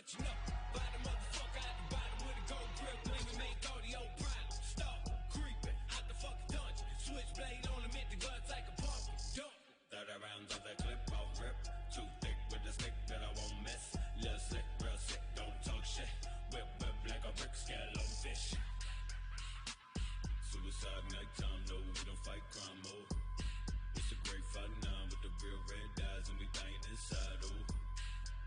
what you know. By the motherfucker at the bottom with a gold grip, bling make all the old problems stop creeping out the fucking dungeon. Switchblade on him, hit the guts like a pumpkin. Dump. 30 rounds of that clip, I'll rip. Too thick with the stick that I won't miss. Little slick, real sick, don't talk shit. Whip like a brick, scale on fish. Suicide nighttime, no, we don't fight crime mode. It's a great fight now with the real red eyes and we dying inside, oh.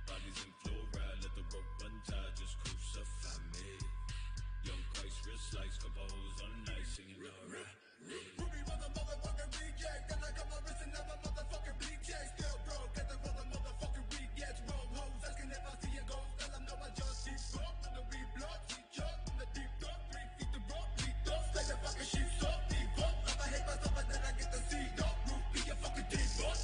Bodies in fluoride, let the rope untie, just crucify me. Young Christ, wrist slice, compose on nice, singing alright. Ruby was a motherfucking reject, and I got my wrist and now my motherfucking bleed check. Still broke, get the brother motherfucking rejects. Wrong hoes, asking if I see a ghost, tell them no, I just keep broke. And the reblock, keep choke, from the deep dark, 3 feet the rope, deep dark. Like the fucking sheep, so deep up. If I hate myself, and then I get the seed, dark roof, be a fucking deep up.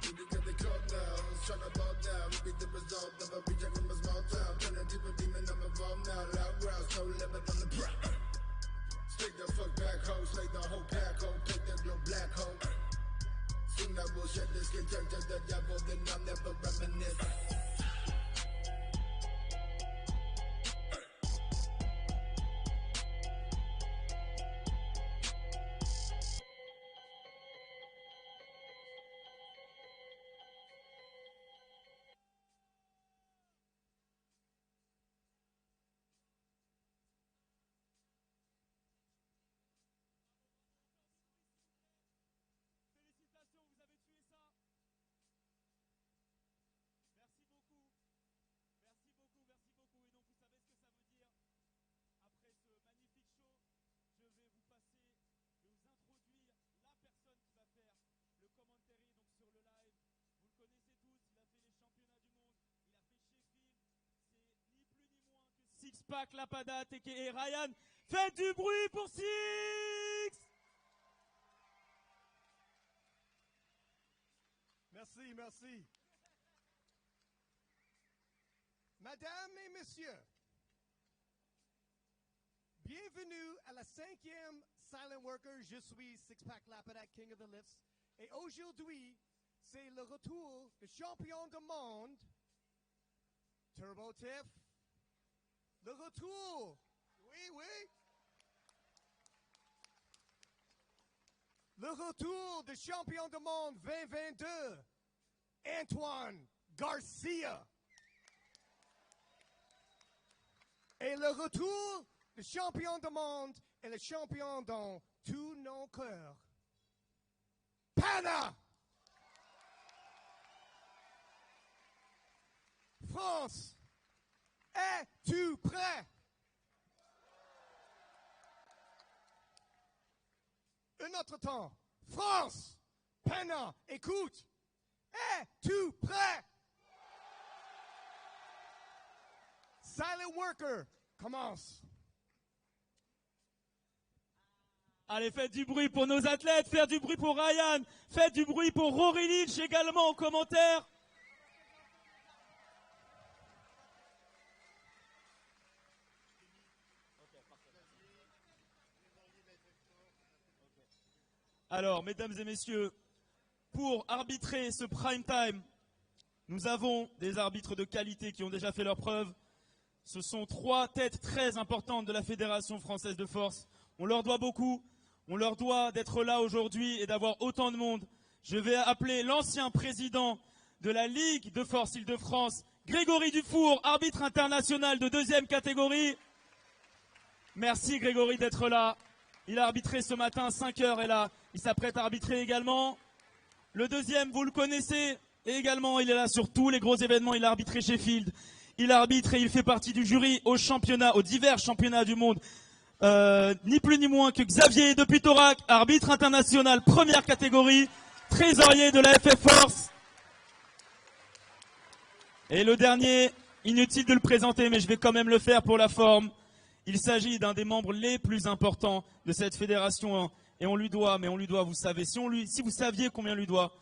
Ruby got the club now, let's try to ball down. Ruby the result of a reject from a small town. Turn a deeper demon, I'm involved now. Loud growls, no limit on the ground. Stick the fuck back hole, slay the whole pack hole, take that little black hole. Soon I will shed the skin, turn to the devil, then I'll never reminisce. Vous avez tué ça. Merci beaucoup. Merci beaucoup, merci beaucoup. Et donc vous savez ce que ça veut dire. Après ce magnifique show, je vais vous passer, je vais vous introduire la personne qui va faire le commentary donc sur le live. Vous le connaissez tous, il a fait les championnats du monde, il a fait Sheffield. C'est ni plus ni moins que Six Pack Lapada aka Ryan. Faites du bruit pour Six! Merci, merci. Mesdames et messieurs, bienvenue à la 5e Silent Worker. Je suis Six Pack Lapada, King of the Lifts. Et aujourd'hui, c'est le retour du champion du monde, Turbo Tiff. Le retour. Oui, oui. Le retour du champion du monde 2022, Antoine Garcia. Et le retour du champion du monde et le champion dans tous nos cœurs, Pana. France, es-tu prêt? Un autre temps. France, Pana, écoute. Es-tu prêt? Silent Worker, commence. Allez, faites du bruit pour nos athlètes, faites du bruit pour Ryan, faites du bruit pour Rory Lynch également en commentaire. Alors, mesdames et messieurs, pour arbitrer ce prime time, nous avons des arbitres de qualité qui ont déjà fait leur preuve. Ce sont 3 têtes très importantes de la Fédération française de force. On leur doit beaucoup. On leur doit d'être là aujourd'hui et d'avoir autant de monde. Je vais appeler l'ancien président de la Ligue de force Île-de-France, Grégory Dufour, arbitre international de 2e catégorie. Merci Grégory d'être là. Il a arbitré ce matin à 5 h et là, il s'apprête à arbitrer également. Le deuxième, vous le connaissez, et également il est là sur tous les gros événements. Il a arbitré Sheffield. Il arbitre et il fait partie du jury aux championnats, aux divers championnats du monde. Ni plus ni moins que Xavier de Putorac, arbitre international 1re catégorie, trésorier de la FF Force. Et le dernier, inutile de le présenter, mais je vais quand même le faire pour la forme. Il s'agit d'un des membres les plus importants de cette fédération et on lui doit, vous savez, si vous saviez combien on lui doit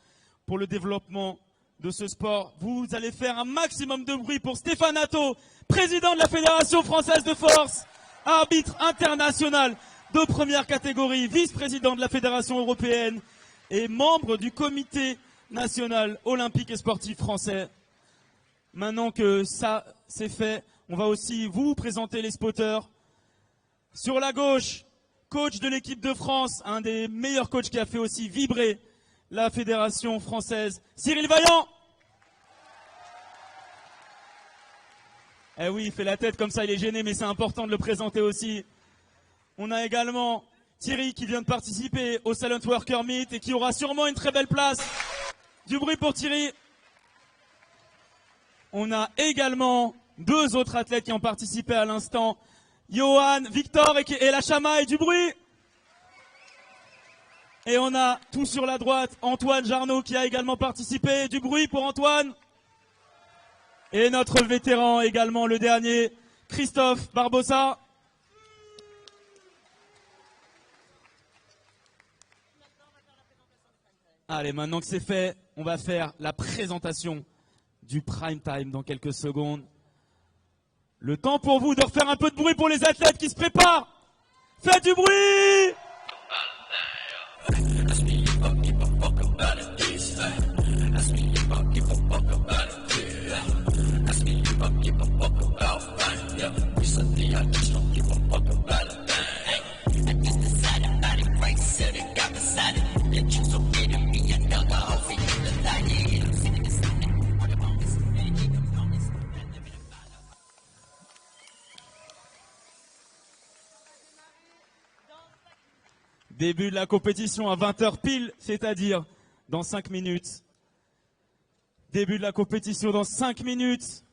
pour le développement de ce sport, vous allez faire un maximum de bruit pour Stéphane Atto, président de la Fédération française de force, arbitre international de 1re catégorie, vice-président de la Fédération européenne et membre du comité national olympique et sportif français. Maintenant que ça c'est fait, on va aussi vous présenter les spotters. Sur la gauche, coach de l'équipe de France, un des meilleurs coachs qui a fait aussi vibrer la fédération française, Cyril Vaillant. Eh oui, il fait la tête comme ça, il est gêné, mais c'est important de le présenter aussi. On a également Thierry qui vient de participer au Silent Worker Meet et qui aura sûrement une très belle place. Du bruit pour Thierry. On a également deux autres athlètes qui ont participé à l'instant. Johan, Victor et la Chama et du bruit. Et on a tout sur la droite, Antoine Jarnot qui a également participé. Du bruit pour Antoine. Et notre vétéran également, le dernier, Christophe Barbosa. Allez, maintenant que c'est fait, on va faire la présentation du prime time dans quelques secondes. Le temps pour vous de refaire un peu de bruit pour les athlètes qui se préparent. Faites du bruit! Début de la compétition à 20h pile, c'est-à-dire dans 5 minutes. Début de la compétition dans 5 minutes.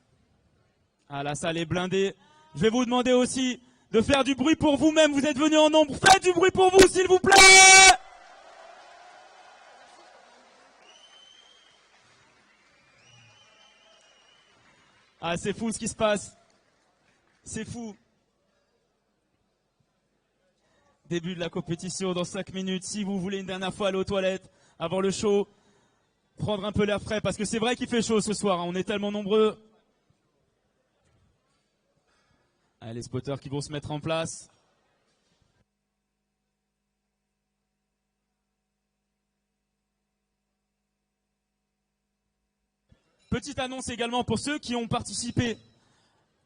Ah, la salle est blindée. Je vais vous demander aussi de faire du bruit pour vous-même. Vous êtes venus en nombre. Faites du bruit pour vous, s'il vous plaît! Ah, c'est fou ce qui se passe. C'est fou. Début de la compétition dans 5 minutes. Si vous voulez une dernière fois aller aux toilettes avant le show, prendre un peu l'air frais, parce que c'est vrai qu'il fait chaud ce soir, hein, on est tellement nombreux. Allez, les spotters qui vont se mettre en place. Petite annonce également pour ceux qui ont participé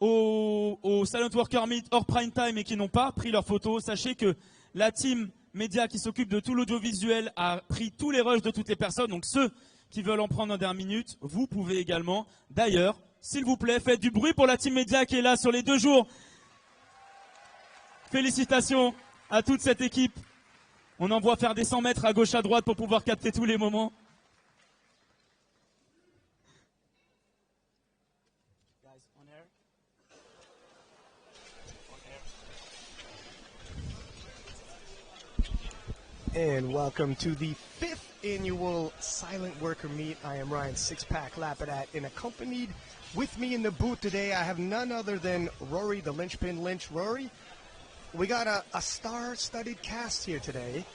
au Silent Worker Meet hors prime time et qui n'ont pas pris leurs photos. Sachez que la team média qui s'occupe de tout l'audiovisuel a pris tous les rushs de toutes les personnes. Donc ceux qui veulent en prendre en dernière minute, vous pouvez également. D'ailleurs, s'il vous plaît, faites du bruit pour la team média qui est là sur les 2 jours. Félicitations à toute cette équipe. On envoie faire des 100 mètres à gauche à droite pour pouvoir capter tous les moments. And welcome to the 5th annual Silent Worker Meet. I am Ryan Sixpack Lapidat, and accompanied with me in the booth today, I have none other than Rory, the Linchpin Lynch. Rory, we got a star-studded cast here today.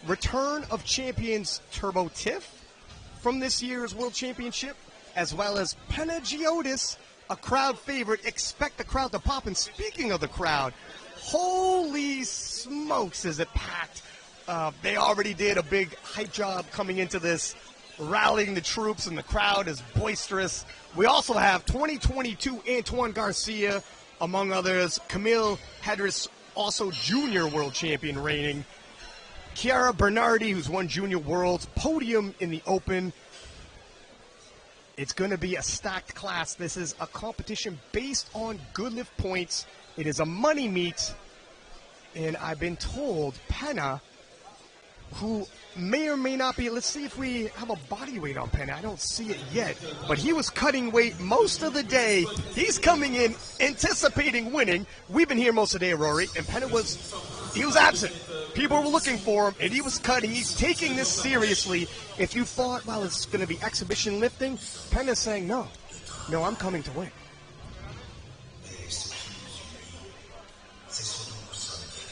Return of champions Turbo Tiff from this year's World Championship, as well as Panagiotis, a crowd favorite. Expect the crowd to pop. And speaking of the crowd, holy smokes, is it packed. They already did a big hype job coming into this, rallying the troops, and the crowd is boisterous. We also have 2022 Antoine Garcia, among others, Camille Hedris, also junior world champion reigning, Chiara Bernardi, who's won junior worlds, podium in the open. It's going to be a stacked class. This is a competition based on good lift points. It is a money meet, and I've been told Penna, who may or may not be, let's see if we have a body weight on Penna. I don't see it yet, but he was cutting weight most of the day. He's coming in anticipating winning. We've been here most of the day, Rory, and Penna was absent. People were looking for him, and he was cutting. He's taking this seriously. If you thought, well, it's going to be exhibition lifting, Penna's saying, no, I'm coming to win.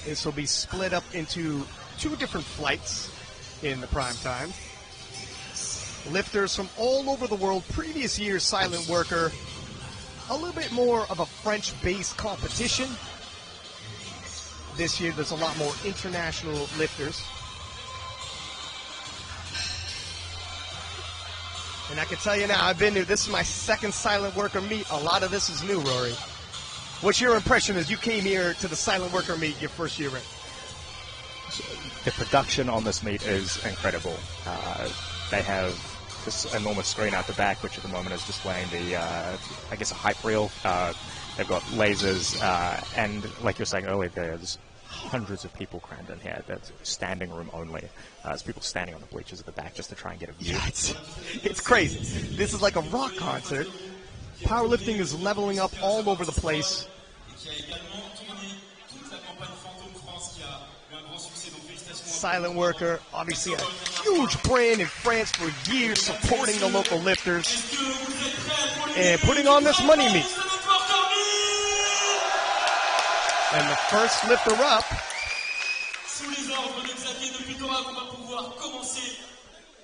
This will be split up into 2 different flights in the prime time. Lifters from all over the world. Previous year's Silent Worker, a little bit more of a French-based competition. This year there's a lot more international lifters. And I can tell you now, I've been to, this is my second silent worker meet. A lot of this is new, Rory. What's your impression as you came here to the silent worker meet your first year in? The production on this meet is incredible. They have this enormous screen out the back, which at the moment is displaying the, I guess, a hype reel. They've got lasers, and like you were saying earlier, there's hundreds of people crammed in here. That's standing room only. There's people standing on the bleachers at the back just to try and get a view. Yeah, it's crazy. This is like a rock concert. Powerlifting is leveling up all over the place. Silent worker, obviously a huge brand in France for years, supporting the local lifters and putting on this money meet. And the first lifter up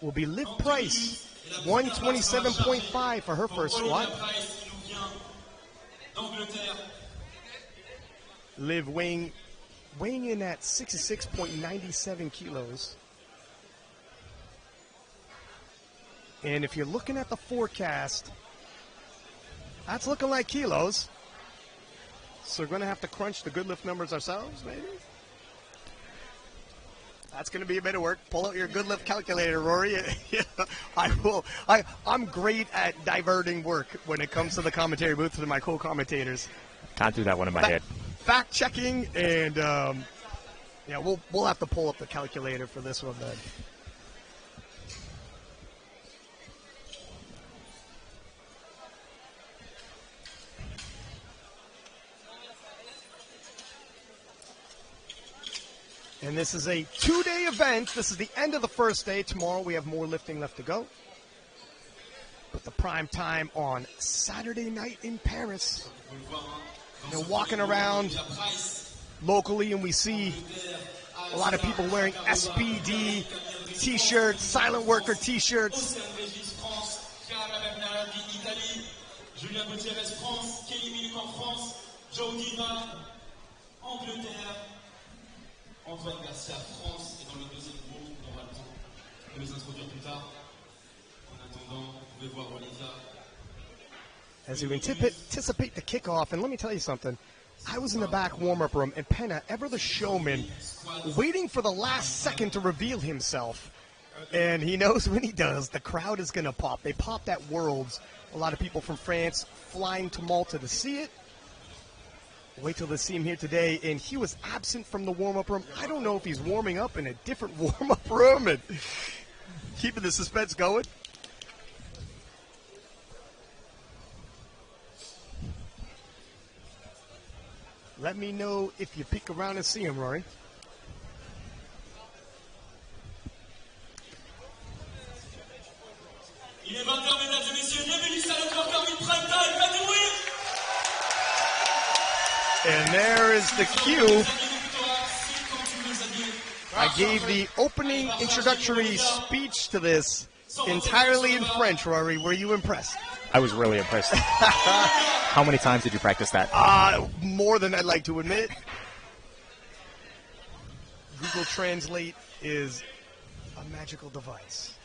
will be Liv Price, 127.5 for her first squat. Liv weighing in at 66.97 kilos. And if you're looking at the forecast, that's looking like kilos. So we're going to have to crunch the good lift numbers ourselves, maybe? That's going to be a bit of work. Pull out your good lift calculator, Rory. Yeah, I will. I'm great at diverting work when it comes to the commentary booth to my co-commentators. Can't do that one in my head. Fact checking, and yeah, we'll have to pull up the calculator for this one then. And this is a 2-day event. This is the end of the first day. Tomorrow we have more lifting left to go. But the prime time on Saturday night in Paris. They're walking around locally, and we see a lot of people wearing SBD t-shirts, silent worker t-shirts. Antoine Garcia, France, est dans le deuxième groupe. On aura le temps de les introduire plus tard. En attendant, vous pouvez voir Olivia. As we anticipate the kickoff, and let me tell you something. I was in the back warm-up room, and Penna, ever the showman, waiting for the last second to reveal himself. And he knows when he does, the crowd is going to pop. They popped at Worlds. A lot of people from France flying to Malta to see it. Wait till they see him here today, and he was absent from the warm-up room. I don't know if he's warming up in a different warm-up room and keeping the suspense going. Let me know if you peek around and see him, Rory. Il est 20h, mesdames et messieurs, bienvenue sur le Silent Worker Prime Time, faites du bruit! And there is the cue. I gave the opening introductory speech to this entirely in French, Rory. Were you impressed? I was really impressed. How many times did you practice that? More than I'd like to admit. Google Translate is a magical device.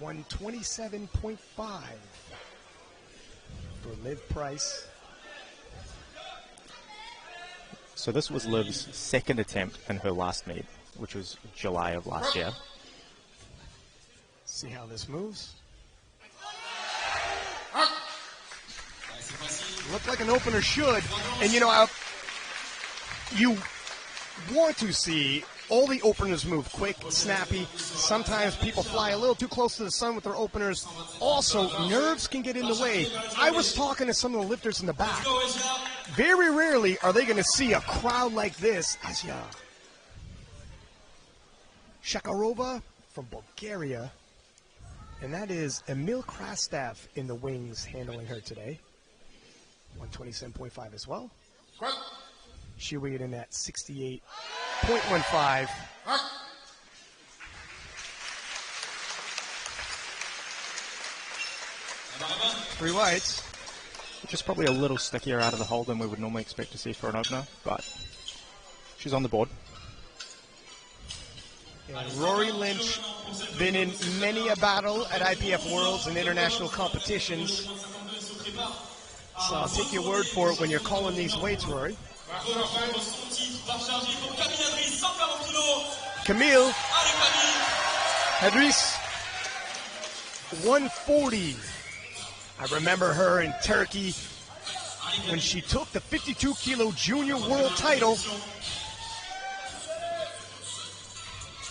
127.5 for Liv Price. So this was Liv's second attempt in her last meet, which was July of last year. See how this moves. Looked like an opener should. And you know, you want to see all the openers move quick, snappy. Sometimes people fly a little too close to the sun with their openers. Also, nerves can get in the way. I was talking to some of the lifters in the back. Very rarely are they going to see a crowd like this. Asya Shakarova from Bulgaria. And that is Emil Krastev in the wings handling her today. 127.5 as well. She weighed in at 68.15. Three whites. Which is probably a little stickier out of the hole than we would normally expect to see for an opener, but she's on the board. And Rory Lynch been in many a battle at IPF Worlds and international competitions. So I'll take your word for it when you're calling these weights, Rory. Camille Hadris, 140. I remember her in Turkey when she took the 52-kilo junior world title.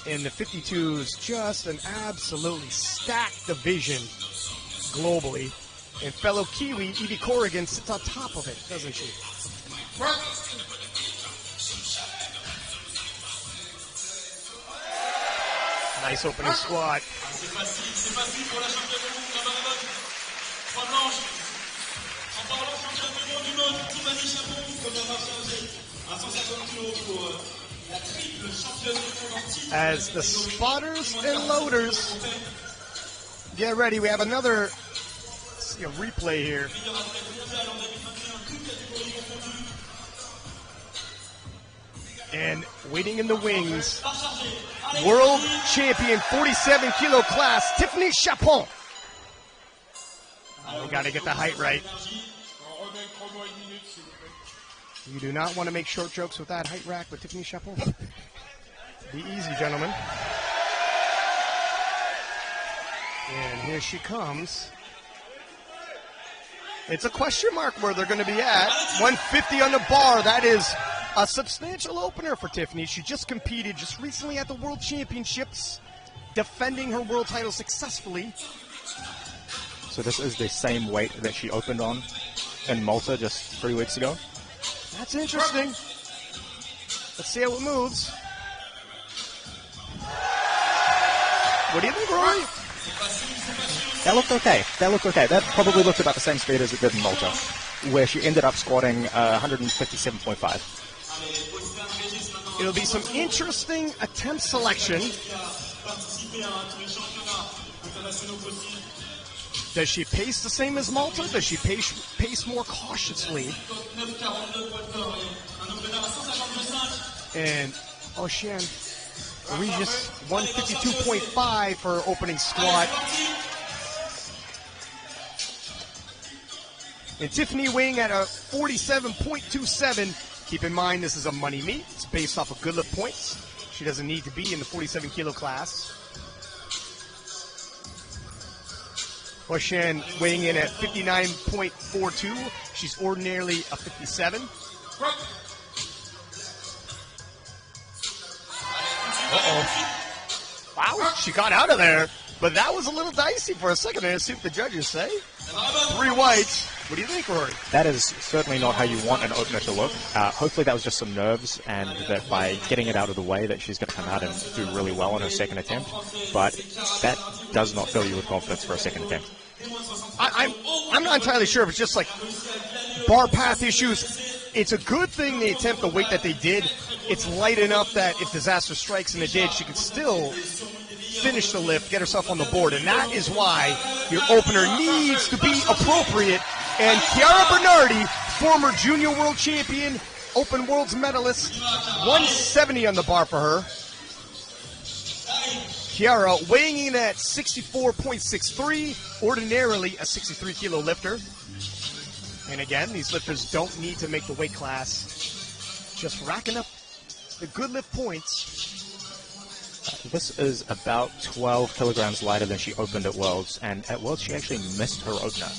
And the 52 is just an absolutely stacked division globally. And fellow Kiwi, Evie Corrigan, sits on top of it, doesn't she? Nice opening squat. As the spotters and loaders get ready, we have another replay here. And waiting in the wings, world champion 47-kilo class, Tiffany Chapon. We got to get the height right. You do not want to make short jokes with that height rack with Tiffany Chapon. Be easy, gentlemen. And here she comes. It's a question mark where they're going to be at. 150 on the bar. That is a substantial opener for Tiffany. She just competed just recently at the World Championships, defending her world title successfully. So this is the same weight that she opened on in Malta just 3 weeks ago. That's interesting. Let's see how it moves. What do you think, Rory? That looked okay. That probably looked about the same speed as it did in Malta, where she ended up squatting 157.5. It'll be some interesting attempt selection. Does she pace the same as Malta? Does she pace more cautiously? And Ocean Regis 152.5 for her opening squat. And Tiffany weighing at a 47.27. Keep in mind this is a money meet. It's based off of good lift points. She doesn't need to be in the 47-kilo class. Ocean weighing in at 59.42. She's ordinarily a 57. Uh-oh. Wow, she got out of there. But that was a little dicey for a second. Let's see what the judges say. 3 whites. What do you think, Rory? That is certainly not how you want an opener to look. Hopefully that was just some nerves, and that by getting it out of the way that she's going to come out and do really well on her second attempt. But that does not fill you with confidence for a second attempt. I'm not entirely sure if it's just like bar path issues. It's a good thing they attempt the weight that they did. It's light enough that if disaster strikes, and it did, she could still finish the lift, get herself on the board. And that is why your opener needs to be appropriate. And Chiara Bernardi, former junior world champion, Open Worlds medalist, 170 on the bar for her. Chiara weighing in at 64.63, ordinarily a 63-kilo lifter. And again, these lifters don't need to make the weight class, just racking up the good lift points. This is about 12 kilograms lighter than she opened at Worlds, and at Worlds she actually missed her opener.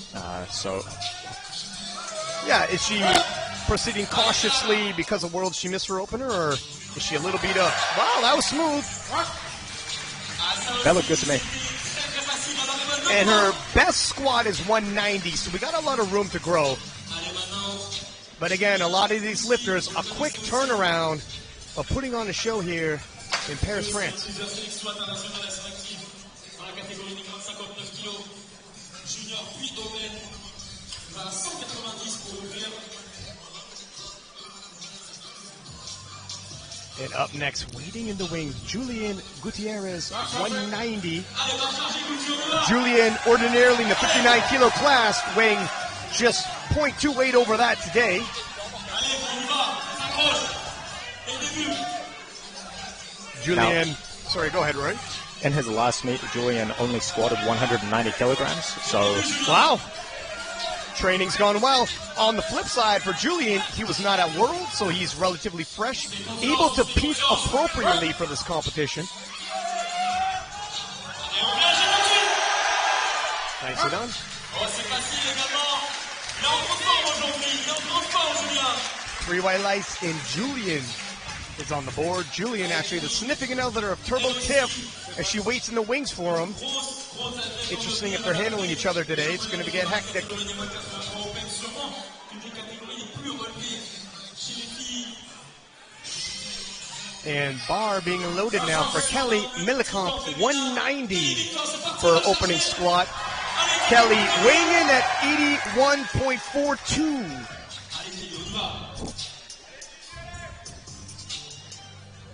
Yeah, is she proceeding cautiously because of Worlds she missed her opener, or is she a little beat up? Wow, that was smooth. That looked good to me. And her best squat is 190, so we got a lot of room to grow. But again, a lot of these lifters, a quick turnaround of putting on a show here in Paris, France. And up next, waiting in the wings, Julian Gutierrez, 190. Julian, ordinarily in the 59-kilo class, weighing just 0.2 weight over that today. Julian, sorry, go ahead, Roy. In his last meet, Julian only squatted 190 kilograms. So, wow. Training's gone well. On the flip side, for Julian, he was not at Worlds, so he's relatively fresh, able to peak appropriately for this competition. Nicely done. 3 white lights, and Julian is on the board. Julian, actually, the significant other of Turbo Tiff, as she waits in the wings for him. Interesting if they're handling each other today. It's going to get hectic. And bar being loaded now for Kelly Millikamp, 190 for opening squat. Kelly weighing in at 81.42.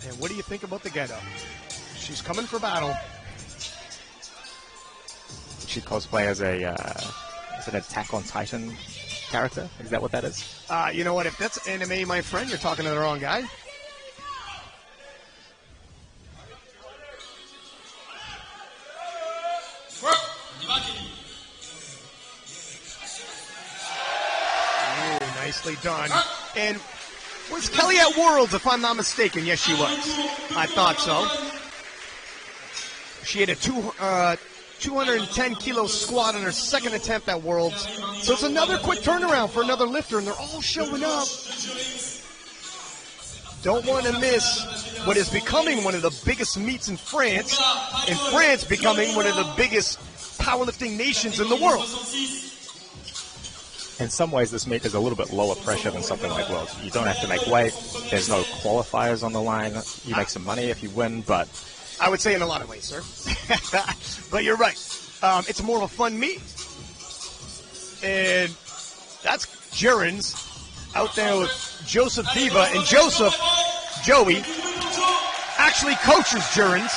And what do you think about the getup? She's coming for battle. she cosplay as a is it an Attack on Titan character? Is that what that is? You know what? If that's anime, my friend, you're talking to the wrong guy. Ooh, nicely done. And was Kelly at Worlds, if I'm not mistaken? Yes, she was. I thought so. She had a 210 kilo squat on her second attempt at Worlds. So it's another quick turnaround for another lifter, and they're all showing up. Don't want to miss what is becoming one of the biggest meets in France, and France becoming one of the biggest powerlifting nations in the world. In some ways, this meet is a little bit lower pressure than something like Worlds. You don't have to make weight. There's no qualifiers on the line. You make some money if you win, but... I would say in a lot of ways, sir. But you're right. It's more of a fun meet. And that's Gerrans out there with Joseph Diva. And Joseph, Joey, actually coaches Gerrans.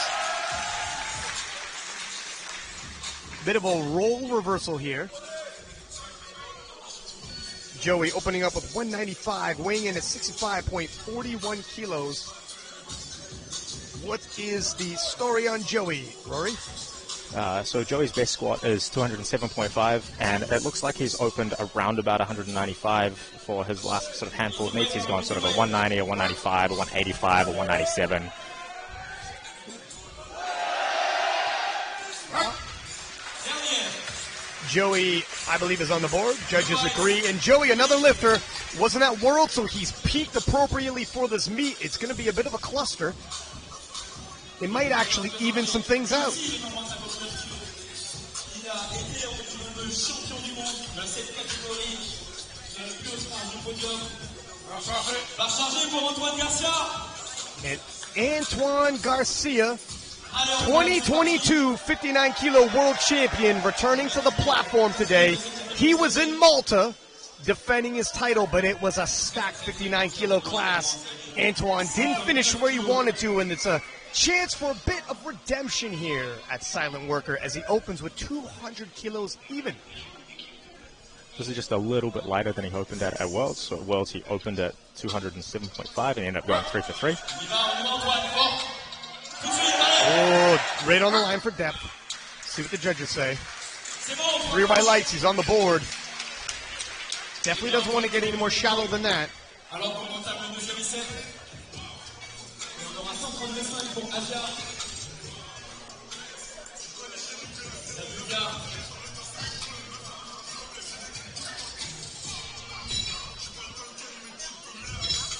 Bit of a role reversal here. Joey opening up with 195, weighing in at 65.41 kilos. What is the story on Joey, Rory? So Joey's best squat is 207.5, and it looks like he's opened around about 195 for his last sort of handful of meets. He's gone sort of a 190, a 195, a 185, a 197. Joey, I believe, is on the board. Judges agree. And Joey, another lifter, wasn't at World, so he's peaked appropriately for this meet. It's going to be a bit of a cluster. It might actually even some things out. And Antoine Garcia, 2022 59 kilo world champion, returning to the platform today. He was in Malta defending his title, but it was a stacked 59 kilo class. Antoine didn't finish where he wanted to, and it's a chance for a bit of redemption here at Silent Worker as he opens with 200 kilos even. This is just a little bit lighter than he opened at Worlds. So at Worlds he opened at 207.5 and ended up going 3 for 3. Oh, right on the line for depth. See what the judges say. 3 by lights, he's on the board. Definitely doesn't want to get any more shallow than that.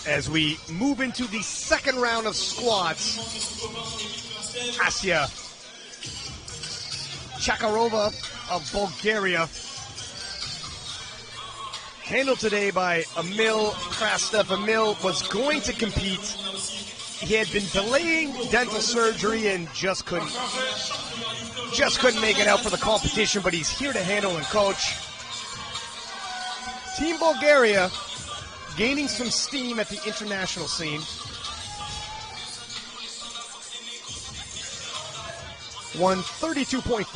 As we move into the second round of squats, Asya Chakarova of Bulgaria, handled today by Emil Krastev. Emil was going to compete. He had been delaying dental surgery and just couldn't make it out for the competition, but he's here to handle and coach. Team Bulgaria gaining some steam at the international scene. Won 32.5.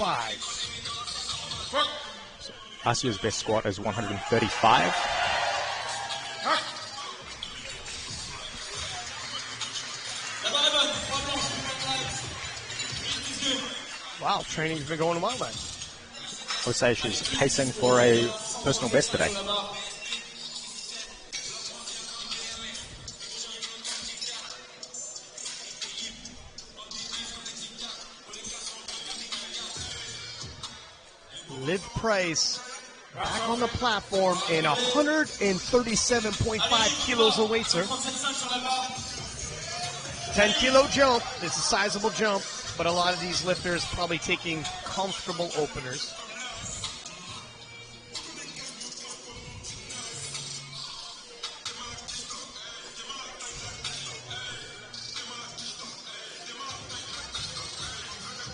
Asia's best squat is 135. Wow, training's been going well then. I would say she's pacing for a personal best today. Liv Price back on the platform and 137.5 kilos awaits her. 10-kilo jump. It's a sizable jump, but a lot of these lifters probably taking comfortable openers.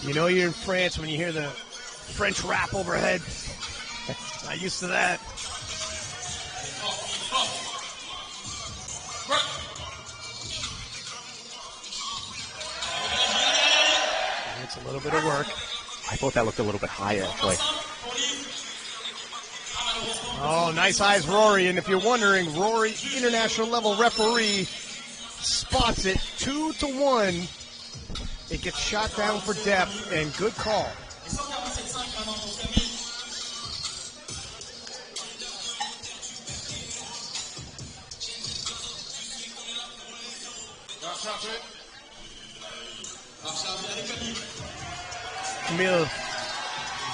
You know you're in France when you hear the French rap overhead. Not used to that. It's a little bit of work. I thought that looked a little bit higher, actually. Oh, nice eyes, Rory. And if you're wondering, Rory, international level referee, spots it 2-1. It gets shot down for depth, and good call. Camille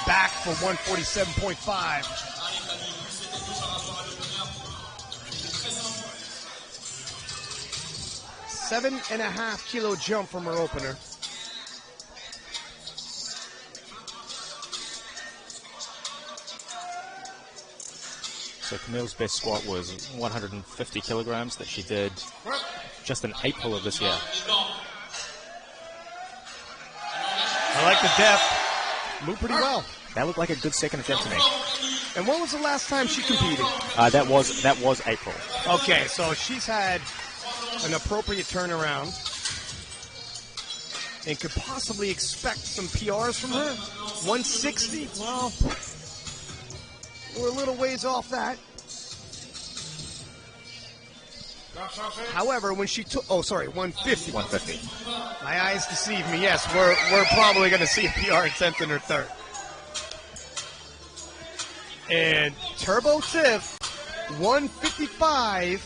back for 147.5. $7.5 kilo jump from her opener. So Camille's best squat was 150 kilograms that she did just in April of this year. I like the depth. Moved pretty well. That looked like a good second attempt to me. And when was the last time she competed? That was April. Okay, so she's had an appropriate turnaround and could possibly expect some PRs from her. 160? Well, we're a little ways off that. However, when she took, 150. 150. My eyes deceive me. Yes, we're probably going to see a PR attempt in her third. And Turbo Tiff, 155.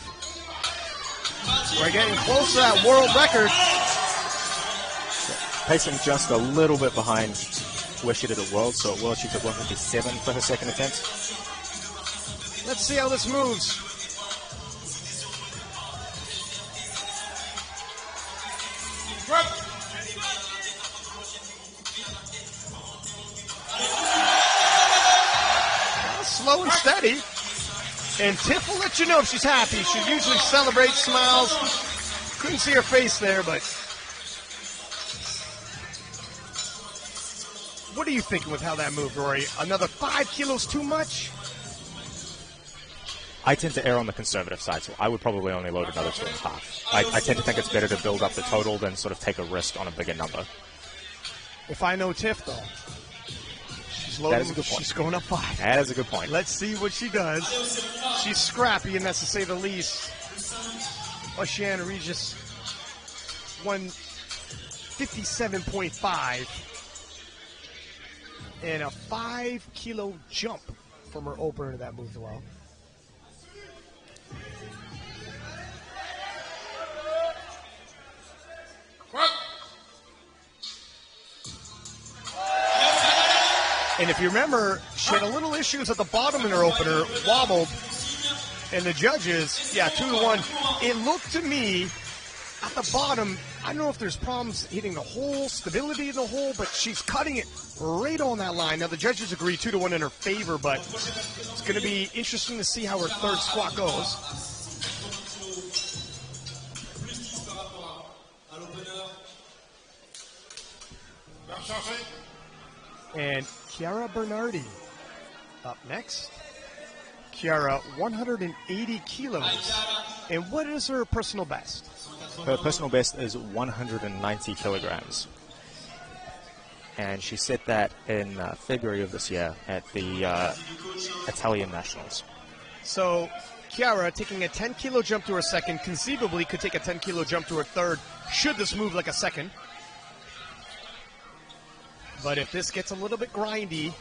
We're getting close to that world record. Pacing just a little bit behind where she did at World. So at World she took 157 for her second attempt. Let's see how this moves. Slow and steady. And Tiff will let you know if she's happy. She usually celebrates, smiles. Couldn't see her face there, but what are you thinking with how that moved, Rory? Another 5 kilos too much? I tend to err on the conservative side, so I would probably only load another 2.5. I tend to think it's better to build up the total than sort of take a risk on a bigger number. If I know Tiff, though, she's loading. That is a good point. She's going up 5. That is a good point. Let's see what she does. She's scrappy, and that's to say the least. Oceana Regis, 157.5. And a 5 kilo jump from her opener that moved well. And if you remember, she had a little issues at the bottom in her opener, wobbled, and the judges, 2-1. It looked to me at the bottom, I don't know if there's problems hitting the hole, stability in the hole, but she's cutting it right on that line. Now, the judges agree 2-1 in her favor, but it's going to be interesting to see how her third squat goes. And Chiara Bernardi up next. Chiara, 180 kilos. And what is her personal best? Her personal best is 190 kilograms. And she set that in February of this year at the Italian Nationals. So Chiara taking a 10-kilo jump to her second, conceivably could take a 10-kilo jump to her third, should this move like a second. But if this gets a little bit grindy,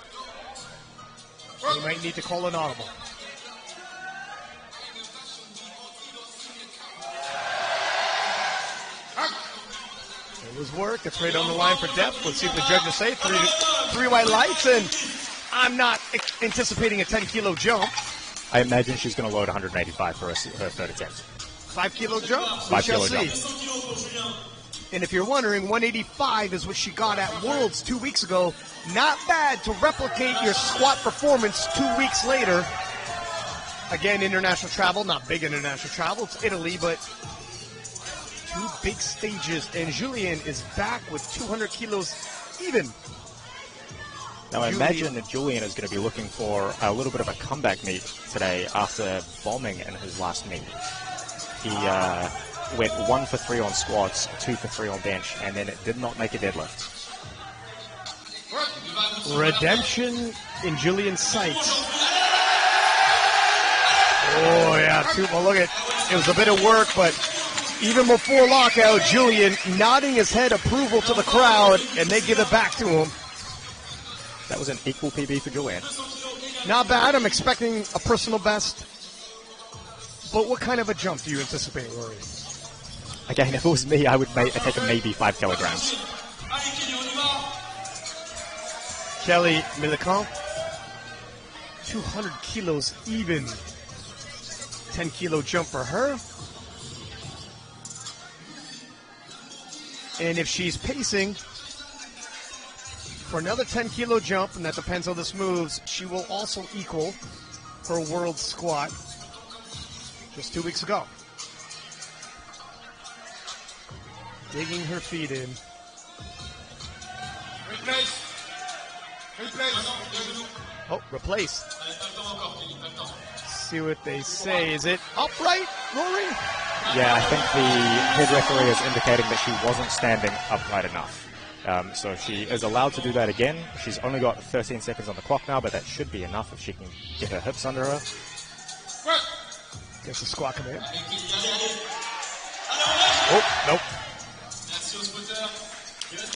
we might need to call an audible. It was work. It's right on the line for depth. Let's see what the judges say. Three white lights, and I'm not anticipating a 10-kilo jump. I imagine she's going to load 185 for her third attempt. 5-kilo jump? 5-kilo jump. And if you're wondering, 185 is what she got at Worlds 2 weeks ago. Not bad to replicate your squat performance 2 weeks later. Again, international travel, not big international travel. It's Italy, but 2 big stages. And Julien is back with 200 kilos even. Now, I imagine that Julien is going to be looking for a little bit of a comeback meet today after bombing in his last meet. He went 1 for 3 on squats, 2 for 3 on bench, and then it did not make a deadlift. Redemption in Julien's sights. Oh, yeah. Well, look at it. Was a bit of work, but even before lockout, Julien nodding his head approval to the crowd, and they give it back to him. That was an equal PB for Julien. Not bad. I'm expecting a personal best. But what kind of a jump do you anticipate, Rory? Again, if it was me, I would take a maybe 5 kilograms. Kelly Milican, 200 kilos even. 10-kilo jump for her. And if she's pacing for another 10-kilo jump, and that depends how this moves, she will also equal her world squat just 2 weeks ago. Digging her feet in. Oh, replace. See what they say. Is it upright, Rory? Yeah, I think the head referee is indicating that she wasn't standing upright enough. So she is allowed to do that again. She's only got 13 seconds on the clock now, but that should be enough if she can get her hips under her. Gets the squat command. Oh, nope.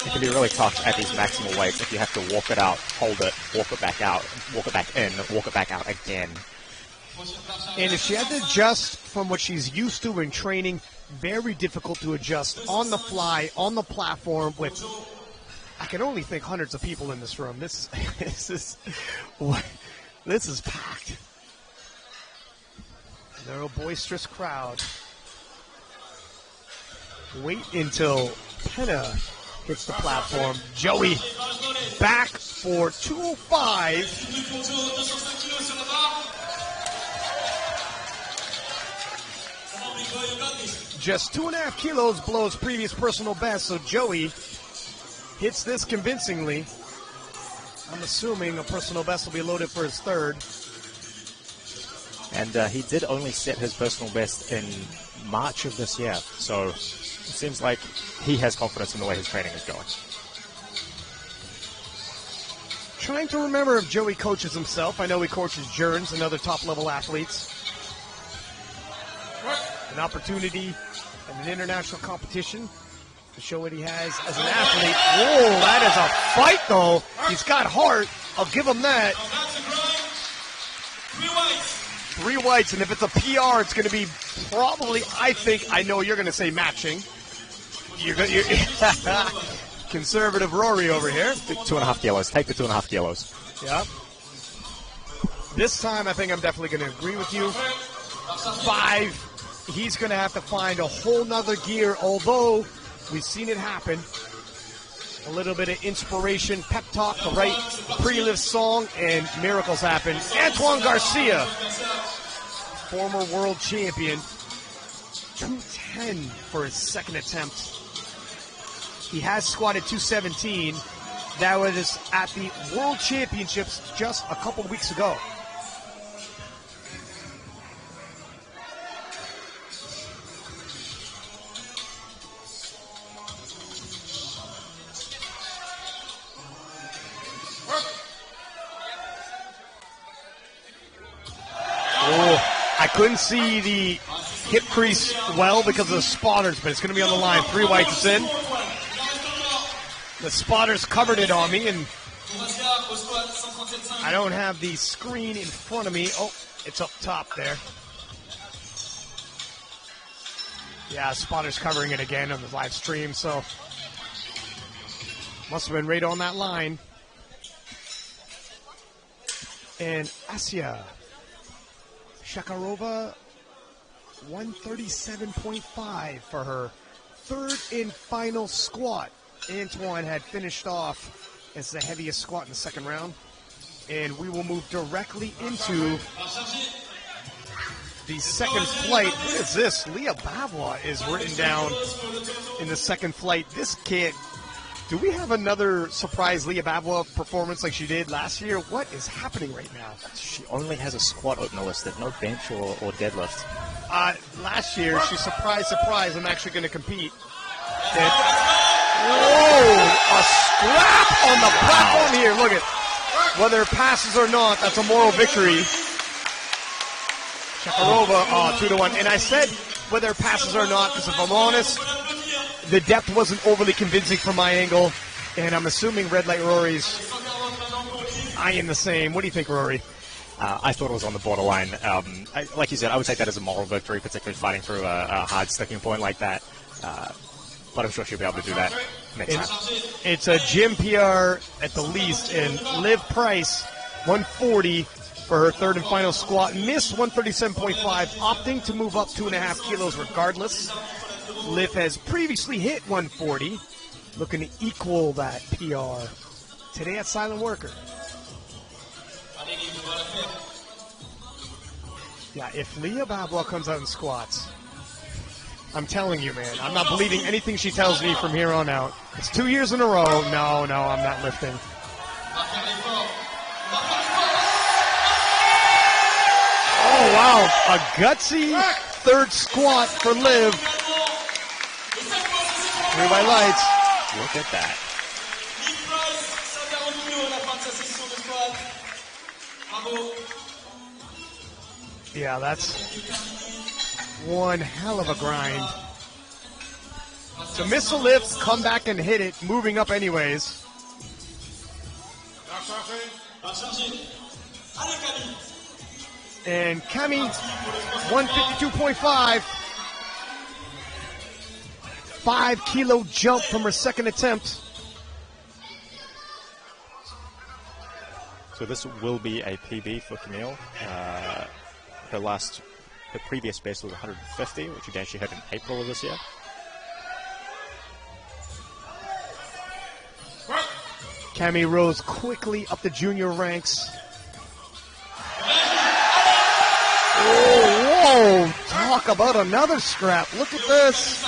It can be really tough at these maximal weights if you have to walk it out, hold it, walk it back out, walk it back in, walk it back out again. And if she had to adjust from what she's used to in training, very difficult to adjust on the fly, on the platform with, I can only think hundreds of people in this room. This is packed. They're a boisterous crowd. Wait until Penna hits the platform. Joey back for 205. Just 2.5 kilos below his previous personal best, so Joey hits this convincingly. I'm assuming a personal best will be loaded for his third. And he did only set his personal best in March of this year, so it seems like he has confidence in the way his training is going. Trying to remember if Joey coaches himself. I know he coaches Jerns and other top-level athletes. An opportunity in an international competition to show what he has as an athlete. Whoa, that is a fight, though. He's got heart. I'll give him that. 3 whites, and if it's a PR, it's going to be probably, I know you're going to say matching. You're conservative Rory over here. 2.5 kilos. Take the 2.5 kilos. Yeah. This time, I think I'm definitely going to agree with you. 5. He's going to have to find a whole nother gear, although we've seen it happen. A little bit of inspiration, pep talk, the right pre-lift song, and miracles happen. Antoine Garcia, former world champion, 210 for his second attempt. He has squatted 217. That was at the World Championships just a couple weeks ago. I couldn't see the hip crease well because of the spotters, but it's going to be on the line. 3 whites, it's in. The spotters covered it on me, and I don't have the screen in front of me. Oh, it's up top there. Yeah, spotters covering it again on the live stream, so must have been right on that line. And Asya Shakarova, 137.5 for her third and final squat. Antoine had finished off as the heaviest squat in the second round. And we will move directly into the second flight. What is this? Leah Bavois is written down in the second flight. This kid, do we have another surprise Leah Bavois performance like she did last year? What is happening right now? She only has a squat opener listed, no bench or deadlift. Last year, she surprise, I'm actually going to compete. Whoa! A scrap on the platform here. Look at whether it passes or not. That's a moral victory. Shakarova, 2-1. And I said whether it passes or not because if I'm honest, the depth wasn't overly convincing from my angle, and I'm assuming Red Light Rory's eyeing the same. What do you think, Rory? I thought it was on the borderline. Like you said, I would take that as a moral victory, particularly fighting through a hard sticking point like that. But I'm sure she'll be able to do that next time. It's a gym PR at the least, and Liv Price, 140 for her third and final squat. Missed 137.5, opting to move up 2.5 kilos regardless. Liv has previously hit 140, looking to equal that PR today at Silent Worker. Yeah, if Leah Bavois comes out and squats, I'm telling you, man, I'm not believing anything she tells me from here on out. It's 2 years in a row. No, I'm not lifting. Oh, wow, a gutsy third squat for Liv. 3 by lights. Look at that. Yeah, that's one hell of a grind. To miss a lift, come back and hit it, moving up anyways. And Cami, 152.5. 5 kilo jump from her second attempt. So this will be a PB for Camille. Her previous best was 150, which again she had in April of this year. Cami rose quickly up the junior ranks. Oh, whoa! Talk about another scrap. Look at this.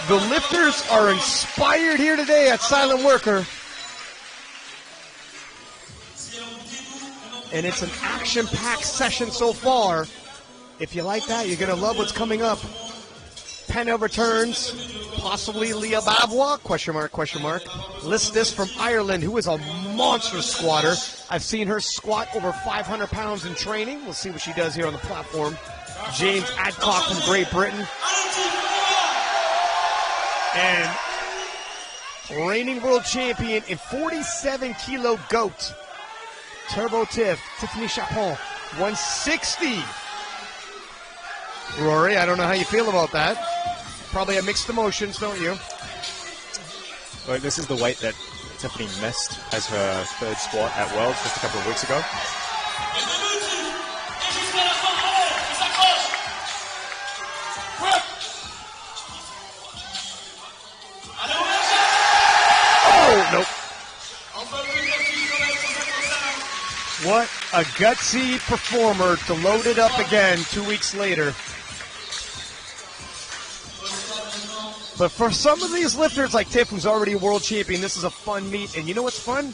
The lifters are inspired here today at Silent Worker. And it's an action-packed session so far. If you like that, you're going to love what's coming up. Penna returns, possibly Leah Bavois, question mark. Listis from Ireland, who is a monster squatter. I've seen her squat over 500 pounds in training. We'll see what she does here on the platform. James Adcock from Great Britain. And reigning world champion in 47-kilo goat. Turbo Tiff, Tiffany Chapon, 160. Rory, I don't know how you feel about that. Probably have mixed emotions, don't you? Well, this is the weight that Tiffany missed as her third squat at Worlds just a couple of weeks ago. Oh, nope. What a gutsy performer to load it up again 2 weeks later. But for some of these lifters like Tiff, who's already a world champion, this is a fun meet. And you know what's fun?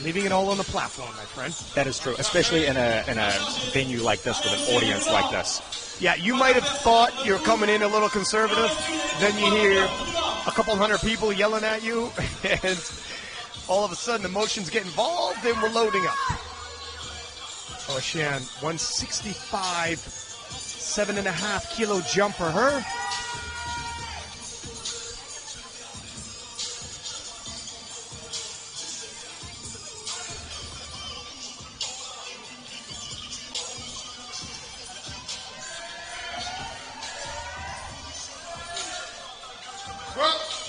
Leaving it all on the platform, my friend. That is true, especially in a venue like this with an audience like this. Yeah, you might have thought you're coming in a little conservative. Then you hear a couple hundred people yelling at you. And all of a sudden, emotions get involved, and we're loading up. Oh, Shan, 165, 7.5 kilo jump for her. On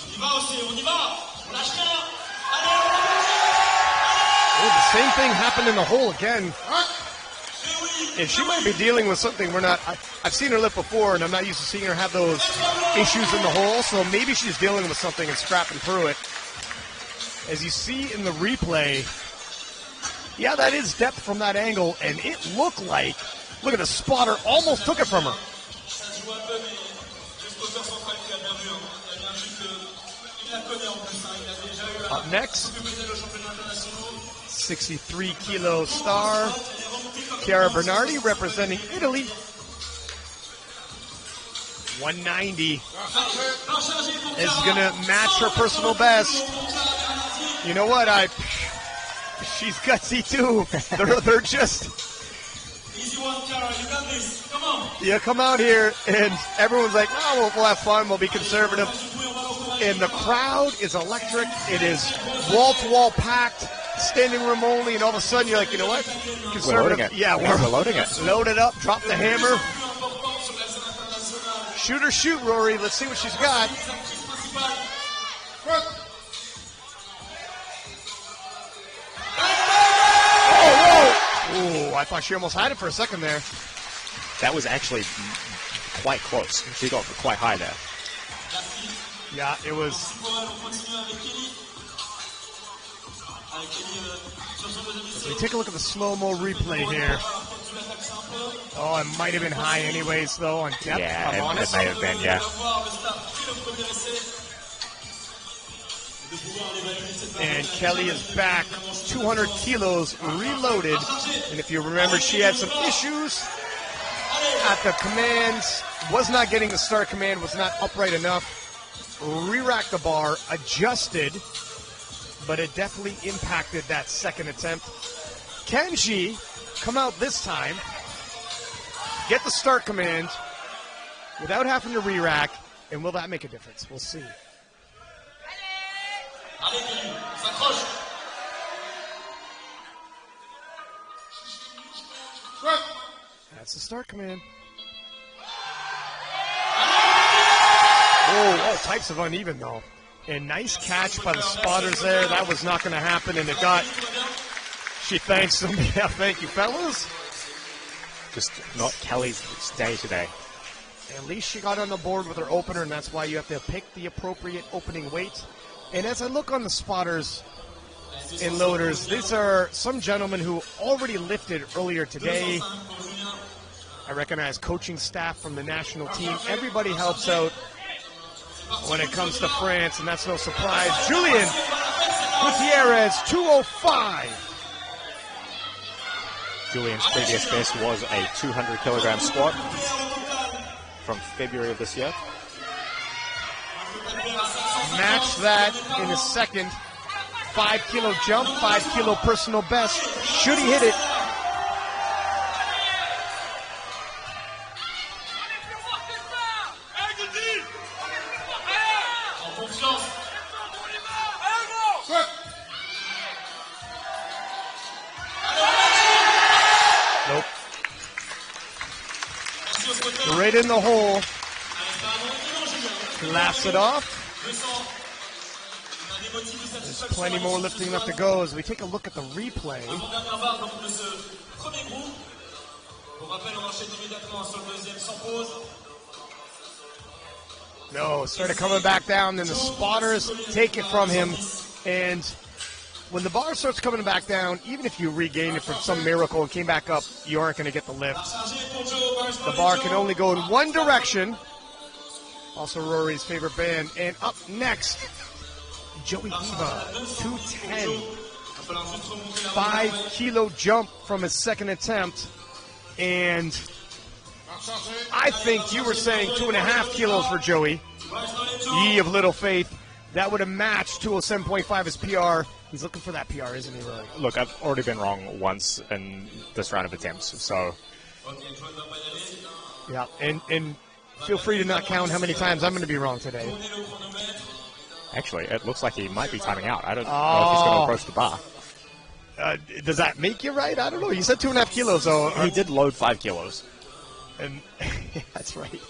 y va aussi, on y va. On lâche rien. Oh, the same thing happened in the hole again. And she might be dealing with something we're not. I've seen her lift before, and I'm not used to seeing her have those issues in the hole. So maybe she's dealing with something and scrapping through it. As you see in the replay, yeah, that is depth from that angle, and it looked like, look at the spotter, almost took it from her. Up next, 63 kilo star, Chiara Bernardi representing Italy. 190 is going to match her personal best. You know what? She's gutsy too. They're just. Easy one, Chiara, you got this. Come on. You come out here and everyone's like, oh, we'll have fun. We'll be conservative. And the crowd is electric. It is wall-to-wall packed, standing room only, and all of a sudden you're like, you know what? Conservative. We're loading it. Yeah, we're loading it. Load it up, drop the hammer. Shoot her, shoot, Rory. Let's see what she's got. Oh, I thought she almost had it for a second there. That was actually quite close. She got quite high there. Yeah, it was. As we take a look at the slow-mo replay here. Oh, it might have been high anyways, though, on depth. Yeah, I'm honest. it may have been, yeah. And Kelly is back, 200 kilos reloaded. And if you remember, she had some issues at the commands, was not getting the start command, was not upright enough. Re-racked the bar, adjusted, but it definitely impacted that second attempt. Can she come out this time, get the start command without having to re-rack, and will that make a difference? We'll see. That's the start command. Oh, all types of uneven, though. And nice catch by the spotters there. That was not going to happen, and it got. She thanks them. Yeah, thank you, fellas. Just not Kelly's day today. At least she got on the board with her opener, and that's why you have to pick the appropriate opening weight. And as I look on the spotters and loaders, these are some gentlemen who already lifted earlier today. I recognize coaching staff from the national team. Everybody helps out when it comes to France, and that's no surprise. Julian Gutierrez, 205. Julian's previous best was a 200 kilogram squat from February of this year. Match that in a second. 5 kilo jump, 5 kilo personal best. Should he hit it? Nope. Right in the hole. He laughs it off. There's plenty more lifting left to go as we take a look at the replay. No, started coming back down, then the spotters take it from him. And when the bar starts coming back down, even if you regain it from some miracle and came back up, you aren't going to get the lift. The bar can only go in one direction. Also Rory's favorite band. And up next, Joey Diva, 210. 5 kilo jump from his second attempt. And I think you were saying 2.5 kilos for Joey. Ye of little faith. That would have matched 207.5 as PR. He's looking for that PR, isn't he, really? Look, I've already been wrong once in this round of attempts, so. Yeah, and feel free to not count how many times I'm going to be wrong today. Actually, it looks like he might be timing out. I don't know if he's going to approach the bar. Does that make you right? I don't know. You said 2.5 kilos, though. He did load 5 kilos. And that's right.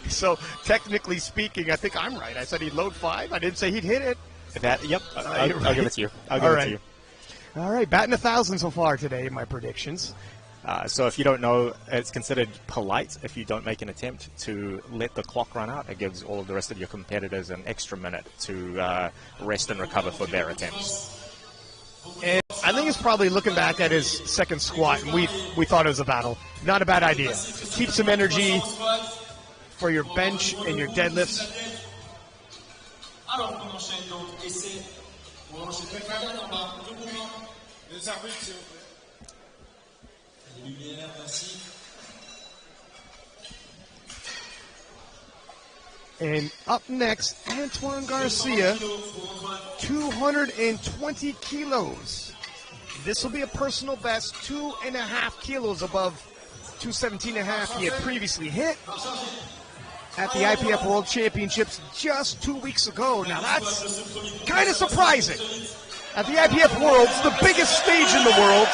So technically speaking, I think I'm right. I said he'd load 5. I didn't say he'd hit it. Yep, you're I'll give it to you. I'll give it to you. All right, batting 1,000 so far today in my predictions. So if you don't know, it's considered polite if you don't make an attempt to let the clock run out. It gives all of the rest of your competitors an extra minute to rest and recover for their attempts. And I think it's probably looking back at his second squat, and we thought it was a battle. Not a bad idea. Keep some energy for your bench and your deadlifts. Alors, on enchaîne donc essai. On enchaîne en bas. Les arbitres, s'il vous plaît. Les lumières, merci. And up next, Antoine Garcia, 220 kilos. This will be a personal best, 2.5 kilos above 217.5 he had previously hit at the IPF World Championships just 2 weeks ago. Now that's kind of surprising. At the IPF Worlds, the biggest stage in the world,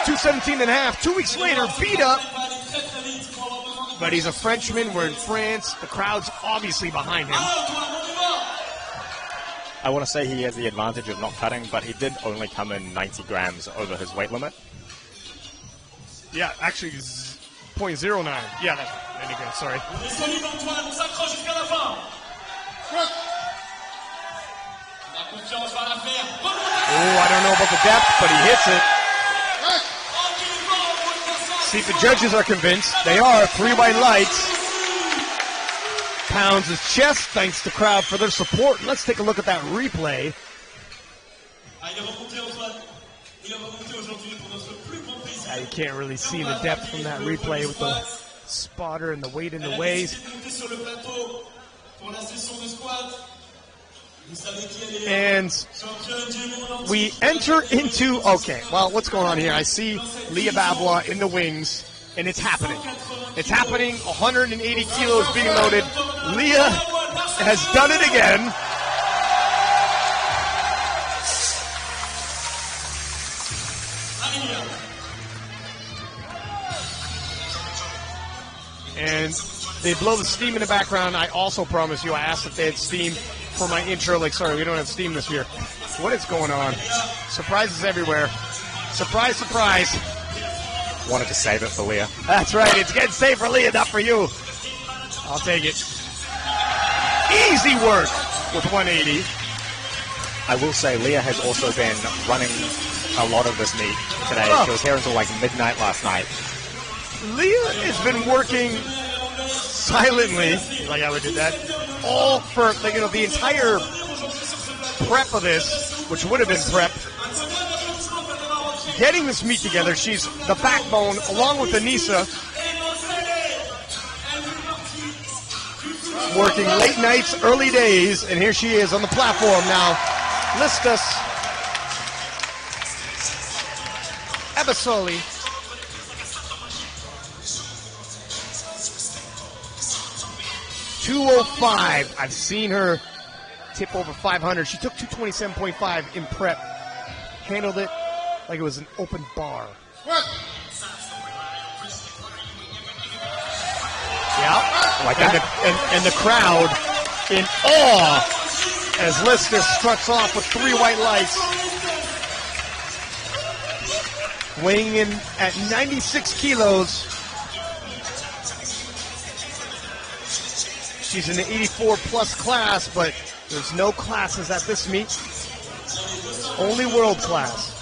217.5, 2 weeks later, beat up. But he's a Frenchman. We're in France. The crowd's obviously behind him. I want to say he has the advantage of not cutting, but he did only come in 90 grams over his weight limit. Yeah, actually, 0.09. Yeah, that's any good. Sorry. Oh, I don't know about the depth, but he hits it. See if the judges are convinced. They are. 3 white lights. Pounds his chest. Thanks to crowd for their support. Let's take a look at that replay. You can't really see the depth from that replay with the spotter and the weight in the ways. And we enter into, okay, well, what's going on here? I see Leah Babla in the wings, and it's happening. It's happening, 180 kilos being loaded. Leah has done it again. And they blow the steam in the background. I also promise you, I asked if they had steam for my intro. Like, sorry, we don't have steam this year. What is going on? Surprises everywhere. Surprise, surprise. Wanted to save it for Leah. That's right. It's getting saved for Leah, not for you. I'll take it. Easy work with 180. I will say Leah has also been running a lot of this meet today. Oh. She was here until like midnight last night. Leah has been working silently, like I would do that, all for, like, you know, the entire prep of this, which would have been prep. Getting this meet together, she's the backbone, along with Anissa, working late nights, early days, and here she is on the platform now. Listas Abasoli. .205. I've seen her tip over 500. She took 227.5 in prep. Handled it like it was an open bar. Yeah. Like And the crowd in awe as Listas struts off with 3 white lights. Weighing in at 96 kilos. She's in the 84-plus class, but there's no classes at this meet. Only world class.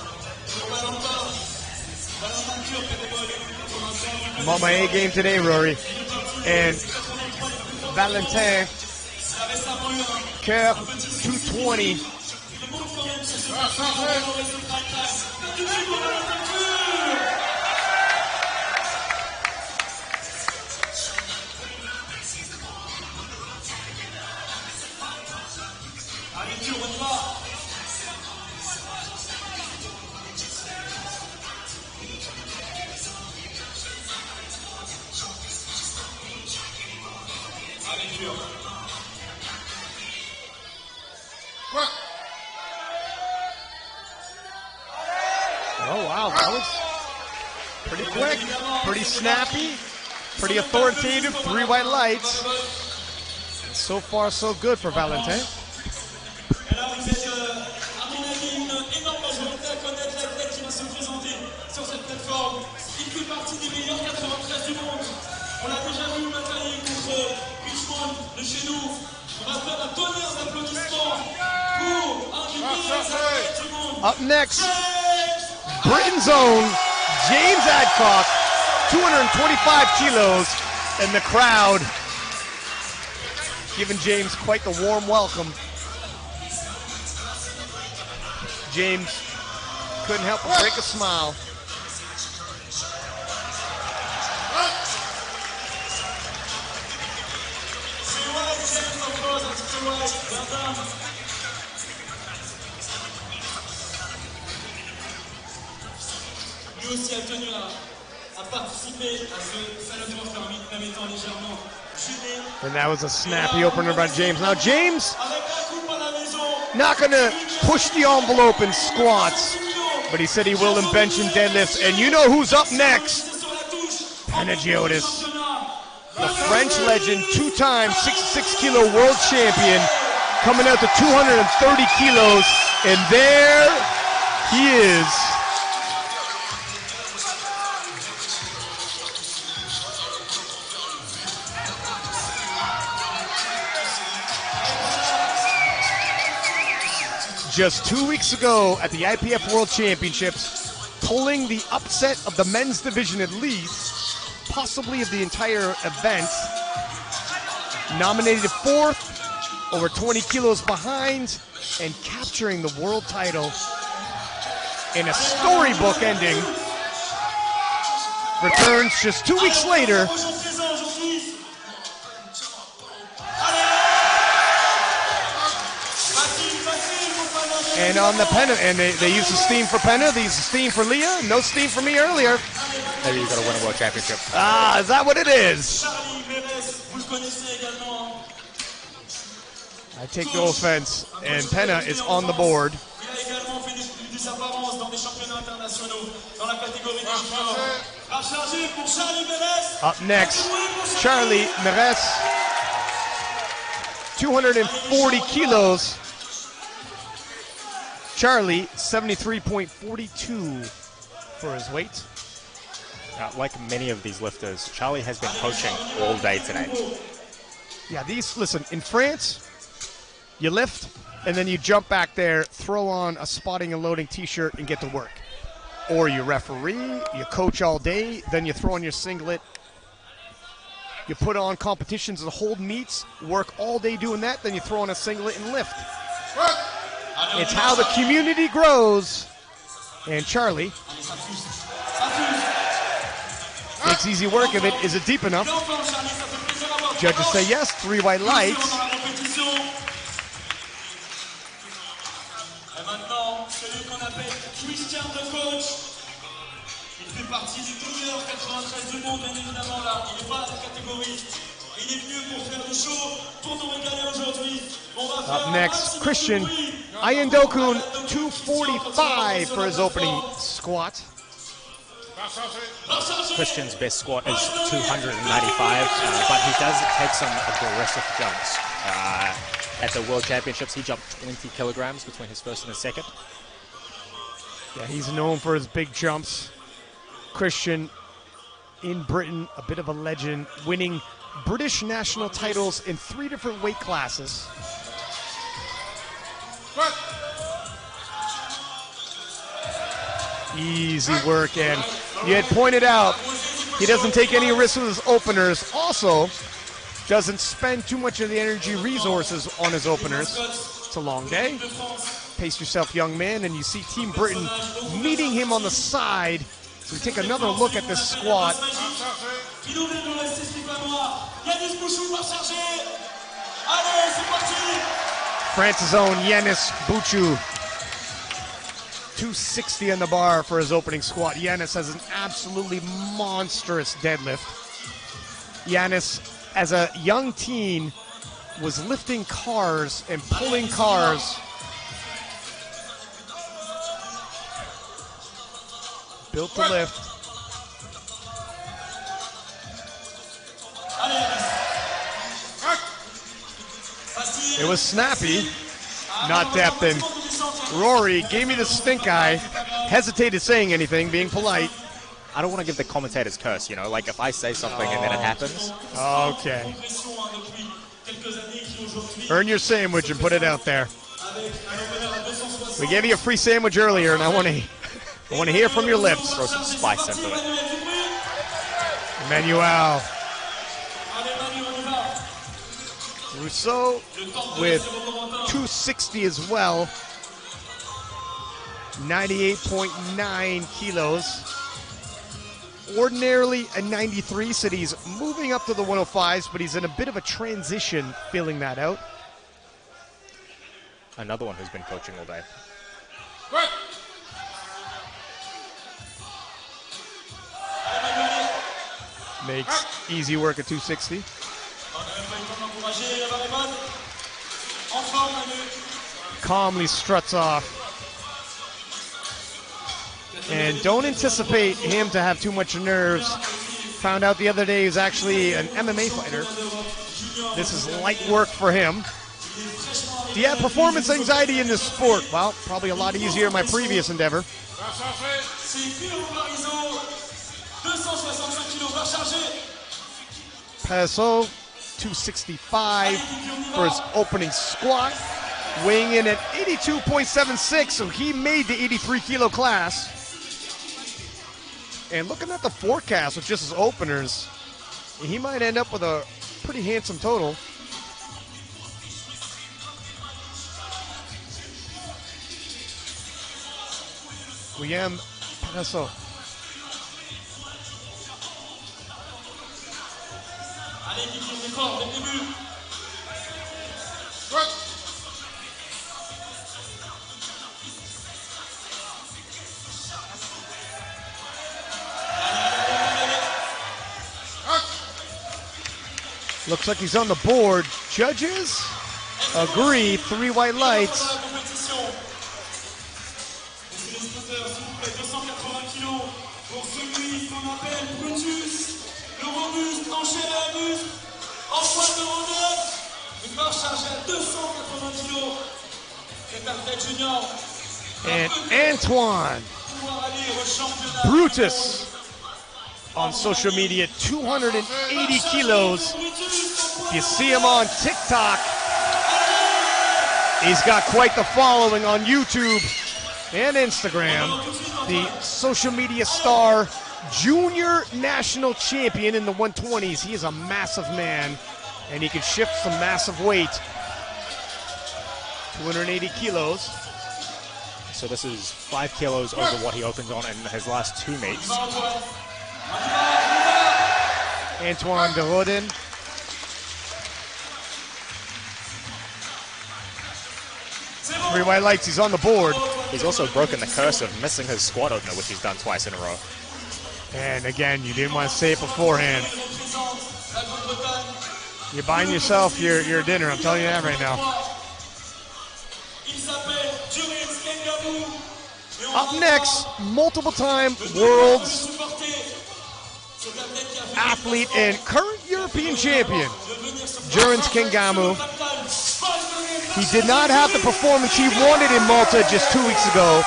I'm on my A game today, Rory. And Valentin, Kerr, 220. Oh, wow. That was pretty quick, pretty snappy. Pretty authoritative, 3 white lights. So far, so good for Valentin. Et là, vous êtes, à mon avis, une énorme majorité à connaître l'athlète qui va se présenter sur cette plateforme. Il fait partie des meilleurs 93 du monde. On l'a déjà vu batailler contre Richmond de chez nous. On va faire un tonnerre d'applaudissements pour un des meilleurs athlètes du monde. Up next, Britain's own James Adcock, 225 kilos, and the crowd giving James quite the warm welcome. James couldn't help but break a smile. Lui aussi a tenu à participer à ce Salomon Farming, même étant légèrement gêné. And that was a snappy opener by James. Now James Avec la coupe à la maison, not gonna push the envelope in squats, but he said he will in bench and deadlifts. And you know who's up next? sur la touche. Panagiotis, the French legend, 2-time 66-kilo world champion, coming out to 230 kilos, and there he is. Just 2 weeks ago at the IPF World Championships, pulling the upset of the men's division at least, possibly of the entire event. Nominated 4th, over 20 kilos behind, and capturing the world title in a storybook ending. Returns just 2 weeks later. And on the Penna, and they use the steam for Penna, they use the steam for Leah, no steam for me earlier. Maybe you've got to win a world championship. Ah, is that what it is? Charlie Mérès, vous le connaissez également. I take no offense, and Penna is on the board. Il a également fait des apparences dans des championnats internationaux dans la catégorie des juniors. À charger pour Charlie Mérès. Up next, Charlie Mérès, 240 kilos. Charlie, 73.42 for his weight. Like many of these lifters, Charlie has been coaching all day today. Yeah, listen, in France, you lift, and then you jump back there, throw on a spotting and loading t-shirt, and get to work. Or you referee, you coach all day, then you throw on your singlet. You put on competitions and hold meets, work all day doing that, then you throw on a singlet and lift. It's how the community grows. And Charlie makes easy work of it. Is it deep enough? Judges say yes, 3 white lights. Et maintenant, celui qu'on appelle Christian the Coach. Il fait partie des meilleurs 93 du monde, bien évidemment, là. Il n'est pas à la catégorie. Il est venu pour faire le show, pour nous régaler aujourd'hui. On va faire Up next, Christian Ayandokun, 245 for his opening squat. Christian's best squat is 295, but he does take some aggressive jumps. At the World Championships, he jumped 20 kilograms between his first and his second. Yeah, he's known for his big jumps. Christian in Britain, a bit of a legend, winning British national titles in 3 different weight classes. Easy work, and you had pointed out he doesn't take any risks with his openers. Also, doesn't spend too much of the energy resources on his openers. It's a long day. Pace yourself, young man, and you see Team Britain meeting him on the side. So we take another look at this squat. France's own Yanis Bouchou. 260 on the bar for his opening squat. Yanis has an absolutely monstrous deadlift. Yanis, as a young teen, was lifting cars and pulling cars. Built to lift. It was snappy, not depth, and Rory gave me the stink eye, hesitated saying anything, being polite. I don't want to give the commentator's curse, you know, like if I say something and then it happens. Okay. Earn your sandwich and put it out there. We gave you a free sandwich earlier, and I want to hear from your lips. Throw some spice into it. Emmanuel. Rousseau with 260 as well. 98.9 kilos. Ordinarily a 93, so he's moving up to the 105s, but he's in a bit of a transition, filling that out. Another one who's been coaching all day. Makes easy work at 260. Calmly struts off. And don't anticipate him to have too much nerves. Found out the other day he was actually an MMA fighter. This is light work for him. Do you have performance anxiety in this sport? Well, probably a lot easier in my previous endeavor. Palacio, 265 for his opening squat. Weighing in at 82.76, so he made the 83 kilo class. And looking at the forecast with just his openers, he might end up with a pretty handsome total. William Palacio. Looks like he's on the board. Judges agree. 3 white lights. And Antoine Brutus on social media, 280 kilos. If you see him on TikTok, he's got quite the following on YouTube and Instagram. The social media star, junior national champion in the 120s. He is a massive man, and he can shift some massive weight. 280 kilos. So this is 5 kilos over what he opened on in his last 2 meets. Antoine de Rodin. Three white lights, he's on the board. He's also broken the curse of missing his squat opener, which he's done twice in a row. And again, you didn't want to say it beforehand. You're buying yourself your dinner, I'm telling you that right now. Up next, multiple-time world's athlete and current European champion, Juris Kingaamu. He did not have the performance he wanted in Malta just 2 weeks ago.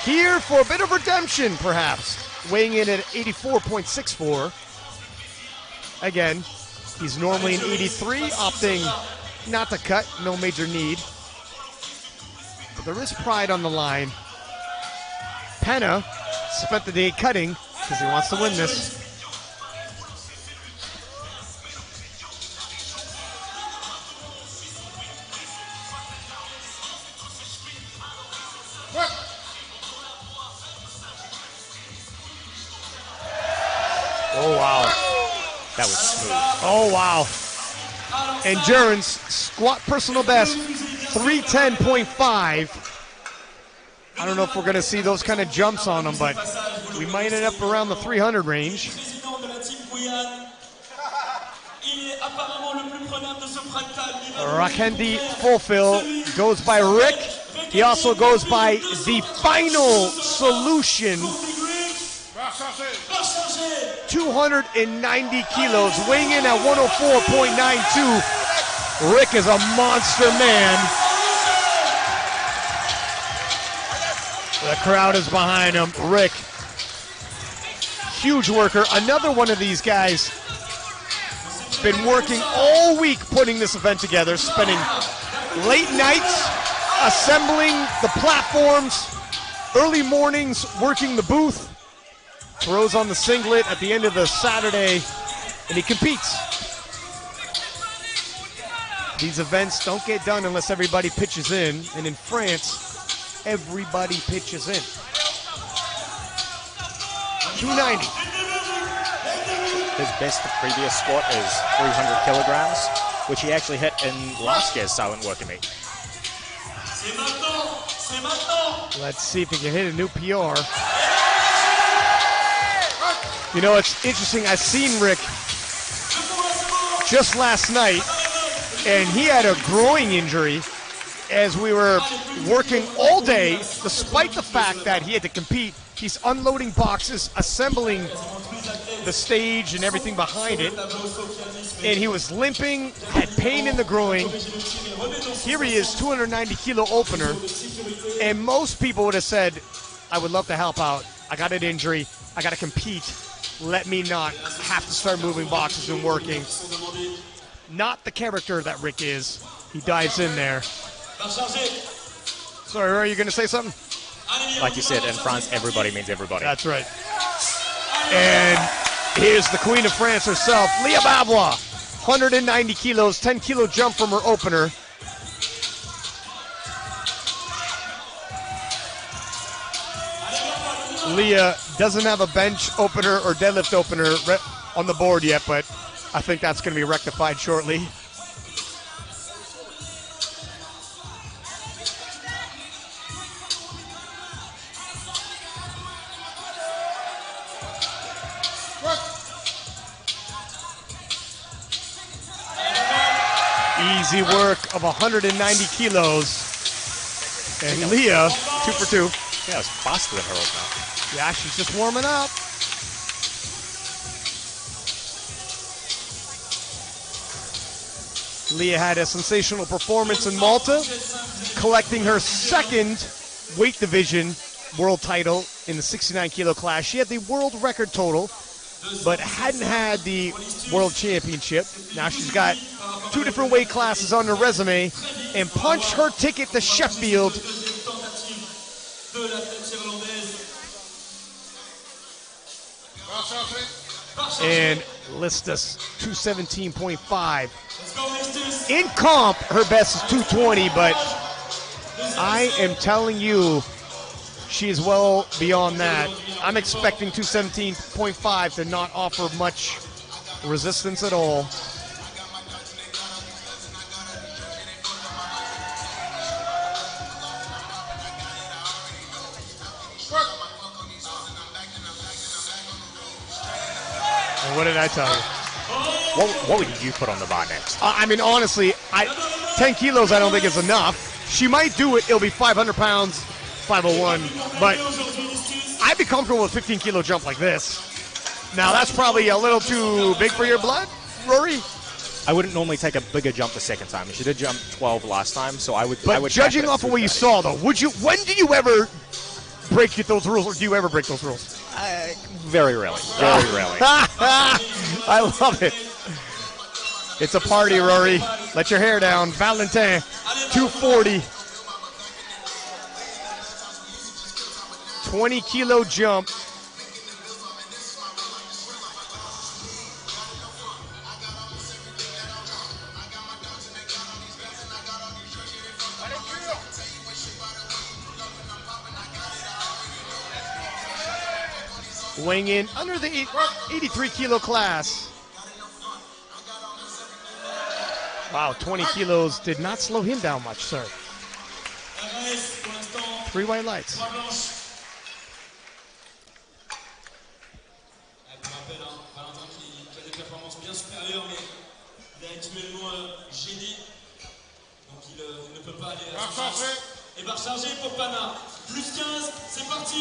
Here for a bit of redemption, perhaps, weighing in at 84.64. Again, he's normally an 83, opting not to cut, no major need. But there is pride on the line. Pena spent the day cutting because he wants to win this. Oh, wow. That was smooth. Oh, wow. And Juris, squat personal best, 310.5. I don't know if we're going to see those kind of jumps on him, but we might end up around the 300 range. Rakendi Fulfill goes by Rick. He also goes by The Final Solution. 290 kilos, weighing in at 104.92. Rick is a monster man. The crowd is behind him. Rick, huge worker. Another one of these guys, been working all week putting this event together, spending late nights assembling the platforms, early mornings working the booth, throws on the singlet at the end of the Saturday, and he competes. These events don't get done unless everybody pitches in, and in France, everybody pitches in. 290. His best previous squat is 300 kilograms, which he actually hit in last year's silent worker meet. Let's see if he can hit a new PR. You know, it's interesting. I seen Rick just last night, and he had a groin injury as we were working all day, despite the fact that he had to compete. He's unloading boxes, assembling the stage and everything behind it, and he was limping, had pain in the groin. Here he is, 290 kilo opener, and most people would have said, I would love to help out. I got an injury, I got to compete. Let me not have to start moving boxes and working. Not the character that Rick is. He dives in there. Sorry, are you going to say something? Like you said, in France, everybody means everybody. That's right. And here's the Queen of France herself, Leah Bavois. 190 kilos, 10 kilo jump from her opener. Leah doesn't have a bench opener or deadlift opener on the board yet, but I think that's going to be rectified shortly. Easy work of 190 kilos. And Leah, 2 for 2. Yeah, it's faster than her opener. Yeah, she's just warming up. Leah had a sensational performance in Malta, collecting her second weight division world title in the 69 kilo class. She had the world record total, but hadn't had the world championship. Now she's got 2 different weight classes on her resume and punched her ticket to Sheffield. And lists us 217.5. In comp, her best is 220, but I am telling you, she is well beyond that. I'm expecting 217.5 to not offer much resistance at all. And what did I tell you? What would you put on the bar next? I mean, honestly, 10 kilos I don't think is enough. She might do it. It'll be 500 pounds, 501. But I'd be comfortable with 15 kilo jump like this. Now, that's probably a little too big for your blood, Rory? I wouldn't normally take a bigger jump the second time. She did jump 12 last time, so I would. But judging off of what you saw, though, would you? When do you ever break those rules, or do you ever break those rules? Very rarely. Very rarely. I love it. It's a party, Rory. Let your hair down. Valentin, 240. 20 kilo jump. Weighing in under the 83 kilo class. Wow, 20 kilos did not slow him down much, sir. 3 white lights.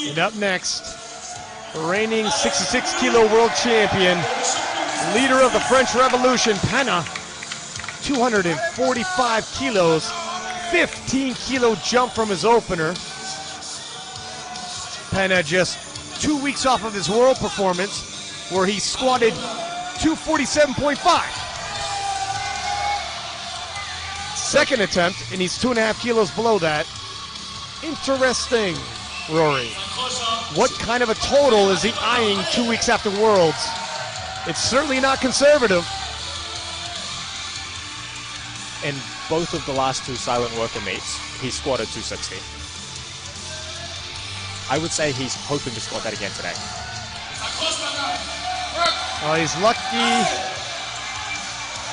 And up next, reigning 66 kilo world champion, leader of the French Revolution, Pana, 245 kilos, 15 kilo jump from his opener. Pena just 2 weeks off of his world performance where he squatted 247.5. Second attempt, and he's 2.5 kilos below that. Interesting, Rory. What kind of a total is he eyeing 2 weeks after Worlds? It's certainly not conservative. In both of the last two silent worker meets, he squatted 260. I would say he's hoping to squat that again today. Oh, he's lucky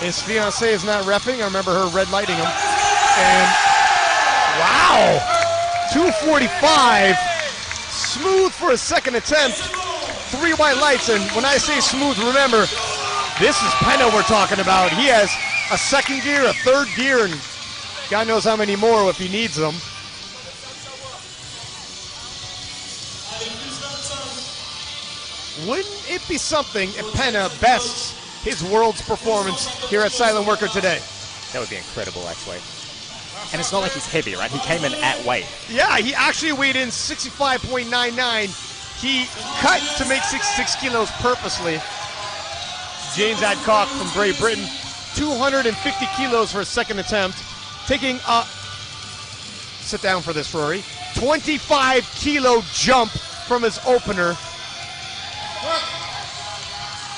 his fiancée is not repping. I remember her red lighting him. And wow, 245, smooth for a second attempt. 3 white lights, and when I say smooth, remember, this is Pena we're talking about. He has a second gear, a third gear, and God knows how many more if he needs them. Wouldn't it be something if Pena bests his World's performance here at Silent Worker today? That would be incredible, actually. And it's not like he's heavy, right? He came in at weight. Yeah, he actually weighed in 65.99. He cut to make 66 kilos purposely. James Adcock from Great Britain, 250 kilos for his second attempt. Taking a, sit down for this, Rory, 25 kilo jump from his opener.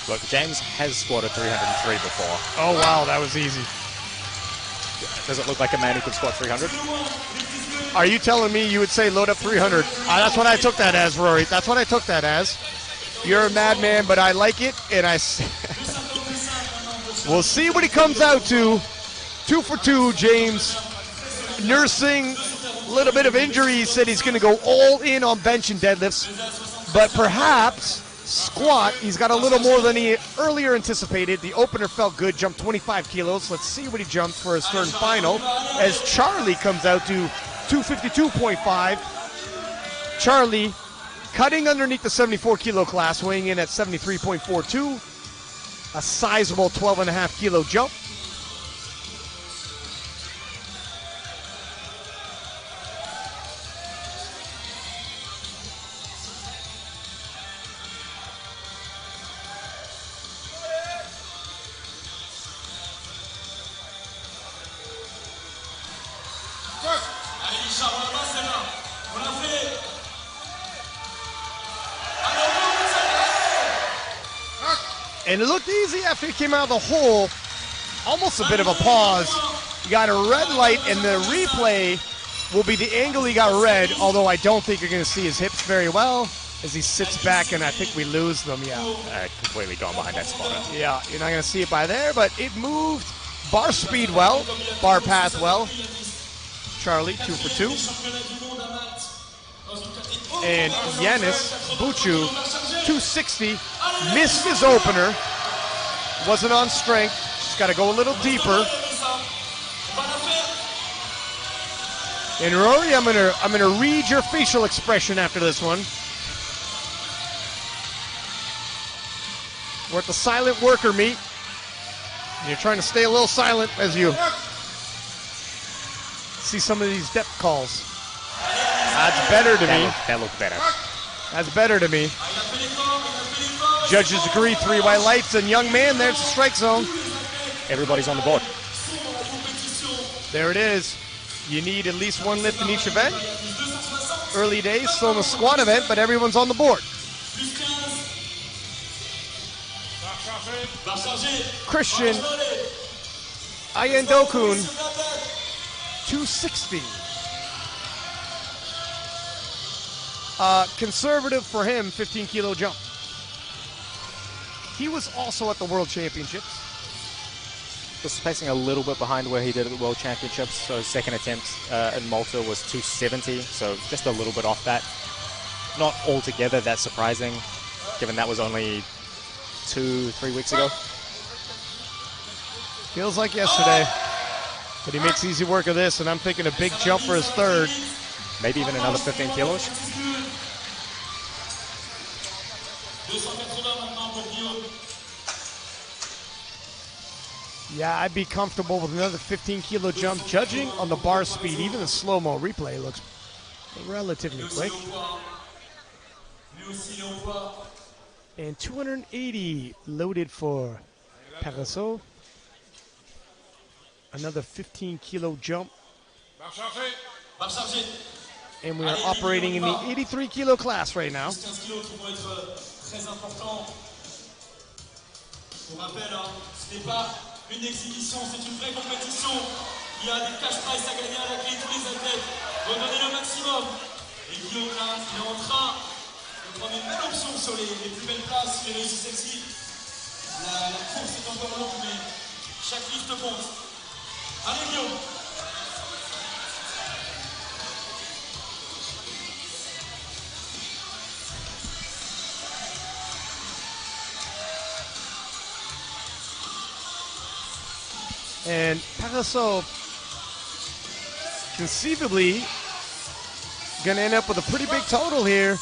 Look, James has squatted 303 before. Oh, wow, that was easy. Does it look like a man who could squat 300? Are you telling me you would say load up 300? That's what I took that as, Rory. That's what I took that as. You're a madman, but I like it, and I. We'll see what he comes out to. 2 for 2, James. Nursing a little bit of injury. He said he's going to go all in on bench and deadlifts, but perhaps squat, he's got a little more than he earlier anticipated. The opener felt good, jumped 25 kilos. Let's see what he jumps for his third and final as Charlie comes out to 252.5. Charlie cutting underneath the 74 kilo class, weighing in at 73.42. A sizable 12.5 kilo jump. And it looked easy after he came out of the hole. Almost a bit of a pause. You got a red light, and the replay will be the angle he got red, although I don't think you're going to see his hips very well as he sits back, and I think we lose them, Completely gone behind that spotter. Yeah, you're not going to see it by there, but it moved bar speed well, bar path well. Charlie, 2 for 2. And Yanis Buchu, 260, missed his opener. Wasn't on strength. Just got to go a little deeper. And Rory, I'm gonna read your facial expression after this one. We're at the silent worker meet. And you're trying to stay a little silent as you see some of these depth calls. That's better to me. That looked better. That's better to me. Judges agree, 3 white lights, and young man, there's the strike zone. Everybody's on the board. There it is. You need at least 1 lift in each event. Early days, still in the squat event, but everyone's on the board. Christian Ayendokun, 260. Conservative for him, 15 kilo jump. He was also at the World Championships. Was pacing a little bit behind where he did at the World Championships. So his second attempt in Malta was 270, so just a little bit off that. Not altogether that surprising, given that was only 2-3 weeks ago. Feels like yesterday, but he makes easy work of this, and I'm thinking a big jump for his third. Maybe even another 15 kilos. Yeah, I'd be comfortable with another 15-kilo jump. Judging on the bar speed, even the slow-mo replay looks relatively quick. And 280 loaded for Paraso. Another 15-kilo jump. And we are operating in the 83-kilo class right now. Pour rappel, ce n'est pas une exhibition, c'est une vraie compétition. Il y a des cash prizes à gagner à la clé, tous les athlètes vont donner le maximum. Et Guillaume là, il est en train de prendre une belle option sur les plus belles places, il réussit celle-ci. La course est encore longue, mais chaque lift compte. Allez Guillaume! And Paraso conceivably going to end up with a pretty big total here.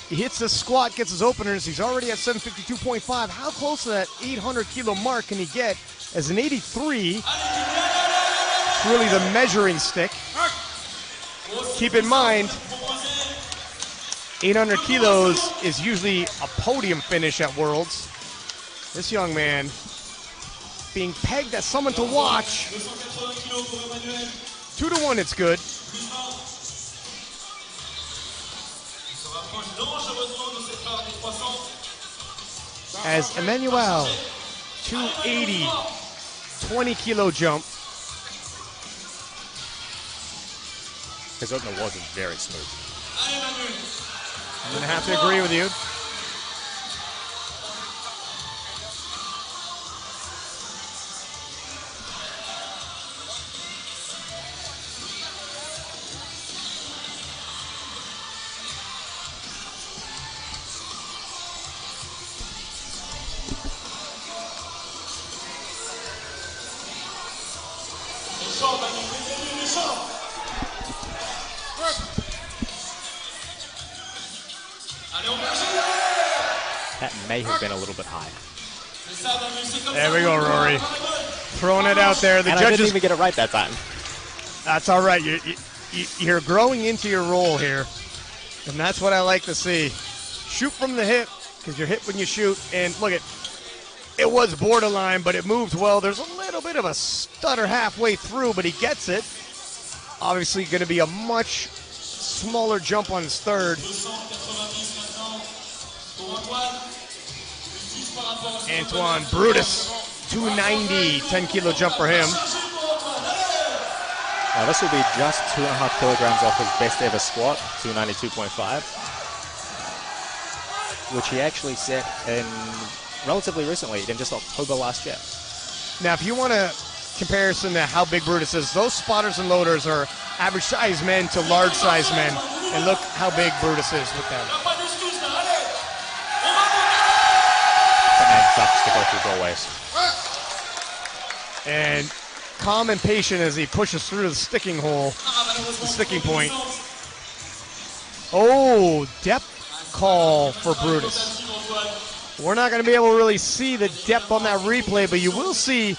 He hits the squat, gets his openers. He's already at 752.5. How close to that 800-kilo mark can he get? As an 83, it's really the measuring stick. Keep in mind, 800 kilos is usually a podium finish at Worlds. This young man being pegged as someone to watch. 2-1, it's good. As Emmanuel, 280, 20-kilo jump. His opener wasn't very smooth. I'm going to have to agree with you. That may have been a little bit high. There we go, Rory. Throwing it out there. The and judges I didn't even get it right that time. That's all right. You're growing into your role here, and that's what I like to see. Shoot from the hip, because you're hit when you shoot. And look, it was borderline, but it moved well. There's a little bit of a stutter halfway through, but he gets it. Obviously going to be a much smaller jump on his third. Antoine Brutus, 290, 10-kilo jump for him. Now this will be just 2.5 kilograms off his best ever squat, 292.5, which he actually set in relatively recently, in just October last year. Now, if you want a comparison to how big Brutus is, those spotters and loaders are average size men to large size men, and look how big Brutus is with them. That man sucks to go through doorways. And calm and patient as he pushes through the sticking hole, the sticking point. Oh, depth call for Brutus. We're not going to be able to really see the depth on that replay, but you will see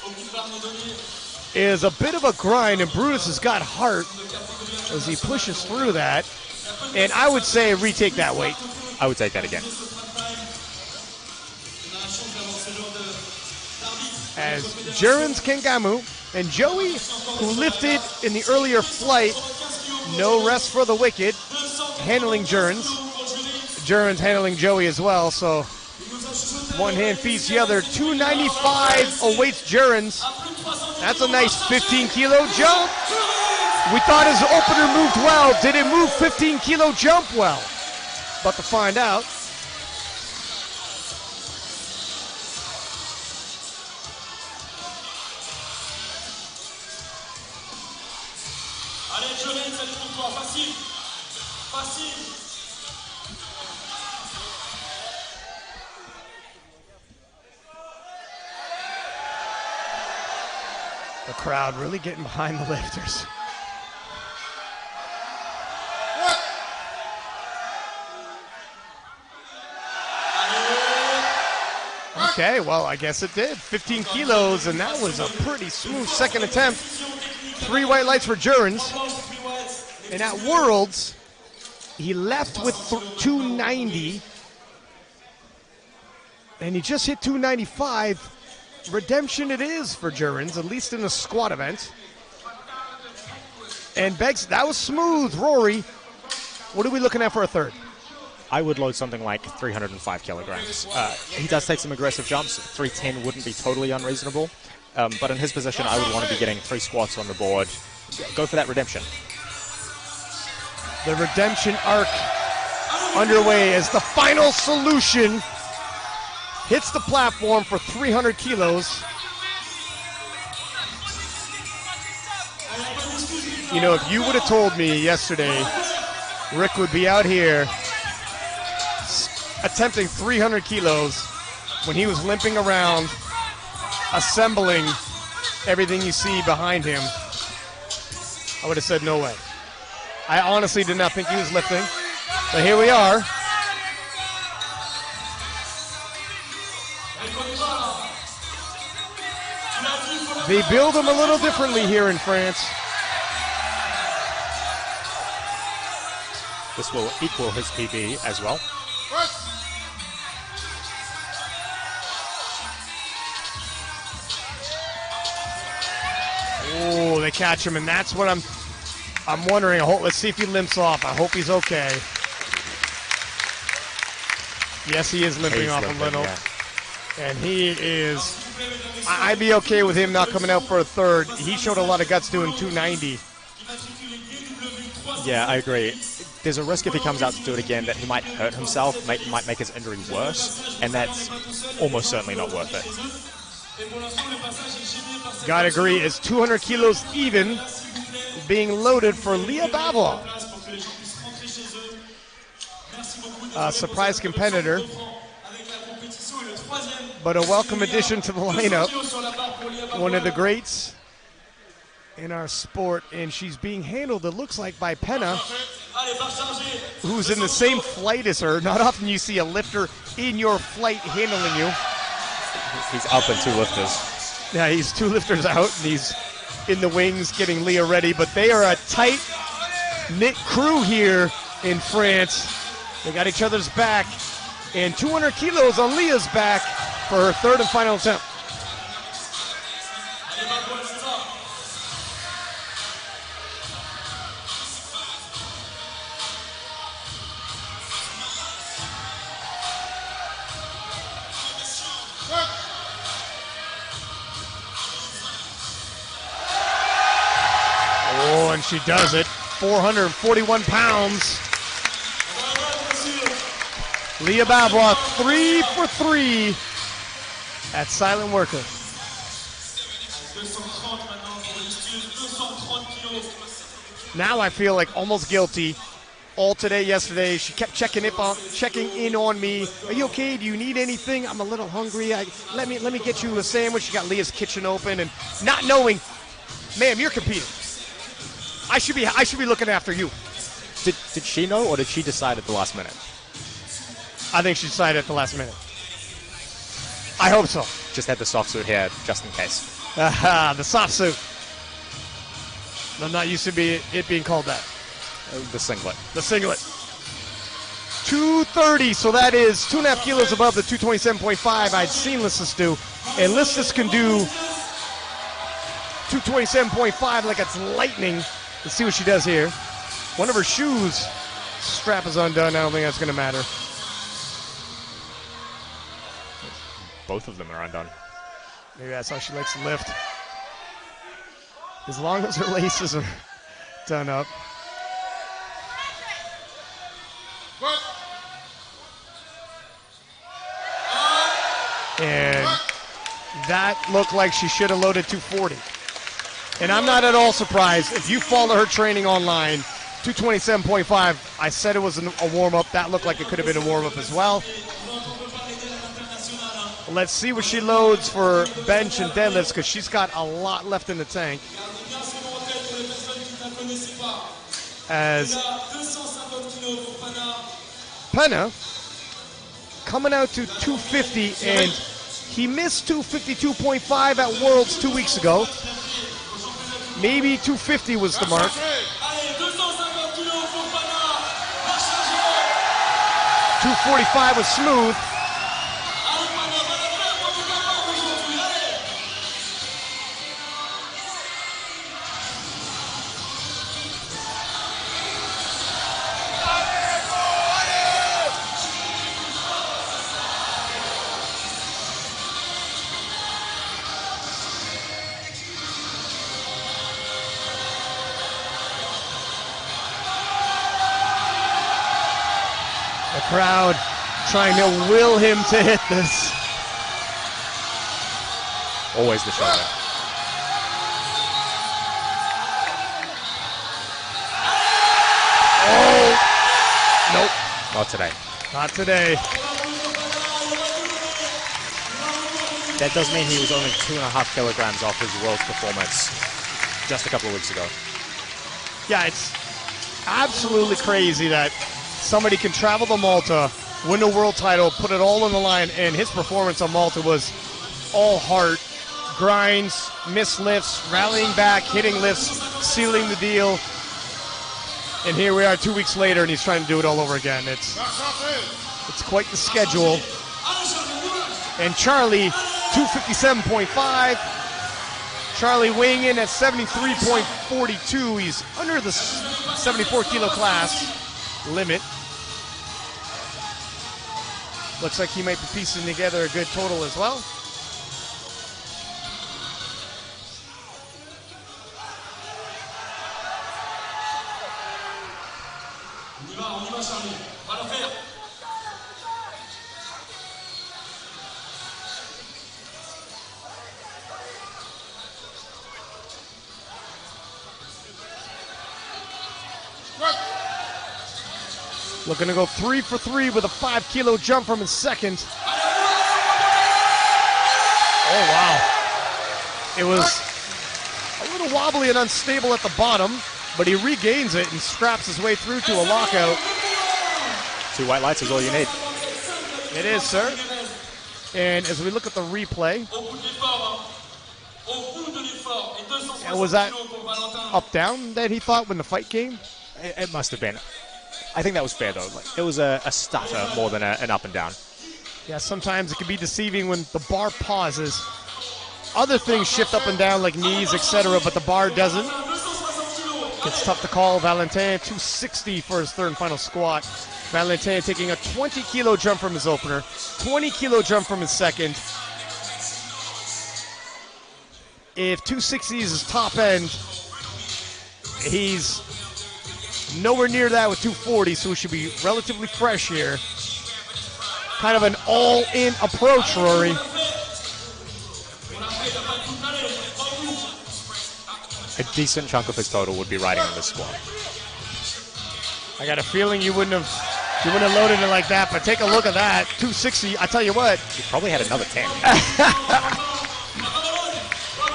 is a bit of a grind, and Brutus has got heart as he pushes through that. And I would say retake that weight. I would take that again. As Jurens Kengamu and Joey, who lifted in the earlier flight, no rest for the wicked, handling Jurens. Jurens handling Joey as well, so one hand feeds the other. 295 awaits Jurens. That's a nice 15-kilo jump. We thought his opener moved well. Did it move 15-kilo jump well? But to find out. Allez, Jurens, allez pour toi, facile. Facile. The crowd really getting behind the lifters. Okay, well, I guess it did. 15 kilos, and that was a pretty smooth second attempt. 3 white lights for Jurgens. And at Worlds, he left with 290. And he just hit 295. Redemption it is for Jurgens, at least in the squat event. And Beggs, that was smooth, Rory. What are we looking at for a third? I would load something like 305 kilograms. He does take some aggressive jumps. 310 wouldn't be totally unreasonable. But in his position, I would want to be getting 3 squats on the board. Go for that redemption. The redemption arc underway as the final solution hits the platform for 300 kilos. You know, if you would have told me yesterday Rick would be out here attempting 300 kilos when he was limping around, assembling everything you see behind him, I would have said no way. I honestly did not think he was lifting, but here we are. They build them a little differently here in France. This will equal his PB as well. Oh, they catch him, and that's what I'm wondering. Let's see if he limps off. I hope he's okay. Yes, he is limping off a little. Yeah. And he is, I'd be okay with him not coming out for a third. He showed a lot of guts doing 290. Yeah, I agree. There's a risk if he comes out to do it again that he might hurt himself, might make his injury worse, and that's almost certainly not worth it. Gotta agree, it's 200 kilos even being loaded for Leah Bavois. A surprise competitor, but a welcome addition to the lineup. One of the greats in our sport, and she's being handled, it looks like, by Penna, who's in the same flight as her. Not often you see a lifter in your flight handling you. He's up in 2 lifters. Yeah, he's 2 lifters out, and he's in the wings getting Leah ready, but they are a tight-knit crew here in France. They got each other's back, and 200 kilos on Leah's back for her third and final attempt. Oh, and she does it. 441 pounds. Leah Bavois, 3 for 3 at Silent Worker. Now I feel like almost guilty. All today, yesterday, she kept checking in on me. Are you okay? Do you need anything? I'm a little hungry. Let me get you a sandwich. She got Leah's kitchen open, and not knowing, ma'am, you're competing. I should be looking after you. Did she know, or did she decide at the last minute? I think she decided at the last minute. I hope so. Just had the soft suit here, just in case. The soft suit. I'm not used to it being called that. The singlet. The singlet. 230, so that is 2.5 kilos above the 227.5 I'd seen Listus do. And Listus can do 227.5 like it's lightning. Let's see what she does here. One of her shoes strap is undone. I don't think that's going to matter. Both of them are undone. Maybe that's how she likes to lift. As long as her laces are done up. And that looked like she should have loaded 240. And I'm not at all surprised. If you follow her training online, 227.5, I said it was a warm-up. That looked like it could have been a warm-up as well. Let's see what she loads for bench and deadlifts, because she's got a lot left in the tank. As Penna coming out to 250, and He missed 252.5 at Worlds 2 weeks ago. Maybe 250 was the mark. 245 was smooth. The crowd trying to will him to hit this. Always the shoulder. Oh! Nope. Not today. Not today. That does mean he was only 2.5 kilograms off his world's performance just a couple of weeks ago. Yeah, it's absolutely crazy that somebody can travel to Malta, win a world title, put it all on the line, and his performance on Malta was all heart, grinds, missed lifts, rallying back, hitting lifts, sealing the deal. And here we are 2 weeks later, and he's trying to do it all over again. It's quite the schedule. And Charlie, 257.5. Charlie weighing in at 73.42. He's under the 74 kilo class limit. Looks like he might be piecing together a good total as well. Looking to go 3 for 3 with a 5 kilo jump from his second. Oh, wow. It was a little wobbly and unstable at the bottom, but he regains it and scraps his way through to a lockout. 2 white lights is all you need. It is, sir. And as we look at the replay, was that up-down that he thought when the fight came? It must have been. I think that was fair, though. Like, it was a stutter more than an up and down. Yeah, sometimes it can be deceiving when the bar pauses. Other things shift up and down like knees, etc., but the bar doesn't. It's tough to call. Valentin, 260 for his third and final squat. Valentin taking a 20 kilo jump from his opener, 20 kilo jump from his second. If 260 is his top end, he's nowhere near that with 240, so he should be relatively fresh here. Kind of an all-in approach, Rory. A decent chunk of his total would be riding on this squat. I got a feeling you wouldn't have loaded it like that, but take a look at that. 260, I tell you what. He probably had another 10.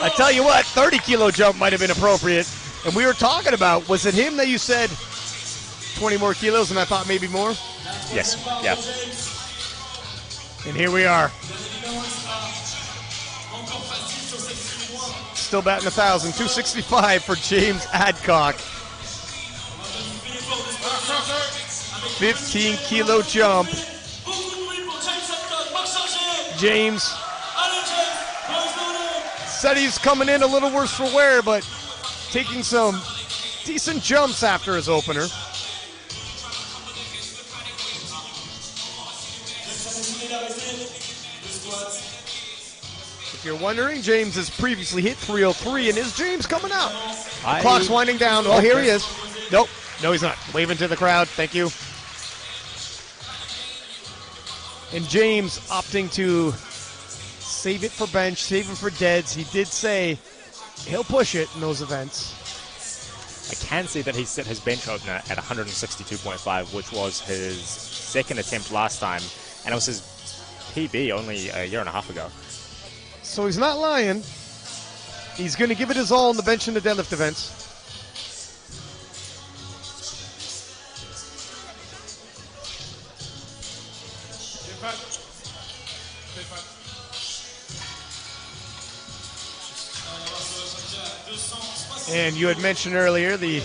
I tell you what, 30 kilo jump might have been appropriate. And we were talking about, was it him that you said 20 more kilos and I thought maybe more? Yes, yeah. And here we are. Still batting 1,000, 265 for James Adcock. 15 kilo jump. James said he's coming in a little worse for wear, but taking some decent jumps after his opener. If you're wondering, James has previously hit 303, and is James coming out? Clock's winding down. Oh, here he is. Nope. No, he's not. Waving to the crowd. Thank you. And James opting to save it for bench, save it for deads. He did say he'll push it in those events. I can see that he set his bench opener at 162.5, which was his second attempt last time, and it was his PB only a year and a half ago. So he's not lying. He's going to give it his all in the bench and the deadlift events. And you had mentioned earlier the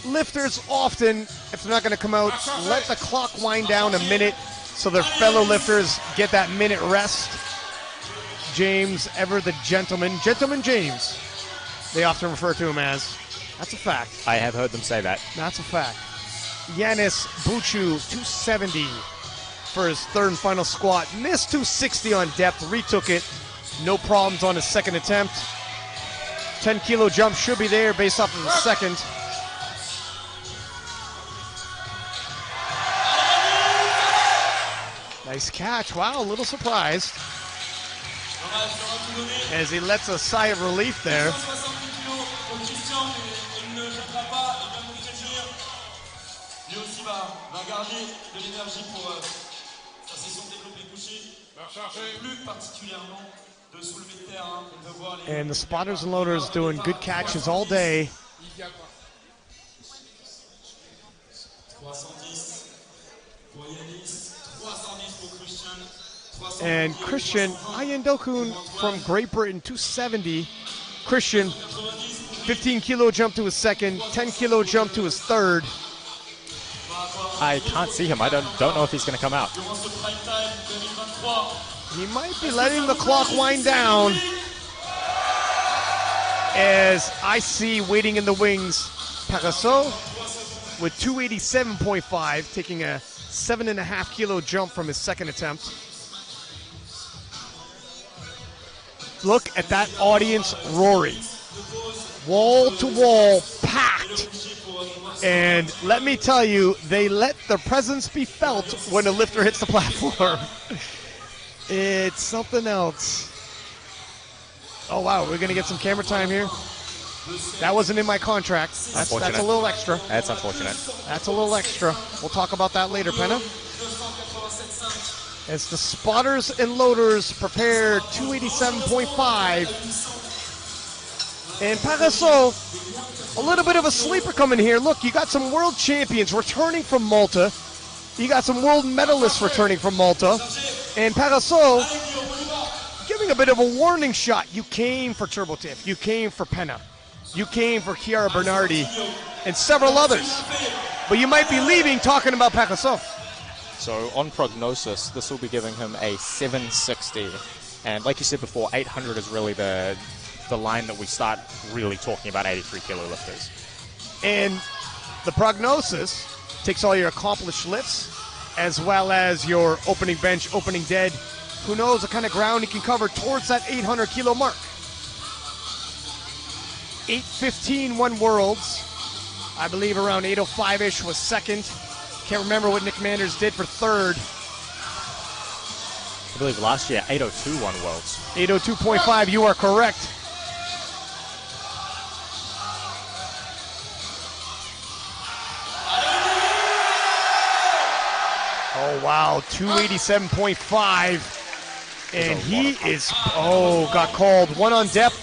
lifters often, if they're not going to come out, let the clock wind down a minute so their fellow lifters get that minute rest. James, ever the gentleman James, they often refer to him as. That's a fact. I have heard them say that. That's a fact. Yanis Buchu, 270 for his third and final squat. Missed 260 on depth, retook it. No problems on his second attempt. 10 kilo jump should be there based off of the second. Nice catch. Wow, a little surprised. As he lets a sigh of relief there. And the spotters and loaders doing good catches all day. And Christian Ayendokun from Great Britain, 270. Christian, 15 kilo jump to his second, 10 kilo jump to his third. I can't see him. I don't know if he's going to come out. He might be letting the clock wind down. As I see waiting in the wings, Paraso with 287.5, taking a 7.5 kilo jump from his second attempt. Look at that audience roaring. Wall to wall, packed. And let me tell you, they let their presence be felt when a lifter hits the platform. It's something else. Oh, wow, we're going to get some camera time here. That wasn't in my contract. That's a little extra. That's unfortunate. That's a little extra. We'll talk about that later, Penna. As the spotters and loaders prepare 287.5. And Paraso, a little bit of a sleeper coming here. Look, you got some world champions returning from Malta. You got some world medalists returning from Malta. And Paraso giving a bit of a warning shot. You came for Turbo Tiff. You came for Penna. You came for Chiara Bernardi and several others. But you might be leaving talking about Paraso. So on prognosis, this will be giving him a 760. And like you said before, 800 is really the line that we start really talking about 83 kilo lifters. And the prognosis takes all your accomplished lifts as well as your opening bench, opening dead. Who knows what kind of ground he can cover towards that 800 kilo mark. 8:15 won Worlds. I believe around 8:05-ish was second. Can't remember what Nick Manders did for third. I believe last year 8:02 won Worlds. 8:02.5, you are correct. Oh, wow, 287.5. And he is, got called. One on depth,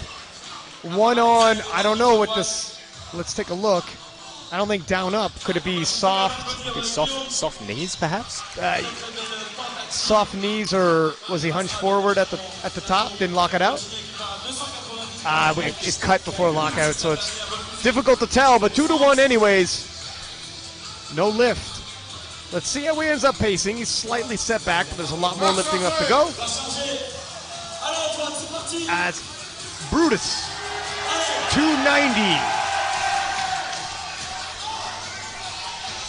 one on, I don't know what this, let's take a look. I don't think down up. Could it be soft? Soft knees, perhaps? Soft knees, or was he hunched forward at the top? Didn't lock it out? It's cut before lockout, so it's difficult to tell. But 2-1 anyways. No lift. Let's see how he ends up pacing. He's slightly set back, but there's a lot more lifting left to go. As Brutus, 290.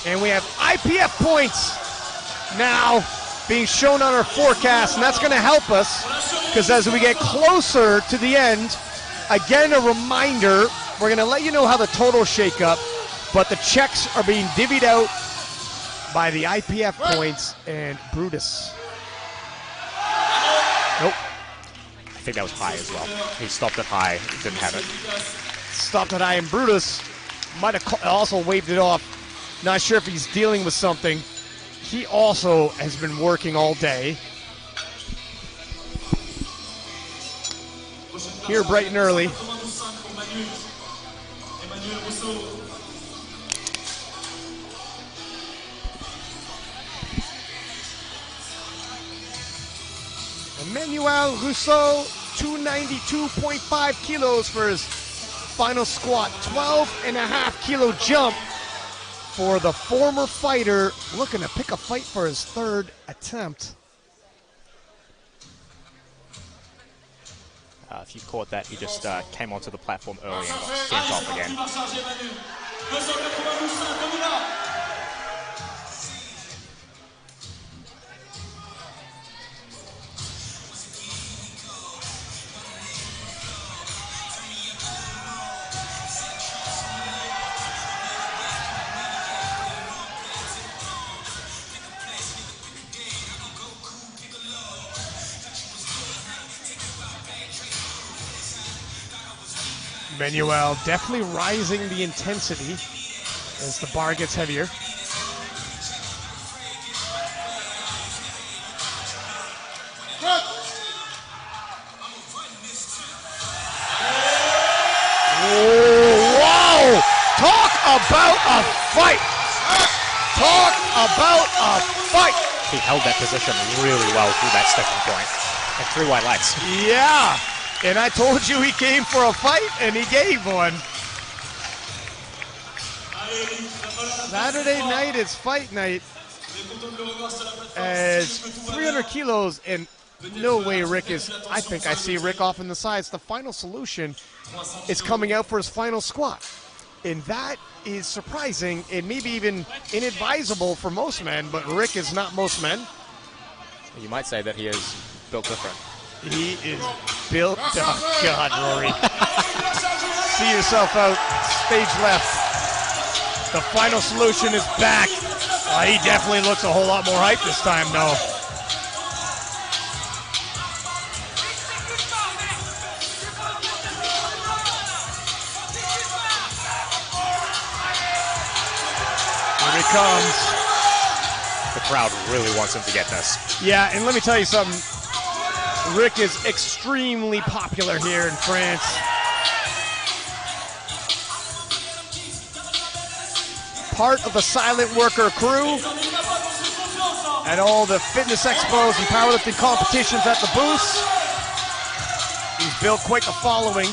And we have IPF points now being shown on our forecast, and that's going to help us because as we get closer to the end, again, a reminder, we're going to let you know how the totals shake up, but the checks are being divvied out by the IPF points and Brutus. Nope. I think that was high as well. He stopped it high, didn't have it. Stopped it high, and Brutus might have also waved it off. Not sure if he's dealing with something. He also has been working all day. Here bright and early. Emmanuel Rousseau, 292.5 kilos for his final squat, 12.5-kilo jump for the former fighter looking to pick a fight for his third attempt. If you caught that, he just came onto the platform early and got sent off again. Manuel definitely rising the intensity as the bar gets heavier. Oh, wow! Talk about a fight! Talk about a fight! He held that position really well through that sticking point. And 3 white lights. Yeah! And I told you he came for a fight, and he gave one. Saturday night is fight night. As 300 kilos, and no way Rick is, I think I see Rick off in the sides. The final solution is coming out for his final squat. And that is surprising and maybe even inadvisable for most men, but Rick is not most men. You might say that he is built different. He is built. Oh, God, Rory. See yourself out. Stage left. The final solution is back. He definitely looks a whole lot more hyped this time, though. Here he comes. The crowd really wants him to get this. Yeah, and let me tell you something. Rick is extremely popular here in France. Part of the Silent Worker crew at all the fitness expos and powerlifting competitions at the booths. He's built quite the following.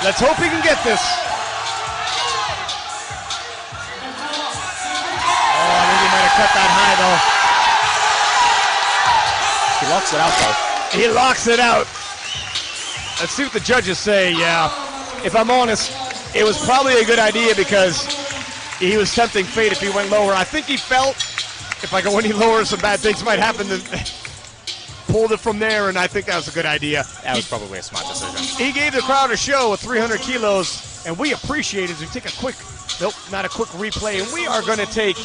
Let's hope he can get this. Cut that high, though. He locks it out, though. He locks it out. Let's see what the judges say. Yeah, if I'm honest, it was probably a good idea because he was tempting fate if he went lower. I think he felt if I go any lower, some bad things might happen. Pulled it from there, and I think that was a good idea. That was probably a smart decision. He gave the crowd a show with 300 kilos, and we appreciate it. We take a quick, nope, not a quick replay, and we are going to take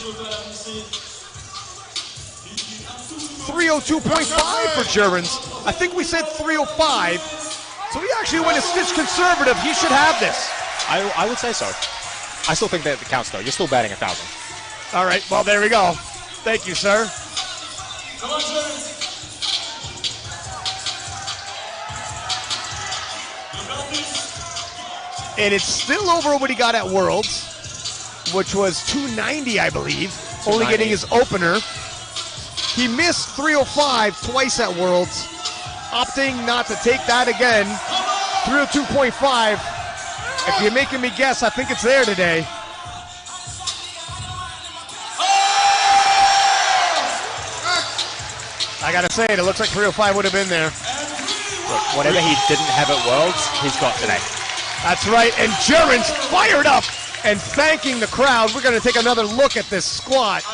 302.5 for Germans. I think we said 305. So he actually went a stitch conservative. He should have this. I would say so. I still think that counts, though. You're still batting 1,000. All right, well, there we go. Thank you, sir. And it's still over what he got at Worlds, which was 290, I believe, only getting his opener. He missed 305 twice at Worlds, opting not to take that again. 302.5. If you're making me guess, I think it's there today. I gotta say it looks like 305 would have been there. Look, whatever he didn't have at Worlds, he's got today. That's right, and German's fired up and thanking the crowd. We're gonna take another look at this squat.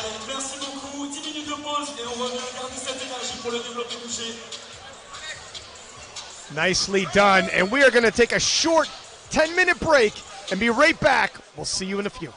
Nicely done, and we are gonna take a short 10-minute break and be right back. We'll see you in a few.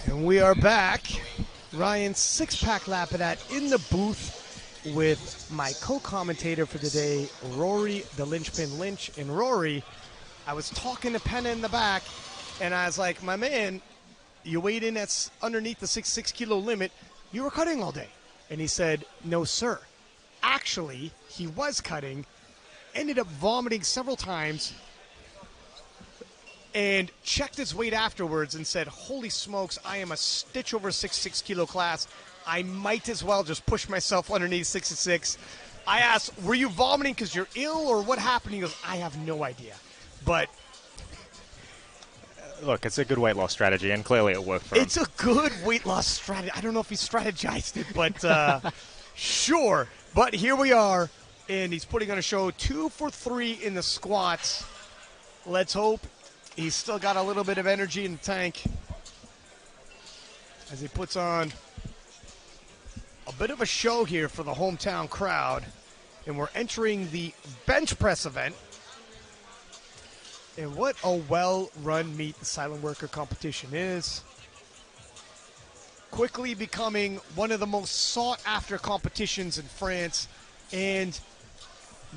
And we are back. Ryan's six-pack Lapidat in the booth with my co-commentator for today, Rory the Lynchpin Lynch. And Rory, I was talking to Penna in the back, and I was like, my man, you weighed in at underneath the 6 kilo limit. You were cutting all day. And he said, no, sir. Actually, he was cutting, ended up vomiting several times, and checked his weight afterwards and said, holy smokes, I am a stitch over 6 kilo class. I might as well just push myself underneath 66. I asked, were you vomiting because you're ill or what happened? He goes, I have no idea. But look, it's a good weight loss strategy, and clearly it worked for him. it's a good weight loss strategy. I don't know if he strategized it, but sure. But here we are, and he's putting on a show 2 for 3 in the squats. Let's hope he's still got a little bit of energy in the tank as he puts on a bit of a show here for the hometown crowd. And we're entering the bench press event. And what a well-run meet the silent worker competition is. Quickly becoming one of the most sought-after competitions in France and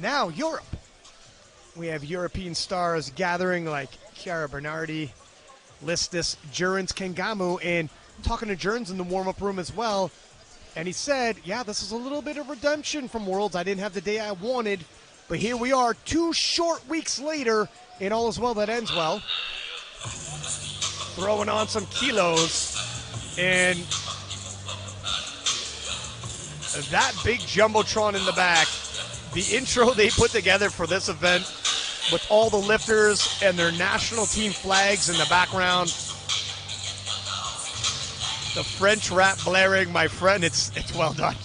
now Europe. We have European stars gathering like Chiara Bernardi, Listis, Jurens Kengamu, and talking to Jurens in the warm-up room as well. And he said, yeah, this is a little bit of redemption from Worlds. I didn't have the day I wanted, but here we are 2 short weeks later, and all is well that ends well. Throwing on some kilos, and that big Jumbotron in the back, the intro they put together for this event with all the lifters and their national team flags in the background. The French rap blaring, my friend, it's well done.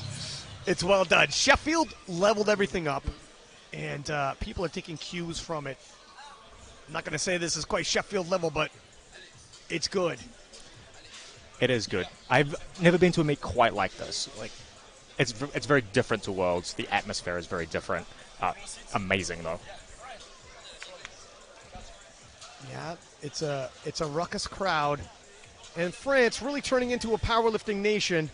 It's well done. Sheffield leveled everything up, and people are taking cues from it. I'm not going to say this is quite Sheffield level, but it's good. It is good. I've never been to a meet quite like this. Like, it's very different to Worlds. The atmosphere is very different. Amazing though. Yeah, it's a ruckus crowd, and France really turning into a powerlifting nation.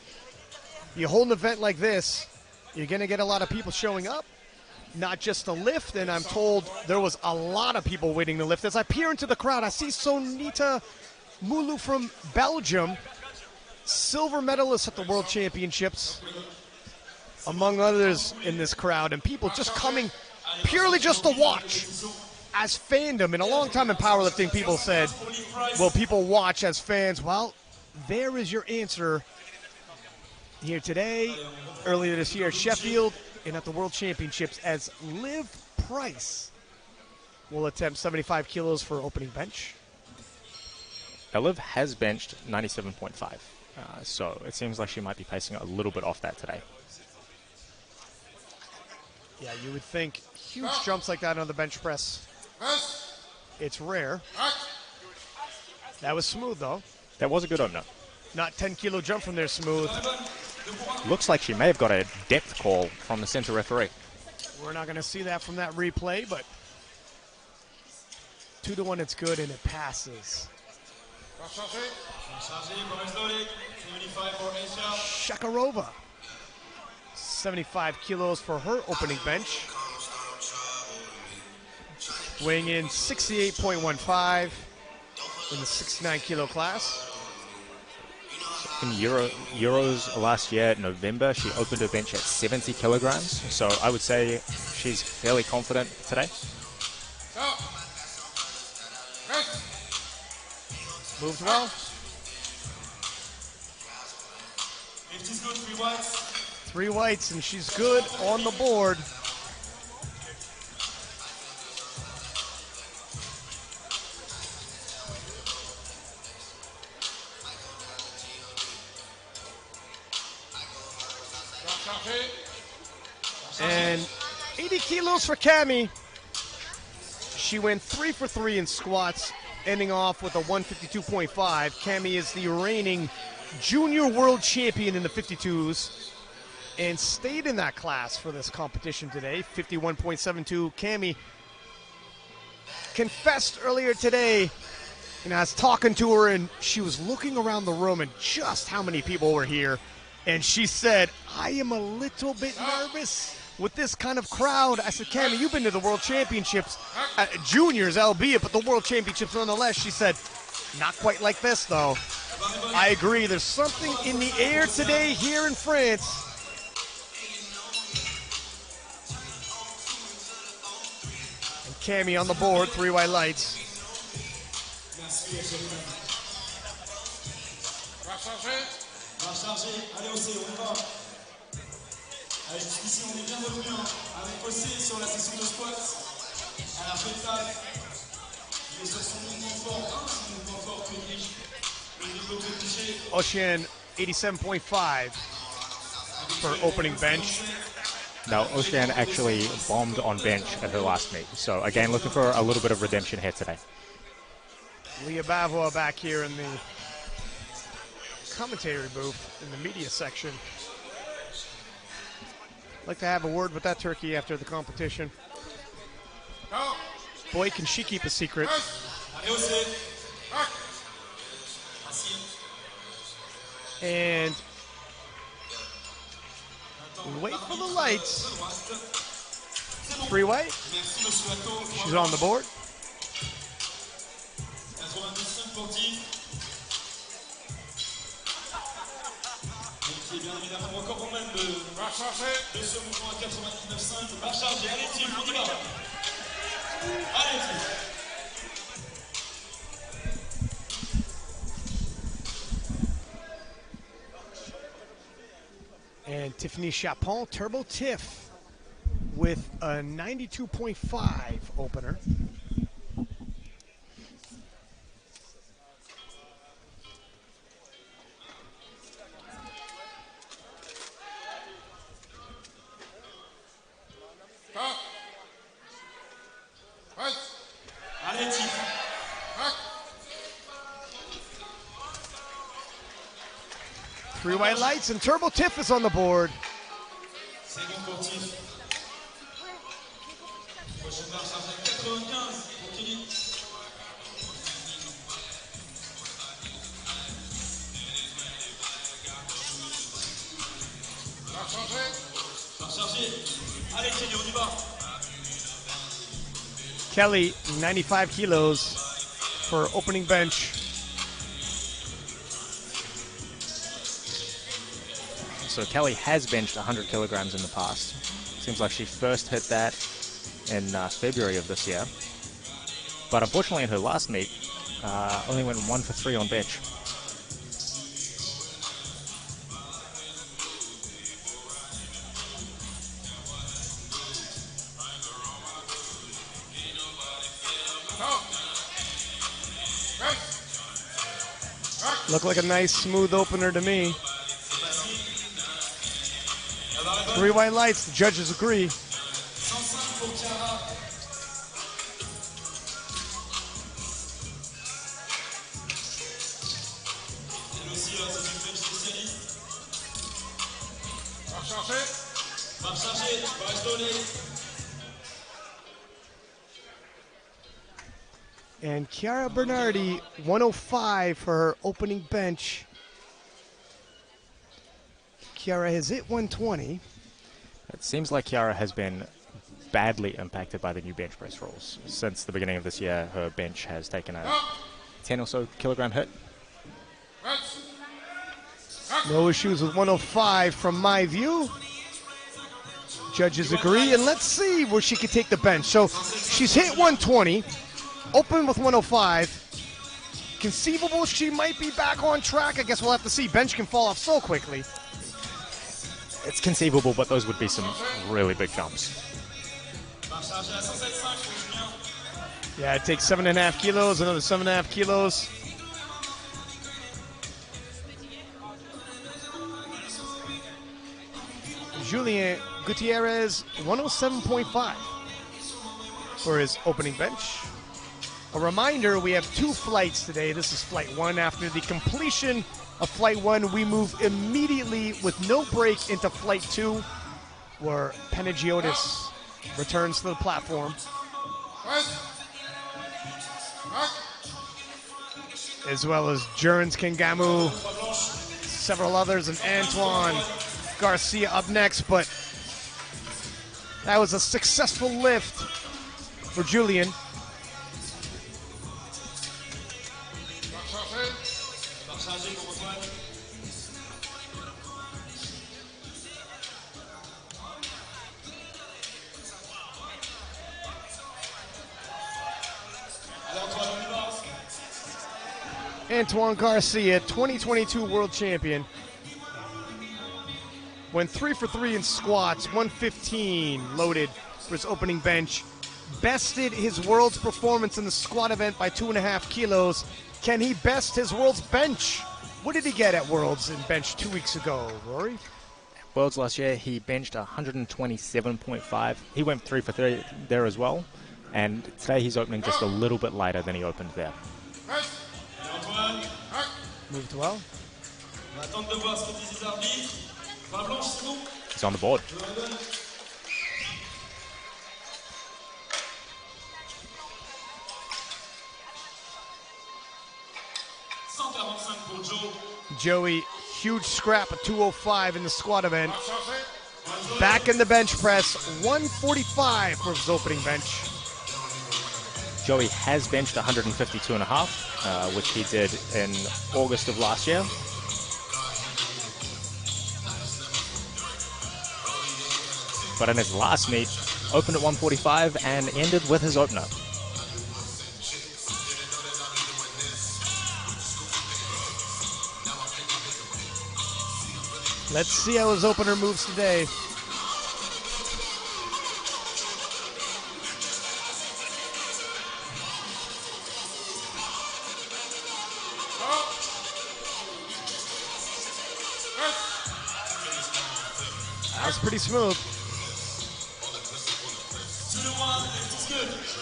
You hold an event like this, you're going to get a lot of people showing up, not just to lift. And I'm told there was a lot of people waiting to lift. As I peer into the crowd, I see Sonita Moulou from Belgium, silver medalist at the World Championships, among others in this crowd, and people just coming purely just to watch as fandom. In a long time in powerlifting, people said, well, people watch as fans. Well, there is your answer here today, earlier this year at Sheffield, and at the World Championships, as Liv Price will attempt 75 kilos for opening bench. Now, Liv has benched 97.5, so it seems like she might be pacing a little bit off that today. Yeah, you would think huge jumps like that on the bench press. It's rare. That was smooth, though. That was a good opener. Not 10-kilo jump from there smooth. Looks like she may have got a depth call from the center referee. We're not going to see that from that replay, but 2-1, it's good, and it passes. Shakarova, 75 kilos for her opening bench. Weighing in 68.15 in the 69-kilo class. In Euros last year, November, she opened her bench at 70 kilograms. So I would say she's fairly confident today. Moved well. 3 whites, and she's good on the board. And 80 kilos for Cami. She went 3 for 3 in squats, ending off with a 152.5. Cami is the reigning junior world champion in the 52s and stayed in that class for this competition today, 51.72. Cami confessed earlier today And I was talking to her, and she was looking around the room and just how many people were here. And she said, I am a little bit nervous with this kind of crowd. I said, Cammie, you've been to the World Championships, juniors albeit, but the World Championships nonetheless. She said, not quite like this, though. I agree. There's something in the air today here in France. And Cammie on the board, 3 white lights. Va charger, allez Ossé, on y va. Allez, jusqu'ici on est bien revenu avec Ossé sur la session de squat. À la fête, il est sur son mouvement fort, son mouvement fort que le développé couché. Ocean 87.5 for opening bench. No, Ocean actually bombed on bench at her last meet. So again, looking for a little bit of redemption here today. Leah Bavois back here in the commentary booth in the media section. Like to have a word with that turkey after the competition. Boy, can she keep a secret. And we wait for the lights. 3 white. She's on the board. Qui est bien évidemment encore au même de ce mouvement à 99.5. Va charger, allez Tim, on y va. Allez Tim. And Tiffany Chapon, Turbo Tiff, with a 92.5 opener. Allez Tim. 3 white lights, and Turbo Tiff is on the board. C'est bon pour Tim. Prochaine barre charge à 95 pour Kelly. Barre chargée. Allez Kelly, on y va. Kelly, 95 kilos for opening bench. So Kelly has benched 100 kilograms in the past. Seems like she first hit that in February of this year. But unfortunately in her last meet, only went 1 for 3 on bench. Looked like a nice smooth opener to me. 3 white lights, the judges agree. 105 pour Chiara. Elle aussi, c'est une bench spécialiste. Barre chargée, barre donnée. And Chiara Bernardi, 105 for her opening bench. Chiara has hit 120. It seems like Chiara has been badly impacted by the new bench press rules. Since the beginning of this year, her bench has taken a 10 or so kilogram hit. No issues with 105 from my view. Judges agree, and let's see where she can take the bench. So she's hit 120, open with 105. Conceivable she might be back on track. I guess we'll have to see. Bench can fall off so quickly. It's conceivable, but those would be some really big jumps. Yeah, it takes 7.5 kilos, another 7.5 kilos. Julien Gutierrez, 107.5 for his opening bench. A reminder, we have 2 flights today. This is flight 1. After the completion of flight 1, we move immediately with no break into flight 2, where Panagiotis returns to the platform. as well as Jurens Kingamu, several others, and Antoine Garcia up next. But that was a successful lift for Julian. Antoine Garcia, 2022 world champion, went 3 for 3 in squats, 115 loaded for his opening bench. Bested his world's performance in the squat event by 2.5 kilos. Can he best his world's bench? What did he get at Worlds in bench 2 weeks ago, Rory? Worlds last year, he benched 127.5. He went 3 for 3 there as well. And today he's opening just a little bit lighter than he opened there. Moved well. He's on the board. Joey, huge scrap of 205 in the squat event. Back in the bench press, 145 for his opening bench. Joey has benched 152.5, which he did in August of last year. But in his last meet, opened at 145 and ended with his opener. Let's see how his opener moves today. That's pretty smooth.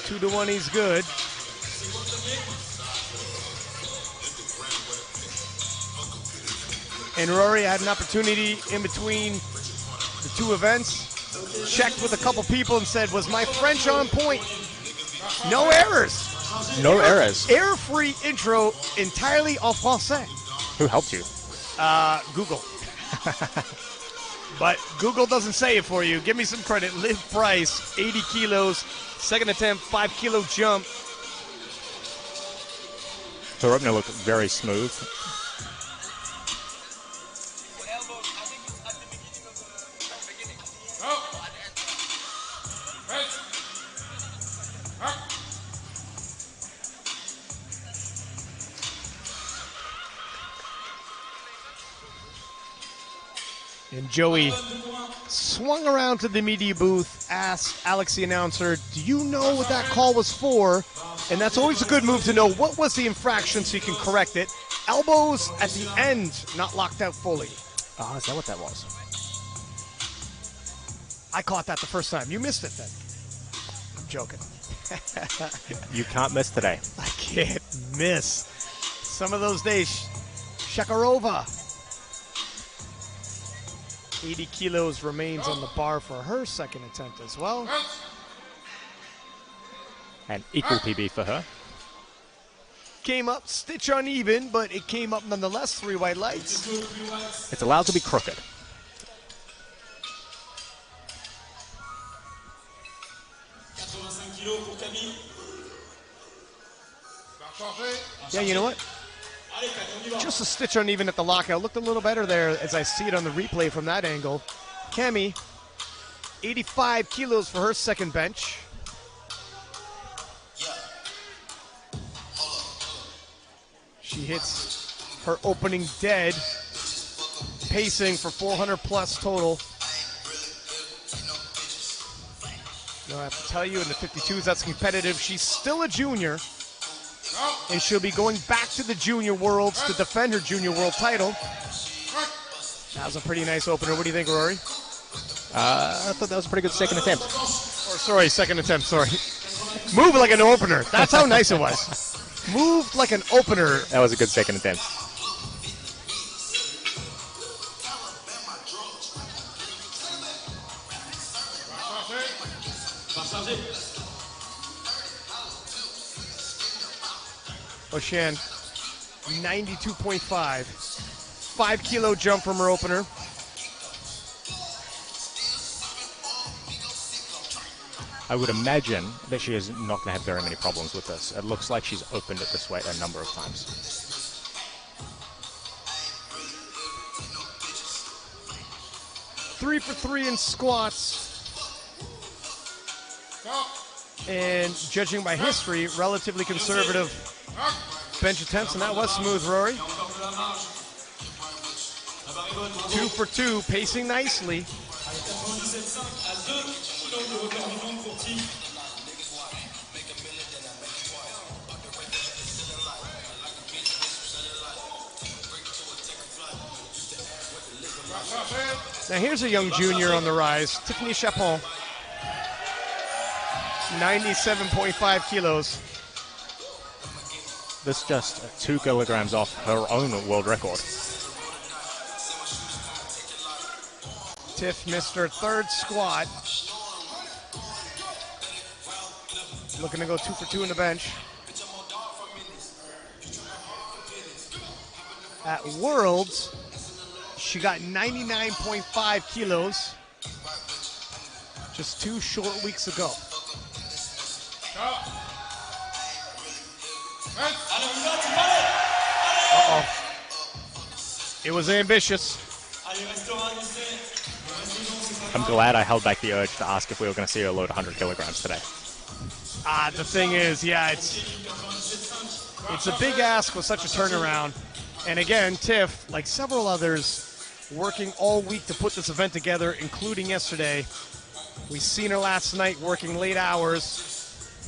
2-1, he's good. And Rory had an opportunity in between the two events. Checked with a couple people and said, was my French on point? No errors. No errors. Error-free intro entirely en français. Who helped you? Google. But Google doesn't say it for you. Give me some credit. Liv Price, 80 kilos, second attempt, 5 kilo jump. Her opener looked very smooth. And Joey swung around to the media booth, asked Alex, the announcer, do you know what that call was for? And that's always a good move to know what was the infraction so you can correct it. Elbows at the end, not locked out fully. Oh, is that what that was? I caught that the first time. You missed it then. I'm joking. You can't miss today. I can't miss. Some of those days, Shakarova. 80 kilos remains on the bar for her second attempt as well. And equal PB for her. Came up, stitch uneven, but it came up nonetheless. 3 white lights. It's allowed to be crooked. Yeah, you know what? Just a stitch uneven at the lockout. Looked a little better there as I see it on the replay from that angle. Cami, 85 kilos for her second bench. She hits her opening dead, pacing for 400 plus total. Now I have to tell you, in the 52s, that's competitive. She's still a junior, and she'll be going back to the Junior Worlds to defend her Junior World title. That was a pretty nice opener. What do you think, Rory? I thought that was a pretty good second attempt. Second attempt, sorry. Move like an opener. That's how nice it was. Moved like an opener. That was a good second attempt. Oshan 92.5. 5 kilo jump from her opener. I would imagine that she is not going to have very many problems with this. It looks like she's opened at this weight a number of times. Three for 3 in squats. And judging by history, relatively conservative bench attempts, and that was smooth, Rory. 2 for 2, pacing nicely. Now here's a young junior on the rise, Tiffany Chapon. 97.5 kilos. This just 2 kilograms off her own world record. Tiff missed her third squat. Looking to go 2 for 2 in the bench. At Worlds, she got 99.5 kilos just 2 short weeks ago. Uh-oh. It was ambitious. I'm glad I held back the urge to ask if we were going to see her load 100 kilograms today. The thing is, yeah, it's a big ask with such a turnaround. And again, Tiff, like several others, working all week to put this event together, including yesterday. We've seen her last night working late hours.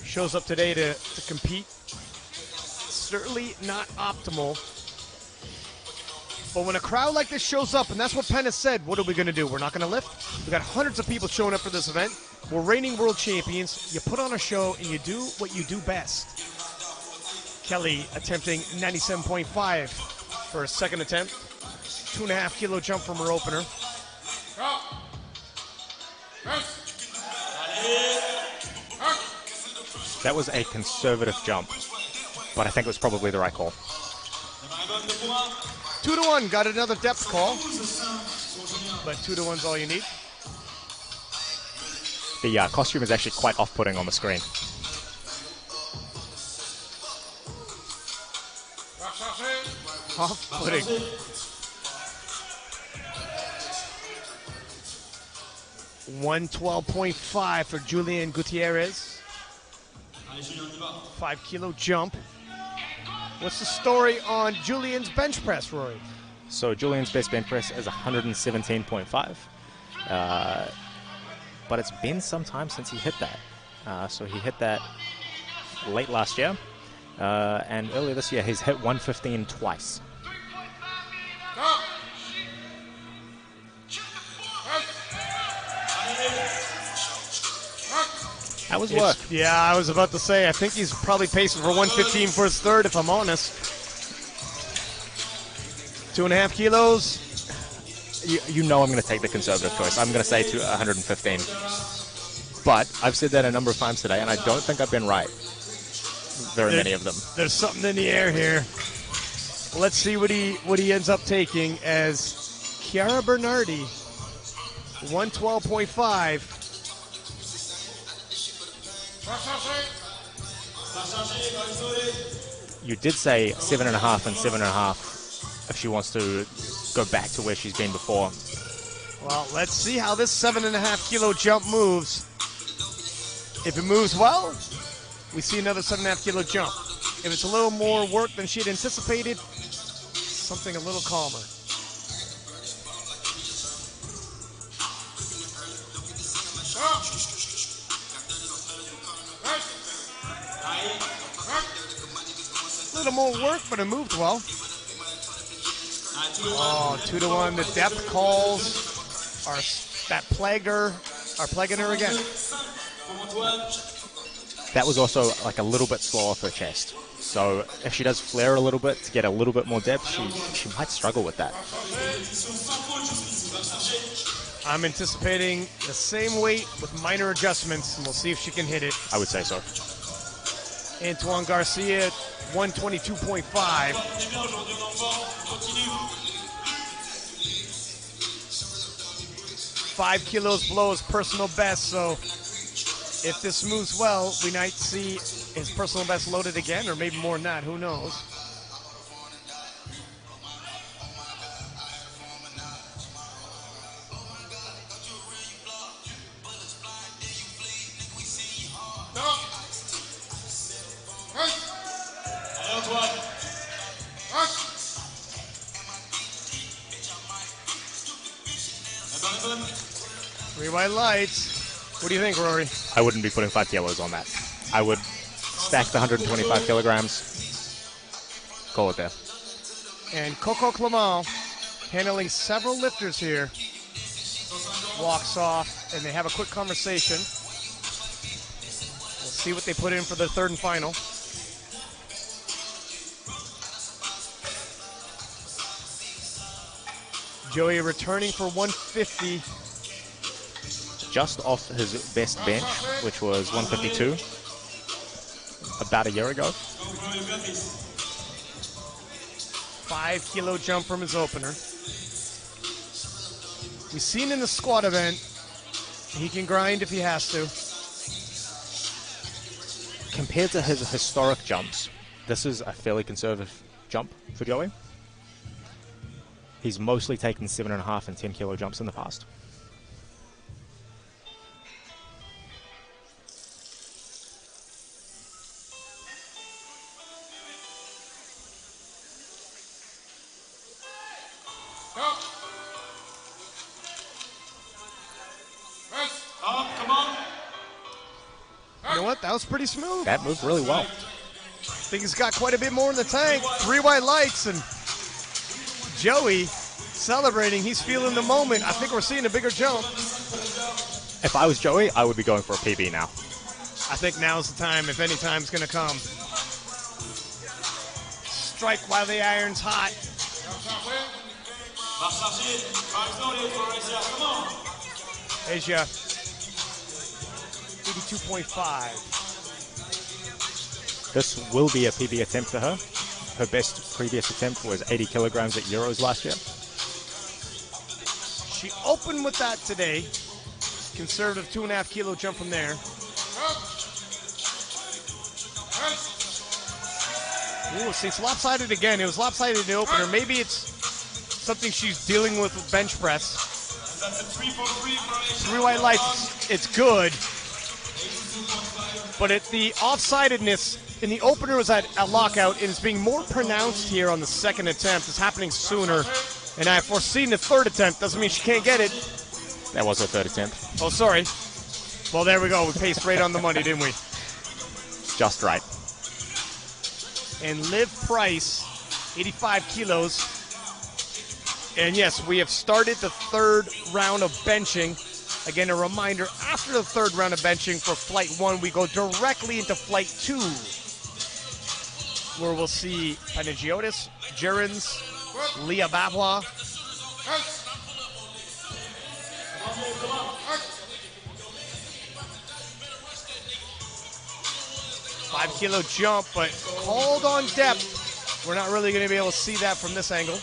Shows up today to compete. Certainly not optimal. But when a crowd like this shows up, and that's what Penn has said, what are we going to do? We're not going to lift? We've got hundreds of people showing up for this event. We're reigning world champions. You put on a show, and you do what you do best. Kelly attempting 97.5 for a second attempt. 2.5 kilo jump from her opener. That was a conservative jump, but I think it was probably the right call. 2-1, got another depth call, but 2-1's all you need. The costume is actually quite off-putting on the screen. Off-putting. $112.5 for Julian Gutierrez. 5 kilo jump. What's the story on Julian's bench press, Rory? So Julian's best bench press is 117.5. But it's been some time since he hit that. So he hit that late last year. And earlier this year, he's hit 115 twice. That was work. Yeah, I was about to say, I think he's probably pacing for 115 for his third, if I'm honest. 2.5 kilos. You know I'm going to take the conservative choice. I'm going to say to 115. But I've said that a number of times today, and I don't think I've been right. Very many of them. There's something in the air here. Let's see what he ends up taking as Chiara Bernardi, 112.5. You did say 7.5 and 7.5 if she wants to go back to where she's been before. Well, let's see how this 7.5 kilo jump moves. If it moves well, we see another 7.5 kilo jump. If it's a little more work than she had anticipated, something a little calmer. A little more work, but it moved well. Oh, 2-1. The depth calls are plaguing her again. That was also like a little bit slow off her chest. So if she does flare a little bit to get a little bit more depth, she might struggle with that. I'm anticipating the same weight with minor adjustments, and we'll see if she can hit it. I would say so. Antoine Garcia, 122.5. Five kilos below his personal best, so if this moves well, we might see his personal best loaded again, or maybe more than that, who knows. Three white lights. What do you think, Rory? I wouldn't be putting 5 kilos on that. I would stack the 125 kilograms, call it there. And Coco Clement, handling several lifters here, walks off, and they have a quick conversation. We'll see what they put in for the third and final. Joey returning for 150. Just off his best bench, which was 152 about a year ago. 5 kilo jump from his opener. We've seen in the squat event, he can grind if he has to. Compared to his historic jumps, this is a fairly conservative jump for Joey. He's mostly taken 7.5 and 10 kilo jumps in the past. You know what? That was pretty smooth. That moved really well. I think he's got quite a bit more in the tank. 3 white lights, and Joey celebrating. He's feeling the moment. I think we're seeing a bigger jump. If I was Joey, I would be going for a PB now. I think now's the time, if any time's going to come. Strike while the iron's hot. Asia, 82.5. This will be a PB attempt for her. Her best previous attempt was 80 kilograms at Euros last year. She opened with that today. Conservative 2.5 kilo jump from there. Ooh, see, it's lopsided again. It was lopsided in the opener. Maybe it's something she's dealing with bench press. 3 white lights, it's good. But the offsidedness in the opener was at a lockout, and it's being more pronounced here on the second attempt. It's happening sooner, and I have foreseen the third attempt. Doesn't mean she can't get it. That was her third attempt. Oh, sorry. Well, there we go. We paced right on the money, didn't we? Just right. And Liv Price, 85 kilos. And yes, we have started the third round of benching. Again, a reminder, after the third round of benching for Flight 1, we go directly into Flight 2, where we'll see Panagiotis, Gerrans, Leah Babla. 5 kilo jump, but called on depth. We're not really going to be able to see that from this angle.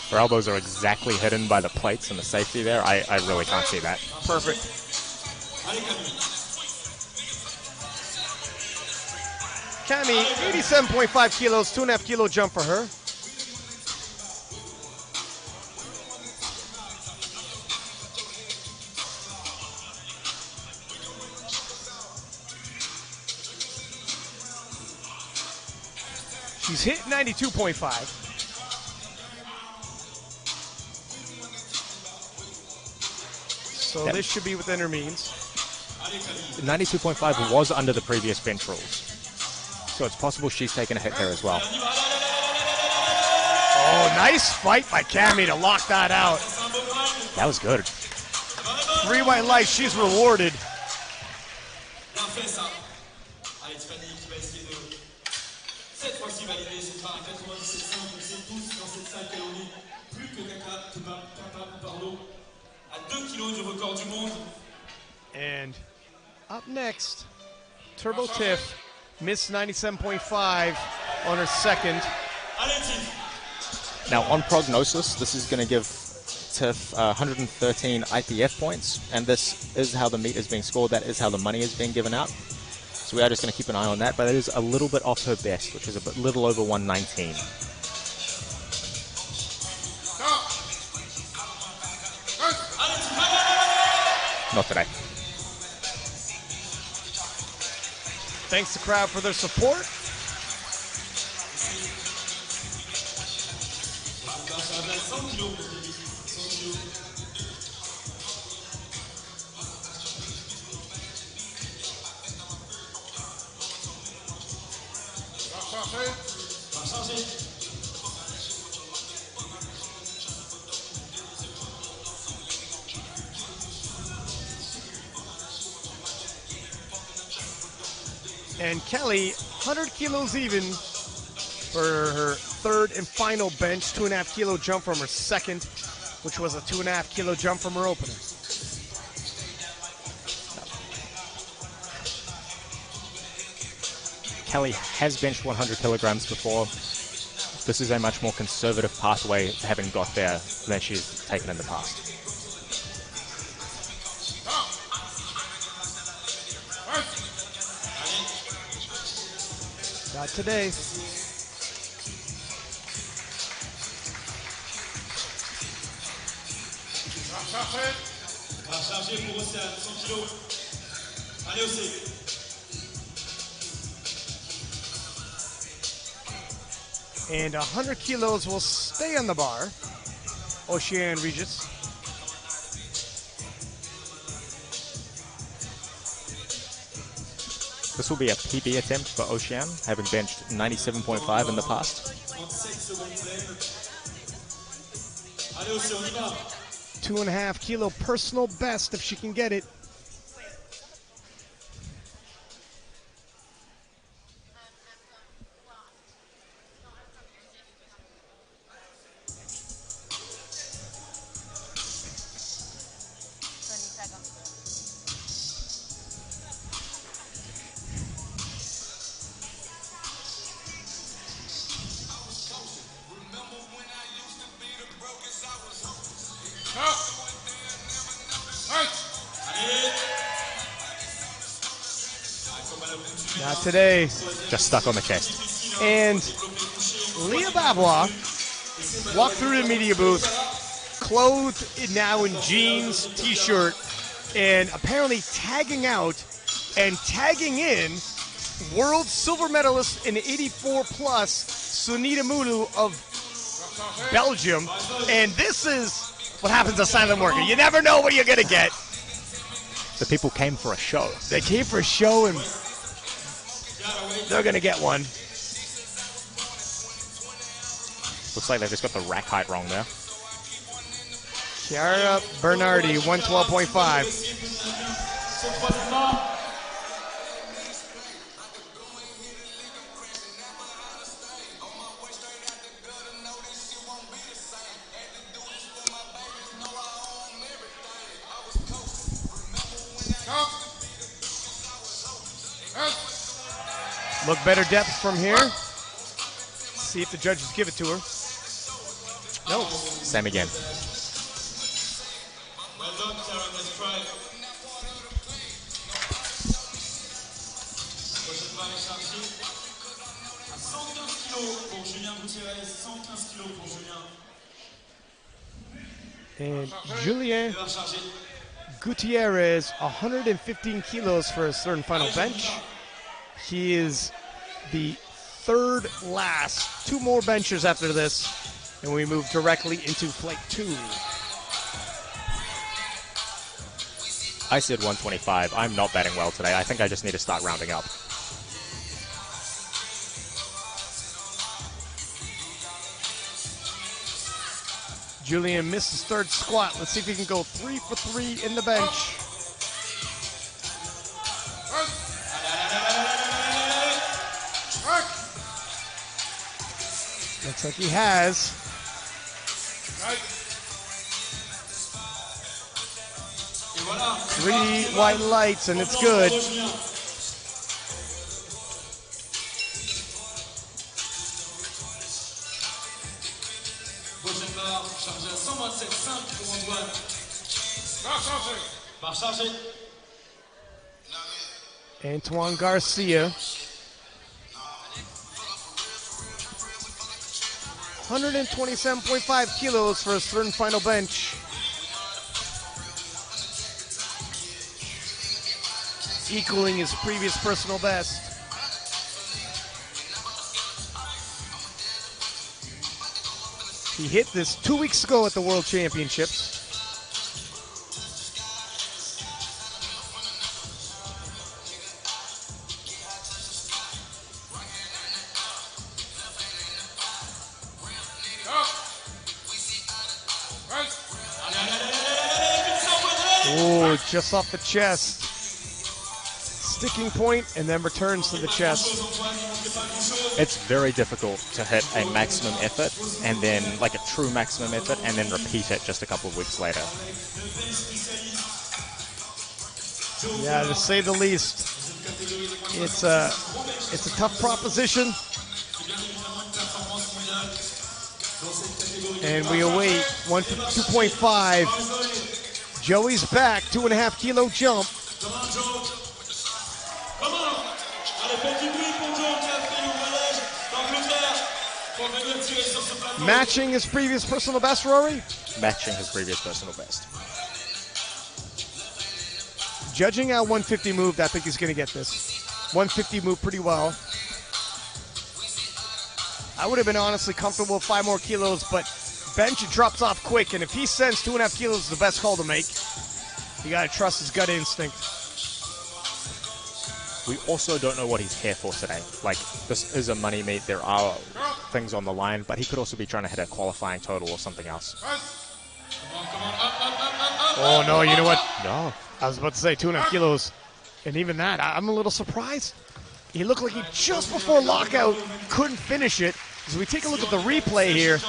Her elbows are exactly hidden by the plates and the safety there. I really can't see that. Perfect. Cami, 87.5 kilos, 2.5 kilo jump for her. She's hit 92.5. So this should be within her means. 92.5 was under the previous bench rules. So it's possible she's taken a hit there as well. Oh, nice fight by Cami to lock that out. That was good. 3 white lights, she's rewarded. And Up next, Turbo Tiff missed 97.5 on her second. Now, on prognosis, this is going to give Tiff 113 IPF points, and this is how the meet is being scored. That is how the money is being given out. So we are just going to keep an eye on that, but it is a little bit off her best, which is a little over 119. Not today. Thanks to the crowd for their support. And Kelly, 100 kilos even for her third and final bench, 2.5 kilo jump from her second, which was a 2.5 kilo jump from her opener. Kelly has benched 100 kilograms before. This is a much more conservative pathway, having got there, than she's taken in the past. Not today. Barre chargée pour Océane, 100 kg. Allez, Océane. And 100 kilos will stay on the bar. Ocean Regis. This will be a PB attempt for Ocean, having benched 97.5 in the past. 2.5 kilo personal best if she can get it. Not today. Just stuck on the chest. And Leah Bavois walked through the media booth, clothed now in jeans, t-shirt, and apparently tagging out and tagging in world silver medalist in 84 plus, Sunita Mulu of Belgium. And this is what happens to silent worker. You never know what you're going to get. The people came for a show. They came for a show, and they're going to get one. Looks like they've just got the rack height wrong there. Chiara Bernardi, 112.5. Look better depth from here. See if the judges give it to her. No. Same again. Well done, Karen, let's try. Prochaine barre chargée. À 115 kg pour Julien Gutiérrez, 115 kg pour Julien. And Julien Barre chargée. Gutierrez, 115 kilos for his third and final bench. He is the third last. Two more benchers after this, and we move directly into flight 2. I said 125. I'm not batting well today. I think I just need to start rounding up. Julian missed his third squat. Let's see if he can go 3 for 3 in the bench. Looks like he has. Et voilà. 3 white lights, and it's good. Prochaine barre, chargée à 127,5 pour Antoine. Barre chargée. Antoine Garcia. 127.5 kilos for his third and final bench. Equaling his previous personal best. He hit this 2 weeks ago at the World Championships. Oh, just off the chest. Sticking point and then returns to the chest. It's very difficult to hit a maximum effort and then like a true maximum effort and then repeat it just a couple of weeks later. Yeah, to say the least. It's a tough proposition. And we await 2.5. Joey's back, 2.5 kilo jump. Matching his previous personal best, Rory? Matching his previous personal best. Judging how 150 moved, I think he's going to get this. 150 moved pretty well. I would have been honestly comfortable with 5 more kilos, but bench it drops off quick, and if he sends 2.5 kilos is the best call to make, you got to trust his gut instinct. We also don't know what he's here for today. Like, this is a money meet. There are things on the line, but he could also be trying to hit a qualifying total or something else. Oh, no, you know what? No. I was about to say 2.5 kilos, and even that, I'm a little surprised. He looked like he just before lockout couldn't finish it. As we take a look at the replay here,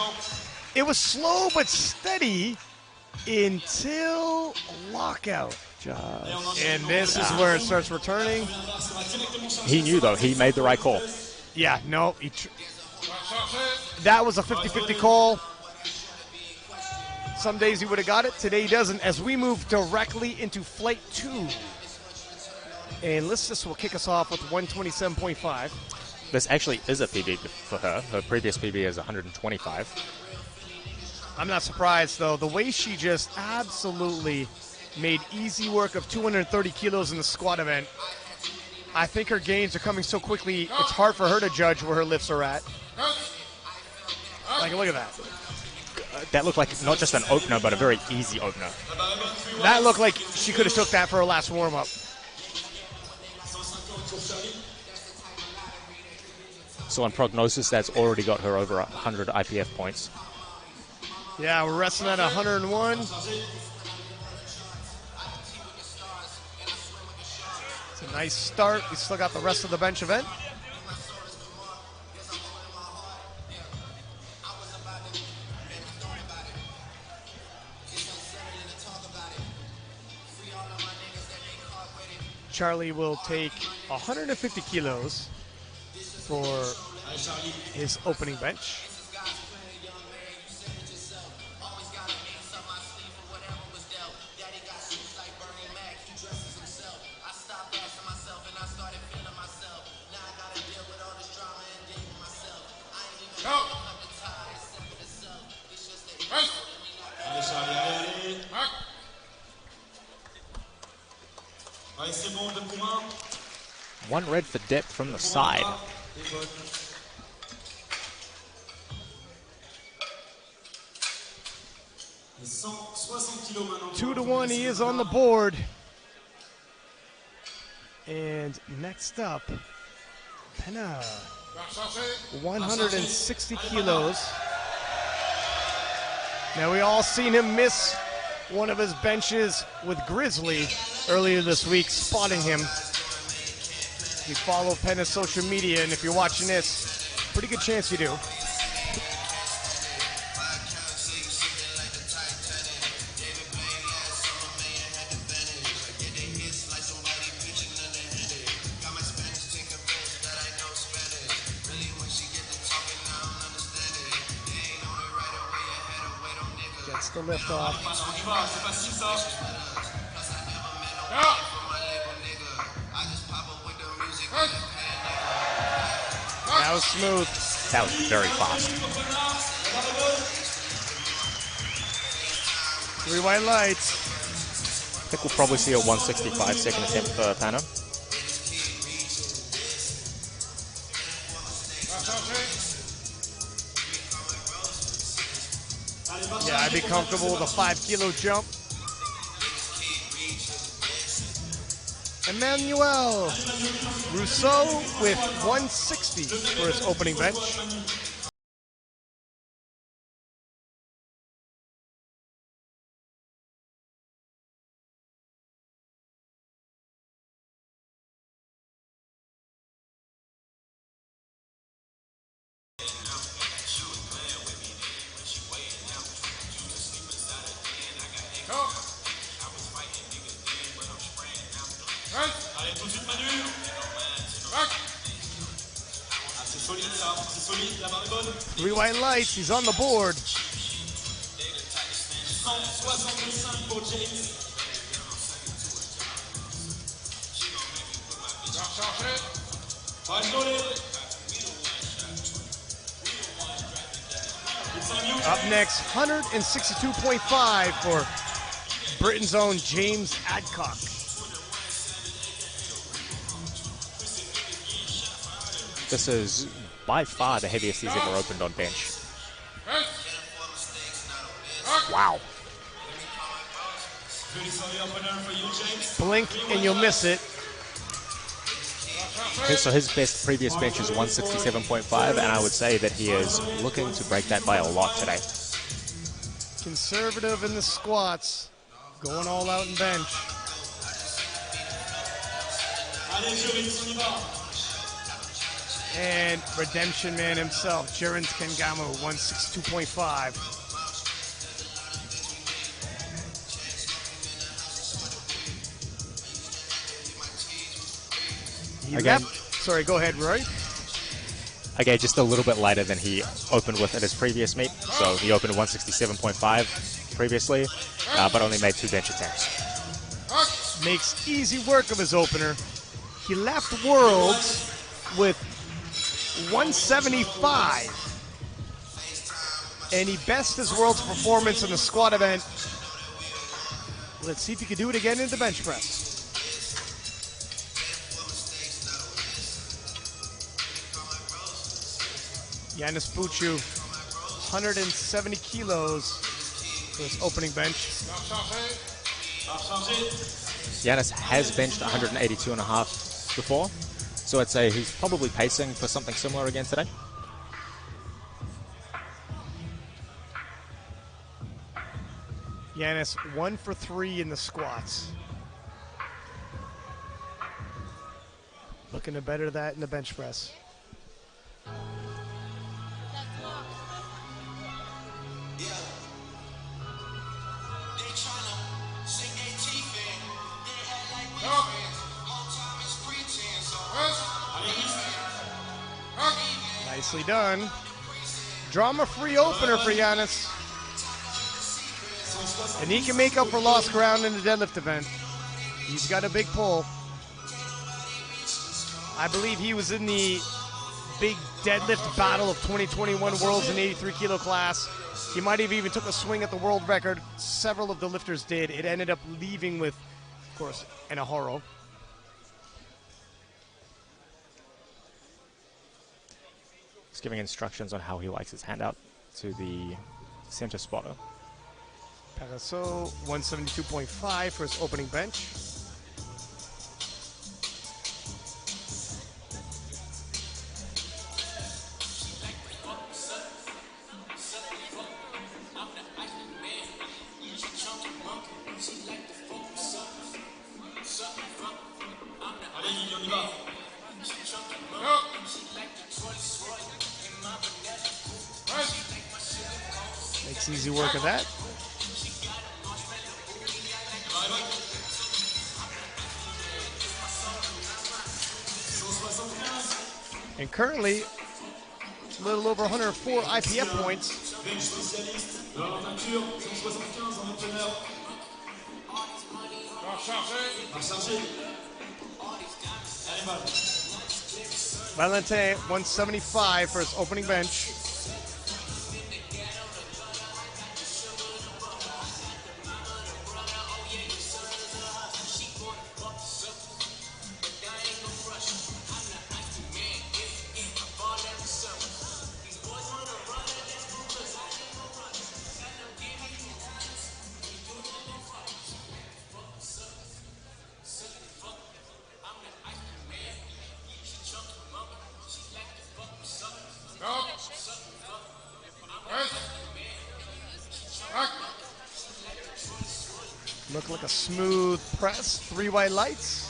it was slow but steady until lockout. And this is where it starts returning. He knew, though. He made the right call. Yeah, no. That was a 50-50 call. Some days he would have got it. Today he doesn't, as we move directly into flight 2. And Listis will kick us off with 127.5. This actually is a PB for her. Her previous PB is 125. I'm not surprised, though. The way she just absolutely made easy work of 230 kilos in the squat event. I think her gains are coming so quickly, it's hard for her to judge where her lifts are at. Like, look at that. That looked like not just an opener, but a very easy opener. That looked like she could have took that for her last warm-up. So on prognosis, that's already got her over 100 IPF points. Yeah, we're resting at 101. It's a nice start. We still got the rest of the bench event. Charlie will take 150 kilos for his opening bench. One red for depth from the side. Two to one, he is on the board. And next up, Penna, 160 kilos. Now we all seen him miss one of his benches with Grizzly earlier this week, spotting him. You follow Penna's social media, and if you're watching this, pretty good chance you do. Gets the lift off. On y va, c'est facile ça. That was smooth. That was very fast. 3 white lights. I think we'll probably see a 165 second attempt for Pano. Yeah, I'd be comfortable with a 5 kilo jump. Emmanuel Rousseau with 160 for his opening bench. Allez, tout de suite Manu. Ah, c'est solide ça, c'est solide, la barre est bonne. 3 white lights, he's on the board. 165 pour James. Up next, 162.5 for Britain's own James Adcock. This is by far the heaviest he's ever opened on bench. Wow. Blink and you'll miss it. Okay, so his best previous bench is 167.5, and I would say that he is looking to break that by a lot today. Conservative in the squats, going all out in bench. And Redemption Man himself, Jerens Kengamo, 162.5. Again. Sorry, go ahead, Roy. Okay, just a little bit lighter than he opened with at his previous meet. So he opened 167.5 previously, but only made 2 bench attempts. Makes easy work of his opener. He left Worlds with 175. And he bested his Worlds performance in the squat event. Let's see if he can do it again in the bench press. Yanis Buchu, 170 kilos for his opening bench. Yanis has benched 182.5 before, so I'd say he's probably pacing for something similar again today. Yanis 1 for 3 in the squats. Looking to better that in the bench press. Nicely done. Drama-free opener for Yanis. And he can make up for lost ground in the deadlift event. He's got a big pull. I believe he was in the big deadlift battle of 2021 Worlds in 83 kilo class. He might have even took a swing at the world record. Several of the lifters did. It ended up leaving with, of course, Anahoro. He's giving instructions on how he likes his handout to the center spotter. Paraso, 172.5 for his opening bench. Makes easy work of that. And currently, a little over 104 IPF points bench spécialiste de la peinture, 175 en entraîneur. Va charger. Allez, mal. Valente 175 for his opening bench. Look like a smooth press. 3 white lights.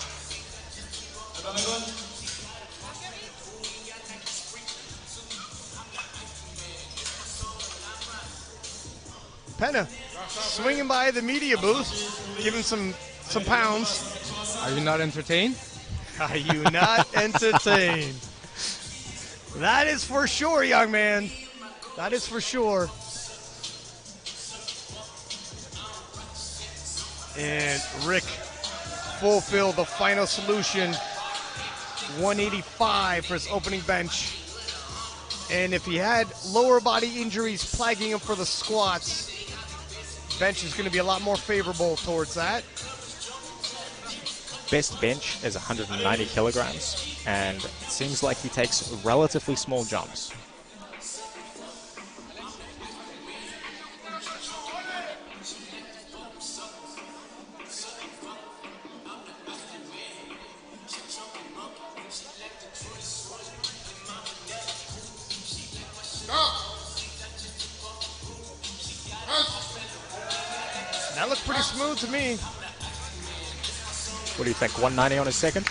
Penna swinging by the media booth, giving some pounds. Are you not entertained? Are you not entertained? That is for sure, young man. That is for sure. And Rick fulfilled the final solution. 185 for his opening bench. And if he had lower body injuries plaguing him for the squats, bench is going to be a lot more favorable towards that. Best bench is 190 kilograms, and it seems like he takes relatively small jumps. That looked pretty smooth to me. What do you think, 190 on his second?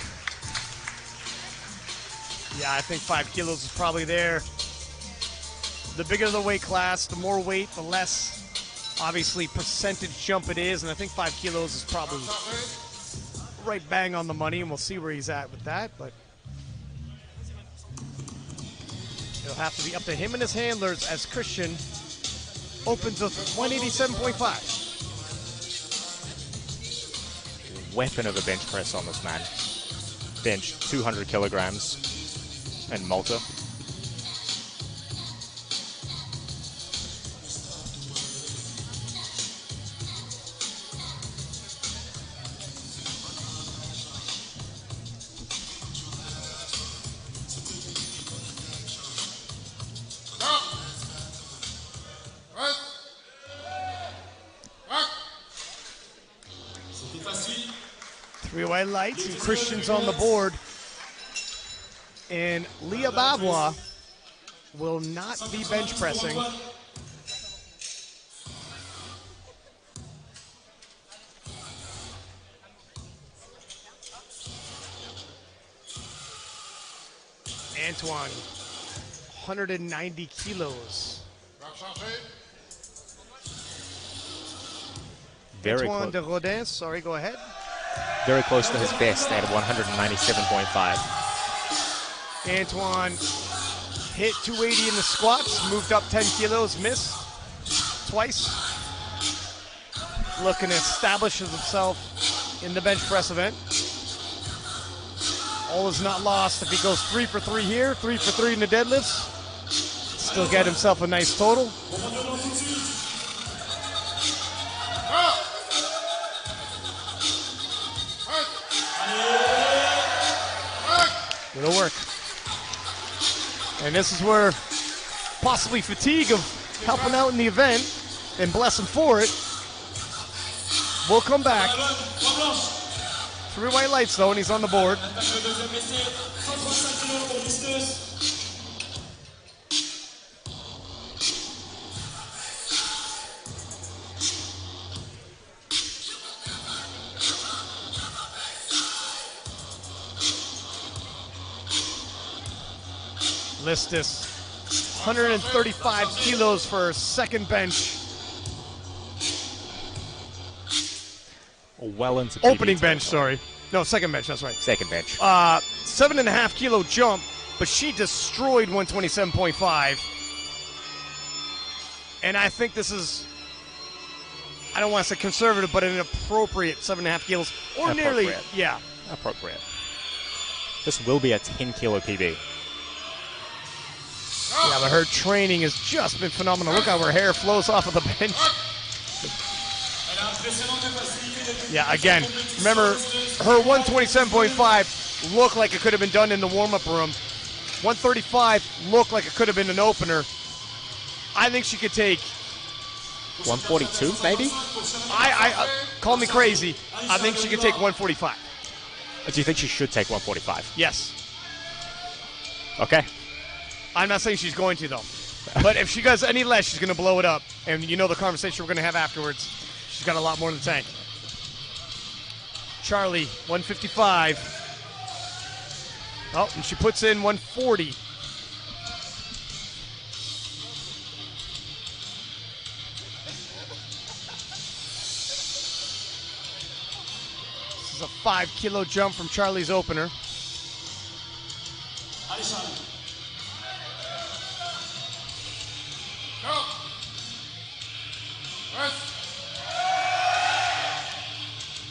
Yeah, I think 5 kilos is probably there. The bigger the weight class, the more weight, the less, obviously, percentage jump it is. And I think 5 kilos is probably right bang on the money, and we'll see where he's at with that. But it'll have to be up to him and his handlers as Christian opens with 187.5. Weapon of a bench press on this man. Bench 200 kilograms in Malta. Three white lights and Christian's on the board. And Leah Bavois will not be bench pressing. Antoine, 190 kilos. Very Antoine close. de Rodin, sorry, go ahead. Very close to his best at 197.5. Antoine hit 280 in the squats, moved up 10 kilos, missed twice. Looking to establish himself in the bench press event. All is not lost if he goes 3 for 3 here, 3 for 3 in the deadlifts. Still get himself a nice total. It'll work. And this is where possibly fatigue of helping out in the event, and bless him for it. We'll come back. 3 white lights though, and he's on the board. Listus, 135 kilos for second bench. Well into Opening PB bench, territory. sorry. No, second bench, that's right. Second bench. 7.5 kilo jump, but she destroyed 127.5. And I think this is, I don't want to say conservative, but an appropriate 7.5 kilos. Or nearly, Appropriate. yeah. Appropriate. This will be a 10 kilo PB. Yeah, but her training has just been phenomenal. Look how her hair flows off of the bench. Yeah, again, remember, her 127.5 looked like it could have been done in the warm-up room. 135 looked like it could have been an opener. I think she could take 142, maybe? I call me crazy. I think she could take 145. Do you think she should take 145? Yes. Okay. I'm not saying she's going to, though. But if she does any less, she's going to blow it up. And you know the conversation we're going to have afterwards. She's got a lot more in the tank. Charlie, 155. Oh, and she puts in 140. This is a 5 kilo jump from Charlie's opener. Allez, Charlie.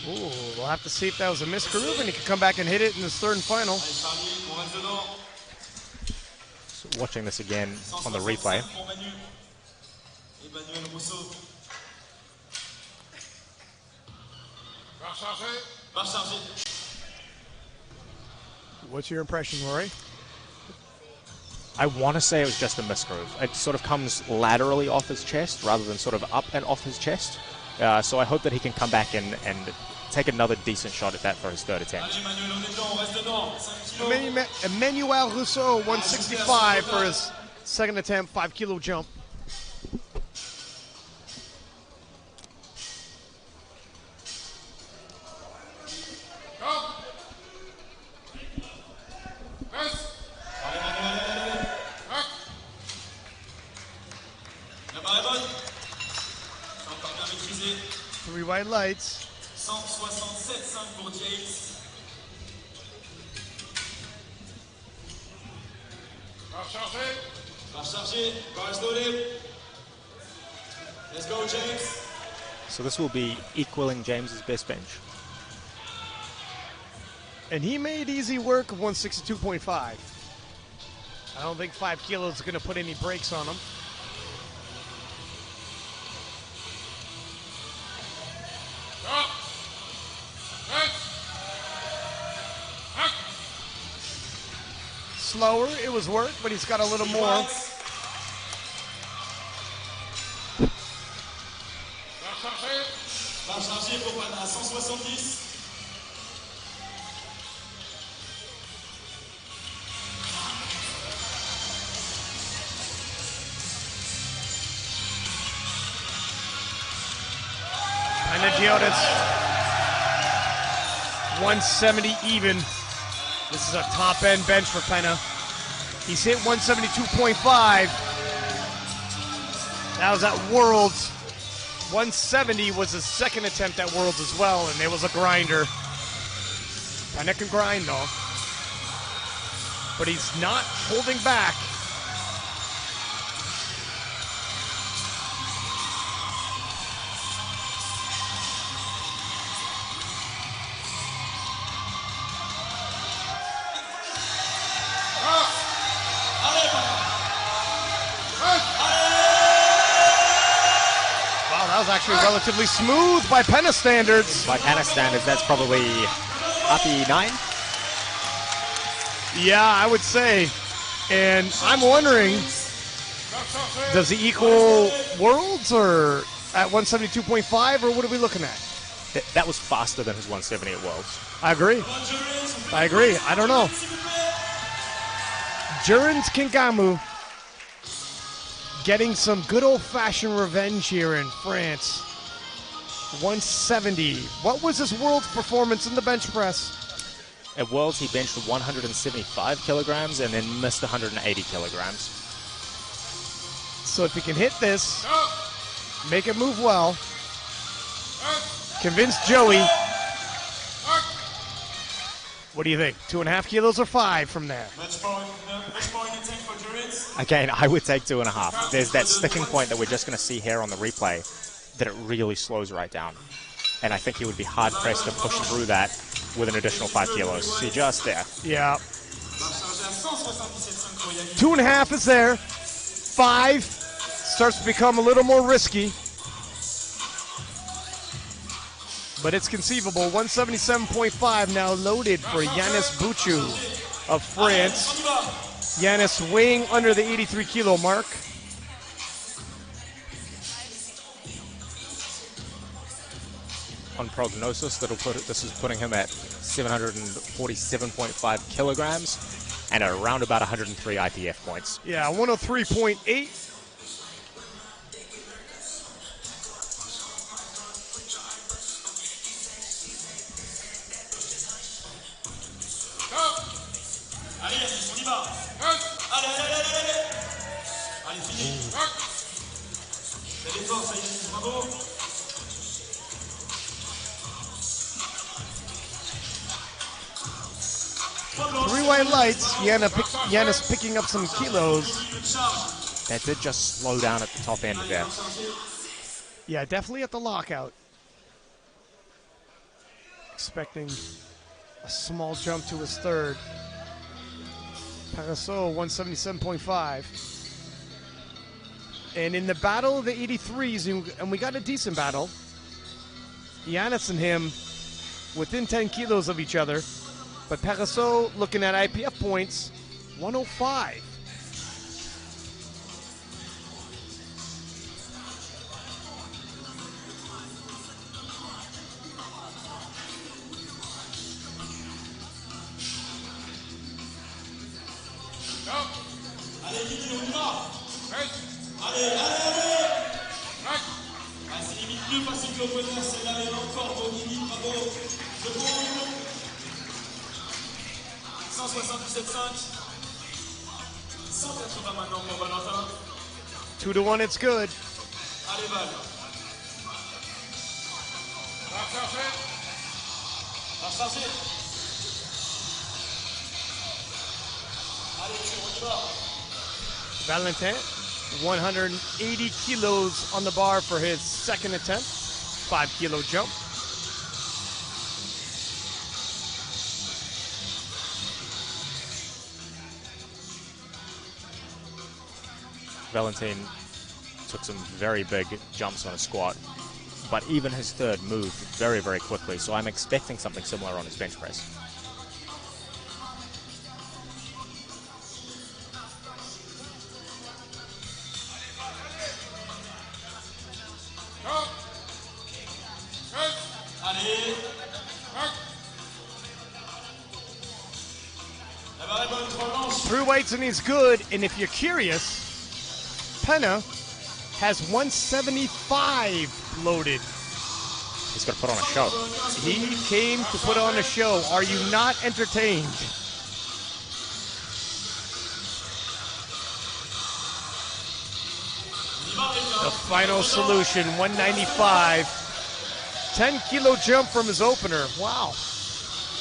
Ooh, we'll have to see if that was a misgroove, and he can come back and hit it in his third and final. Allez, Charlie, on reste dedans. So watching this again on the replay. Pour Manu. Emmanuel Rousseau. Barre chargée. What's your impression, Rory? I want to say it was just a misgroove. It sort of comes laterally off his chest rather than sort of up and off his chest. So I hope that he can come back and take another decent shot at that for his third attempt. Allez, Emmanuel, on est dedans, on reste dedans. 5 kilos. Emmanuel Rousseau, 165 for his second attempt, 5 kilo jump. Allez, Emmanuel. La barre est bonne. C'est encore bien maîtrisé. 3 white lights. 167,5 pour James. Barre chargée. Bars loaded. Let's go, James. So this will be equaling James's best bench. And he made easy work of 162.5. I don't think 5 kilos is going to put any brakes on him. Slower, it was work, but he's got a little more. Barre chargée pour Pana à 170. Panagiotis, 170 even. This is a top-end bench for Penna. He's hit 172.5. That was at Worlds. 170 was his second attempt at Worlds as well, and it was a grinder. Penna can grind, though. But he's not holding back. That was actually relatively smooth by Penna standards. By Penna standards, that's probably uppy 9. Yeah, I would say. And I'm wondering, does he equal Worlds or at 172.5, or what are we looking at? That was faster than his 170 at Worlds. I agree. I don't know. Jurens Kingamu getting some good old-fashioned revenge here in France. 170. What was his World's performance in the bench press? At Worlds, he benched 175 kilograms and then missed 180 kilograms. So if he can hit this, make it move well, convince Joey, What do you think? 2.5 kilos or 5 from there? Match point intake for Juris. Again, I would take 2.5. There's that sticking point that we're just going to see here on the replay that it really slows right down. And I think he would be hard-pressed to push through that with an additional 5 kilos. See, just there. Yeah. Va charger à 177,5 pour Yannick. 2.5 is there. 5 starts to become a little more risky. But it's conceivable. 177.5 now loaded for Yanis Bouchou of France. Yanis weighing under the 83 kilo mark. On prognosis, this is putting him at 747.5 kilograms and at around about 103 IPF points. Yeah, 103.8. Allez, Yannick, on y va. Allez, allez, allez, allez. Allez, fini. Fais l'effort, ça, Yannick, bravo. Three white lights. Yanis picking up some kilos. That did just slow down at the top end there. Yeah, definitely at the lockout. Expecting a small jump to his third. Paraso 177.5. And in the battle of the 83s, and we got a decent battle, Yanis and him within 10 kilos of each other. But Paraso looking at IPF points, 105. Allez, Guigui, on y va. Allez, allez, allez. Ah, c'est limite mieux passé que l'opener, celle-là, elle est encore beau, Guigui, bravo. C'est bon. 177,5. 180 maintenant pour Valentin. 2-1, it's good. Allez, Val. Va charger. Allez, on y va. Valentin, 180 kilos on the bar for his second attempt. 5 kilo jump. Valentin took some very big jumps on a squat, but even his third moved very, very quickly, so I'm expecting something similar on his bench press. Allez. La barre est bonne, 3 blanches. 3 whites and he's good. And if you're curious, Penna has 175 loaded. He's got to put on a show. He came to put on a show. Are you not entertained? The final solution, 195. 10 kilo jump from his opener. Wow.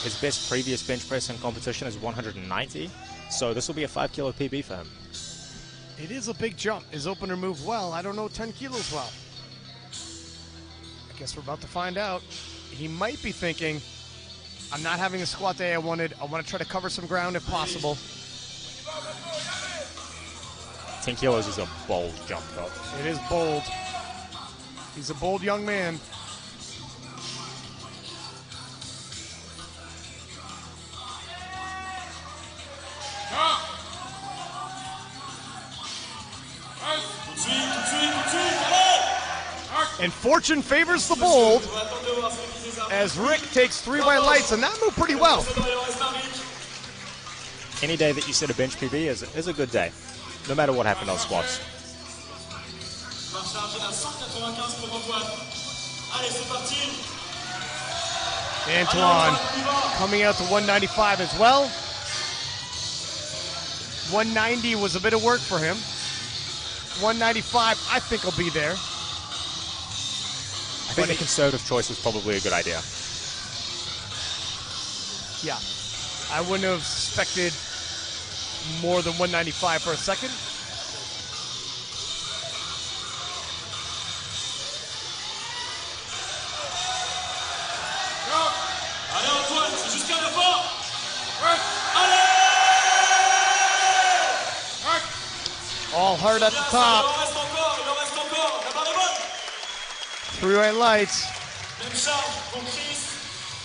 His best previous bench press in competition is 190, so this will be a 5 kilo PB for him. It is a big jump. His opener moved well. I don't know 10 kilos well. I guess we're about to find out. He might be thinking, I'm not having the squat day I wanted. I want to try to cover some ground if possible. 10 kilos is a bold jump, though. It is bold. He's a bold young man. And fortune favors the bold as Rick takes 3 white lights, and that moved pretty well. Any day that you set a bench PB is a good day, no matter what happened on squats. Va charger à 195 pour Antoine. Allez, c'est parti. Antoine coming out to 195 as well. 190 was a bit of work for him. 195, I think, will be there. I think the conservative choice was probably a good idea. Yeah. I wouldn't have expected more than 195 for a second. Allez Antoine, c'est jusqu'à la fin. All hard at the top. Il en reste encore. La barre est bonne. Three-way lights. Même charge pour Chris,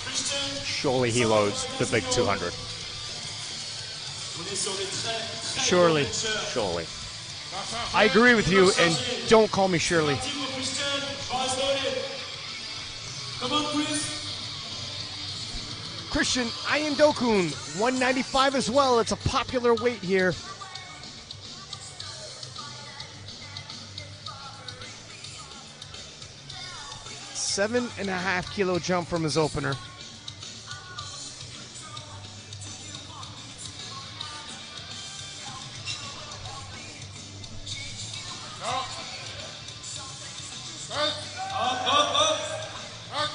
Christian. Surely he loads the big 200. On est sur les très Surely. Surely. I agree with you, and don't call me Shirley. Timo Christian, bars loaded. Come on, Chris. Christian Ayandokun, 195 as well. It's a popular weight here. $7.5 kilo jump from his opener.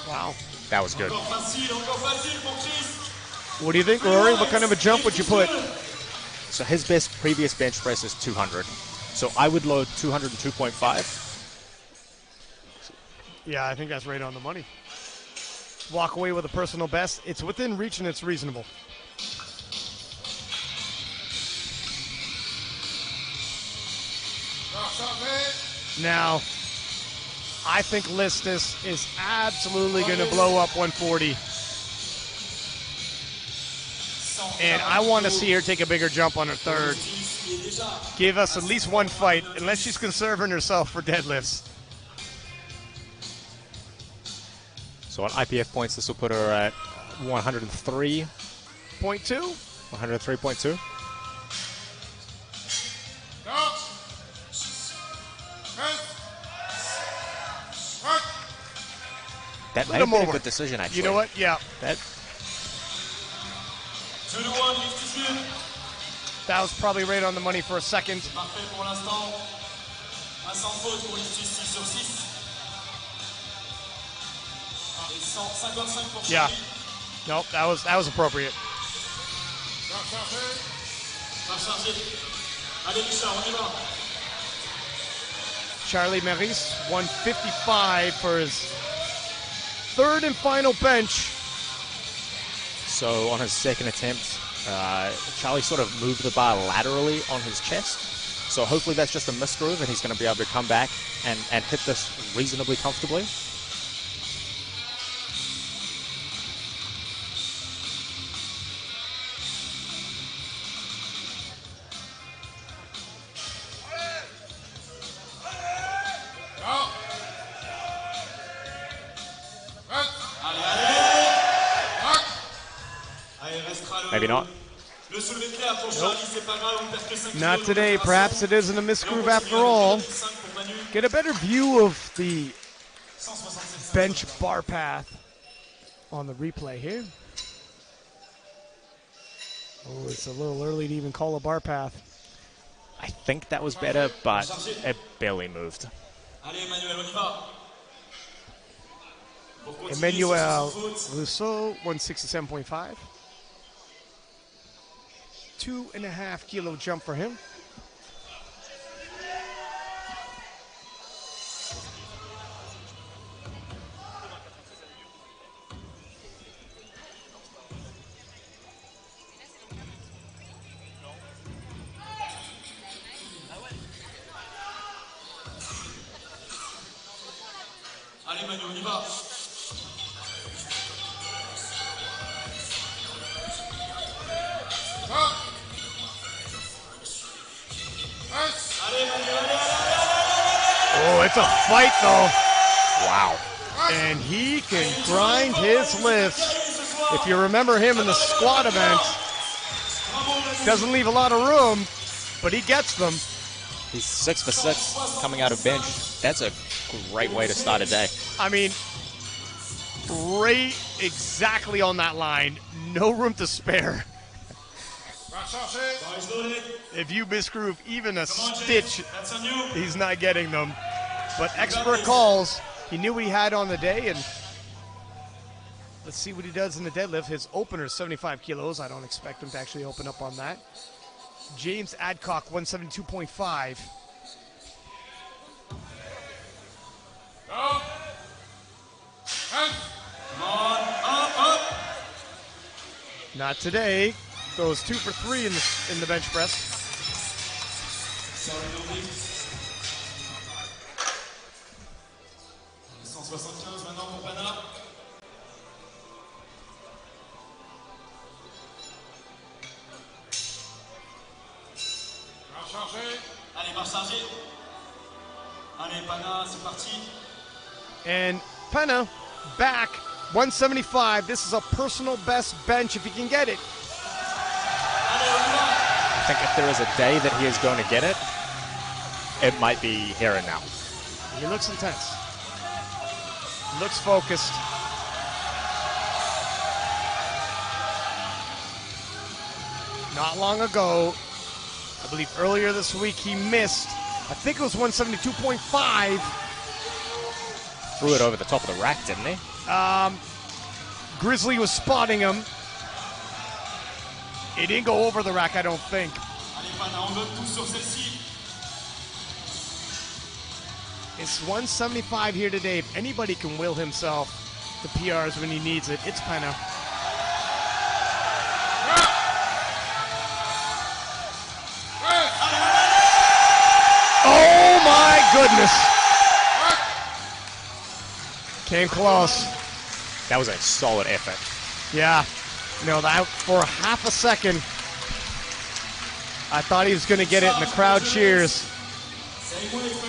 Wow. That was good. Encore facile pour Chris. What do you think, Rory? What kind of a jump would you put? So his best previous bench press is 200. So I would load 202.5. Yeah, I think that's right on the money. Walk away with a personal best. It's within reach and it's reasonable. Now, I think Listus is absolutely going to blow up 140. And I want to see her take a bigger jump on her third. Give us at least one fight, unless she's conserving herself for deadlifts. So on IPF points, this will put her at 103.2. 103.2. That might have been a good decision, actually. You know what? Yeah. That 2 to 1, Institute. That was probably right on the money for a second. Parfait pour l'instant. Un sans faute pour l'Institut 6 sur 6. Et 155 pour Yeah. Charlie. Nope, that was appropriate. Barre chargée. Allez Richard, on y va. Charlie Meris, 155 for his third and final bench. So on his second attempt, Charlie sort of moved the bar laterally on his chest. So hopefully that's just a misgroove and he's going to be able to come back and hit this reasonably comfortably. Maybe not. Not today. Perhaps it isn't a misgroove after all. Get a better view of the bench bar path on the replay here. Oh, it's a little early to even call a bar path. I think that was better, but it barely moved. Emmanuel Rousseau, 167.5. 2.5 kilo jump for him. Allez Manu, on y va. Oh, it's a fight though. Wow. And he can grind his lifts. If you remember him in the squat event, doesn't leave a lot of room, but he gets them. He's 6 for 6 coming out of bench. That's a great way to start a day. I mean, right exactly on that line. No room to spare. If you misgroove even a stitch, he's not getting them. But expert calls. He knew what he had on the day, and Let's see what he does in the deadlift. His opener is 75 kilos. I don't expect him to actually open up on that. James Adcock, 172.5. Not today. Goes 2 for 3 in the bench press. 175 maintenant pour Pana. Allez, barre chargée. Allez, Pana, c'est parti. And Penna back, 175. This is a personal best bench if he can get it. I think if there is a day that he is going to get it, it might be here and now. He looks intense. Looks focused. Not long ago, I believe earlier this week, he missed, I think it was 172.5. Threw it over the top of the rack, didn't he? Grizzly was spotting him. It didn't go over the rack, I don't think. Allez, Pana, on donne tout sur celle-ci. It's 175 here today. If anybody can will himself to PRs when he needs it, it's Penna. Oh my goodness. Came close. That was a solid effort. Yeah. No, that for half a second, I thought he was going to get it, and the crowd cheers.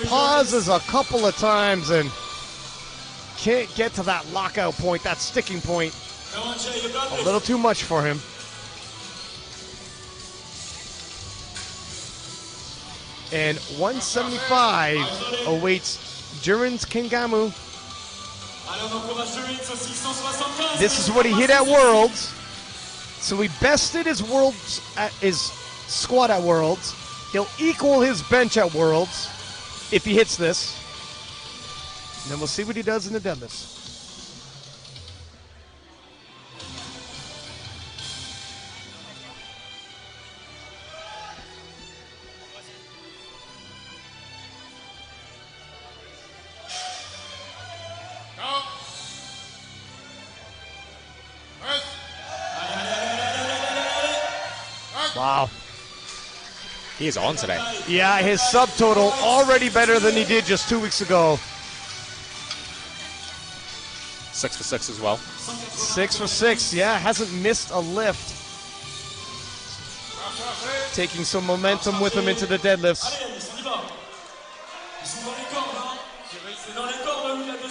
Pauses a couple of times and can't get to that lockout point, that sticking point. A little too much for him. And 175 awaits Jurins Kingamu. This is what he hit at Worlds. So he bested his Worlds at his squat at Worlds. He'll equal his bench at Worlds if he hits this. And then we'll see what he does in the deadlifts. Wow. He is on today. Yeah, his subtotal already better than he did just 2 weeks ago. 6 for 6 as well. 6 for 6, yeah, hasn't missed a lift. Taking some momentum with him into the deadlifts.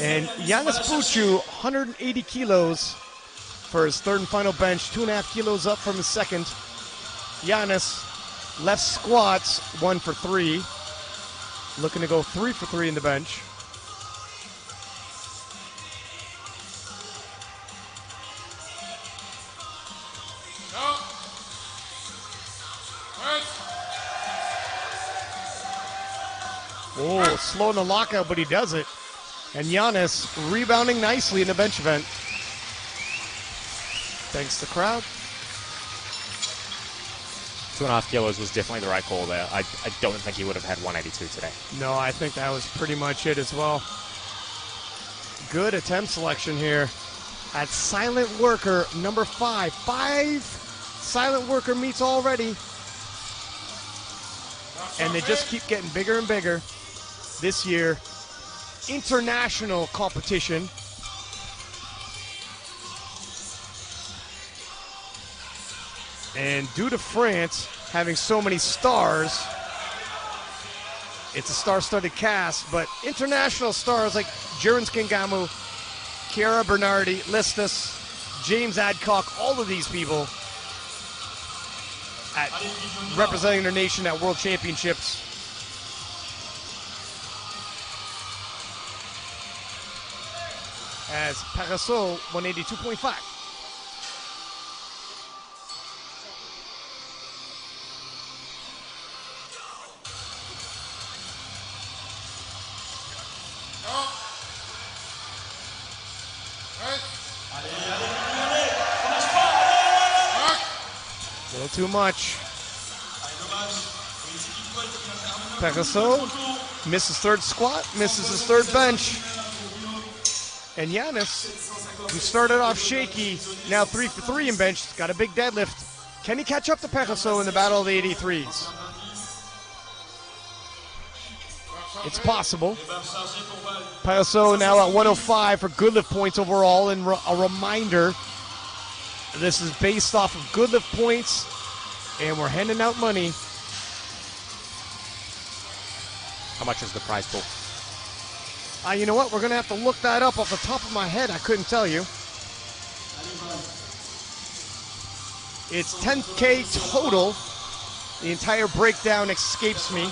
And Yanis Puchu, 180 kilos for his third and final bench, 2.5 kilos up from his second. Yanis, left squats, 1 for 3. Looking to go 3 for 3 in the bench. Oh, slow in the lockout, but he does it. And Giannis rebounding nicely in the bench event. Thanks to the crowd. 2.5 kilos was definitely the right call there. I don't think he would have had 182 today. No, I think that was pretty much it as well. Good attempt selection here at Silent Worker number 5. 5 Silent Worker meets already. And they just keep getting bigger and bigger. This year, international competition. And due to France having so many stars, it's a star-studded cast, but international stars like Jurins Kingamu, Chiara Bernardi, Listus, James Adcock, all of these people representing their nation at World Championships. As Paraso, 182.5. Still too much. Pegaso misses third squat, misses his third bench. And Giannis, who started off shaky, now 3 for 3 in bench, got a big deadlift. Can he catch up to Pegaso in the battle of the 83s? It's possible. Pegaso now at 105 for good lift points overall. And a reminder, this is based off of good lift points, and we're handing out money. How much is the prize pool? You know what? We're going to have to look that up off the top of my head. I couldn't tell you. It's 10K total. The entire breakdown escapes me.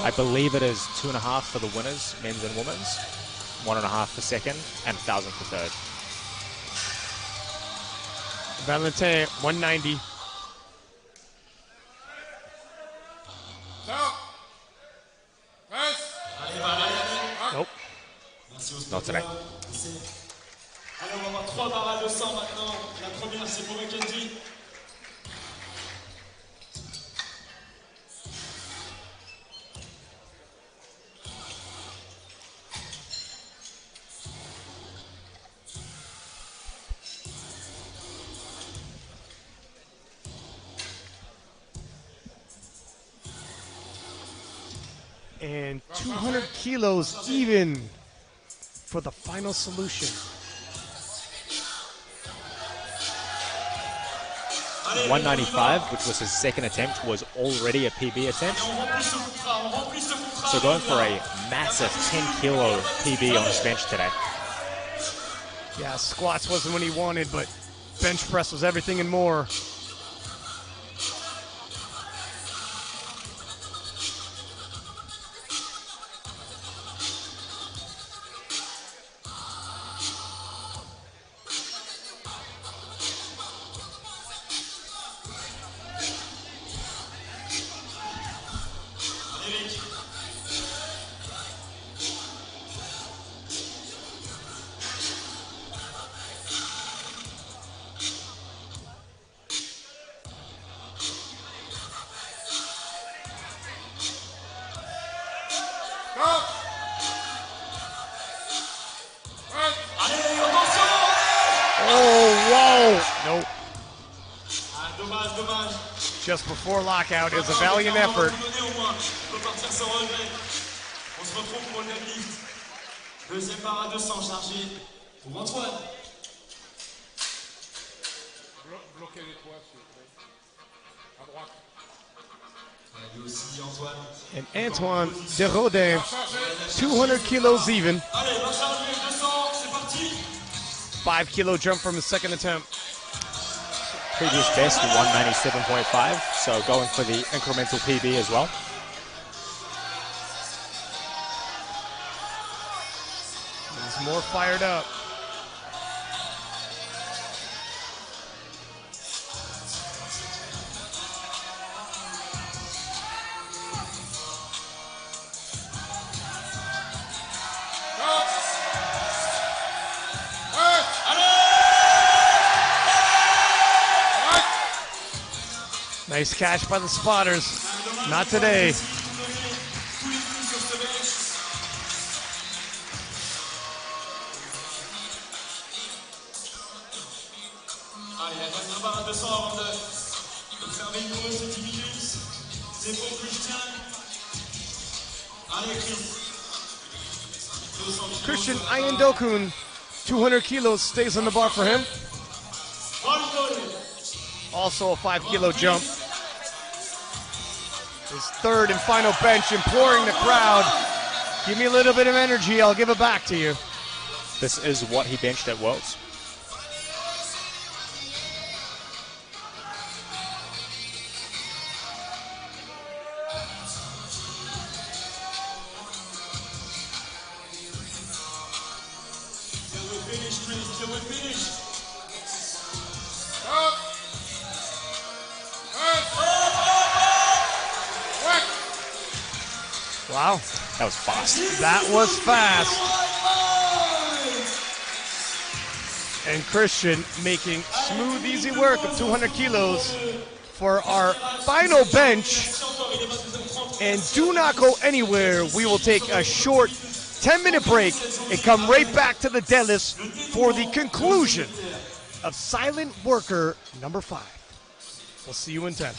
I believe it is 2.5 for the winners, men's and women's, 1.5 for second, and 1,000 for third. Valentin, 190. Nope. Not today. Allez, on va avoir 3 barres à 200 maintenant. La première, c'est pour Mackenzie. And 200 kilos even for the final solution. 195, which was his second attempt, was already a PB attempt. So going for a massive 10 kilo PB on his bench today. Yeah, squats wasn't what he wanted, but bench press was everything and more. Just before lockout, is a valiant effort. Deuxième barre à 200 chargé pour Antoine. Bloquez les toits, s'il vous plaît. À droite. Lui aussi, Antoine. And Antoine Desrodin, 200 kilos even. Allez, va charger 200, c'est parti. 5 kilo jump from his second attempt. Previous best, 197.5, so going for the incremental PB as well. He's more fired up. Nice catch by the spotters. Not today. Allez, la dernière barre à 200 avant d'observer une pause de 10 minutes. C'est pour Christian. Allez, Chris. Christian Ayandokun, 200 kilos, stays on the bar for him. Also a 5 kilo jump. His third and final bench, imploring the crowd, give me a little bit of energy, I'll give it back to you. This is what he benched at Worlds. Wow. That was fast. That was fast. And Christian making smooth, easy work of 200 kilos for our final bench. And do not go anywhere. We will take a short 10-minute break and come right back to the deadlifts for the conclusion of silent worker number 5. We'll see you in 10.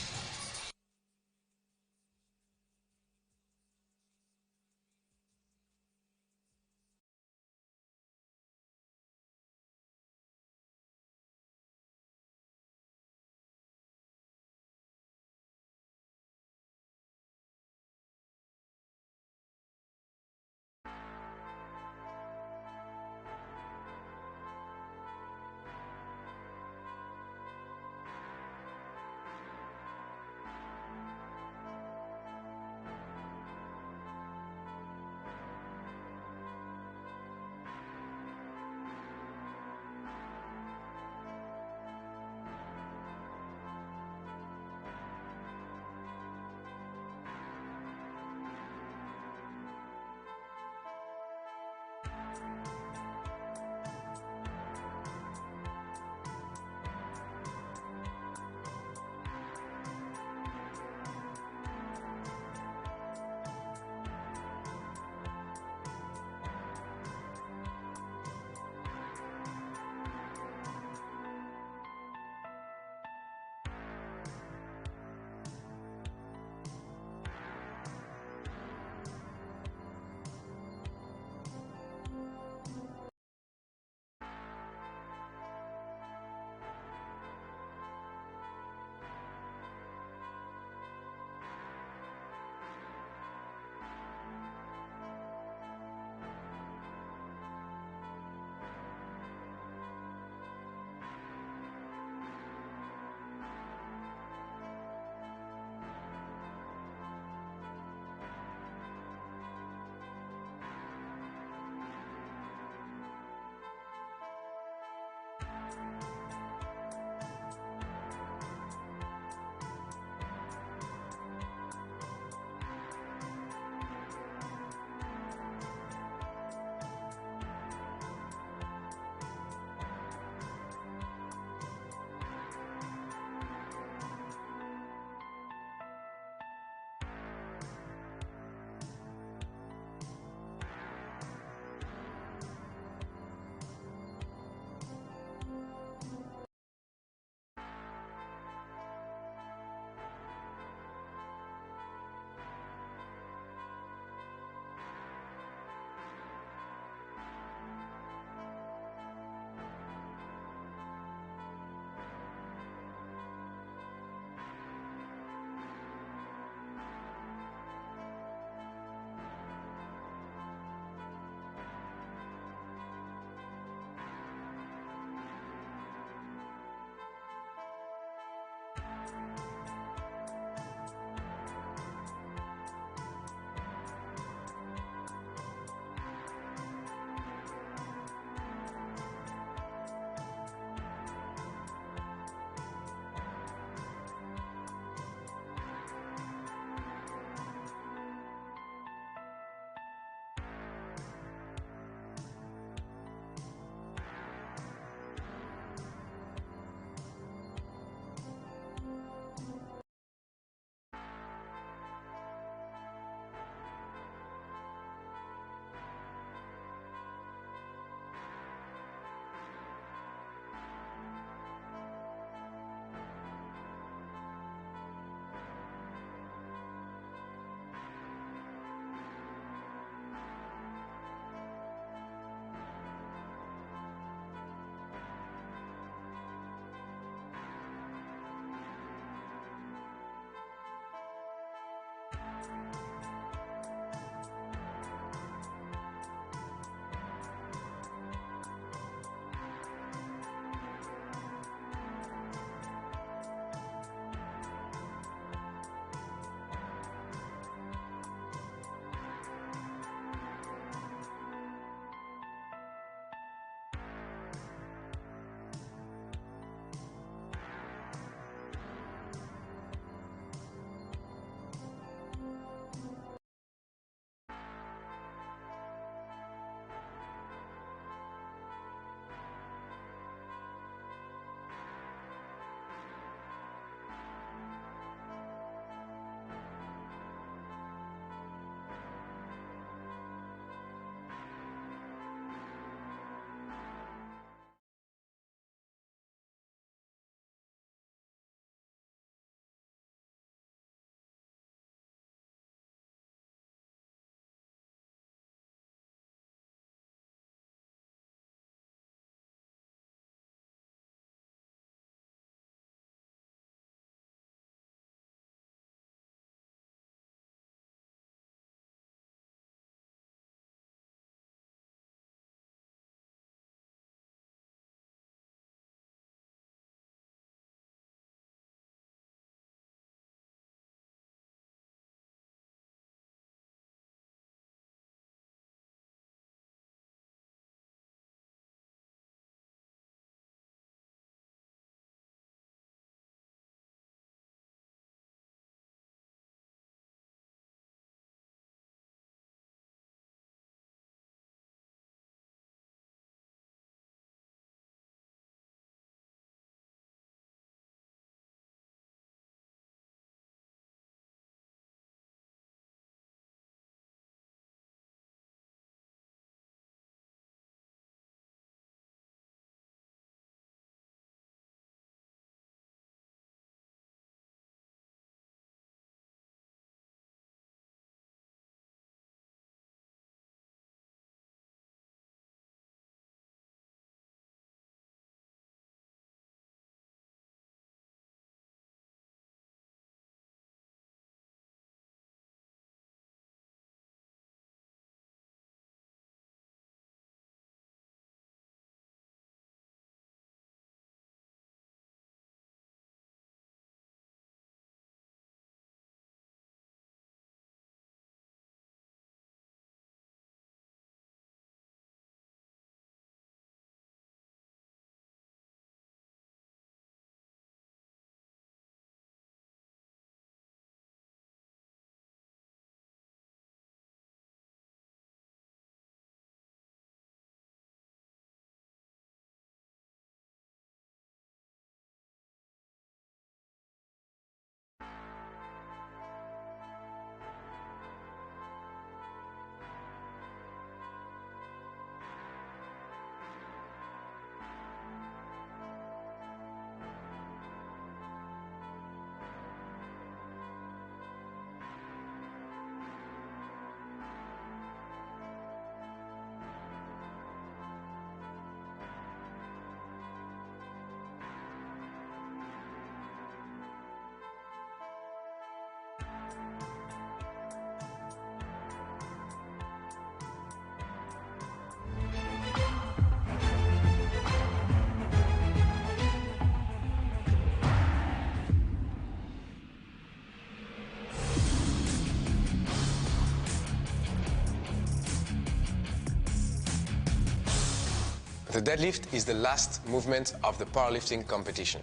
The deadlift is the last movement of the powerlifting competition.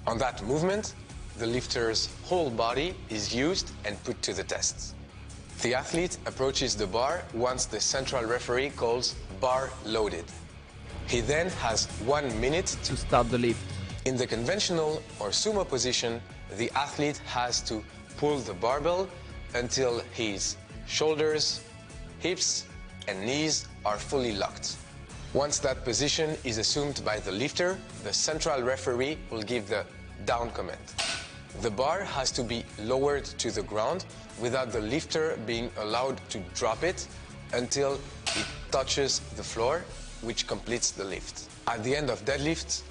On that movement, the lifter's whole body is used and put to the test. The athlete approaches the bar once the central referee calls bar loaded. He then has 1 minute To start the lift. In the conventional or sumo position, the athlete has to pull the barbell until his shoulders, hips, and knees are fully locked. Once that position is assumed by the lifter, the central referee will give the down command. The bar has to be lowered to the ground without the lifter being allowed to drop it until it touches the floor, which completes the lift. At the end of deadlift,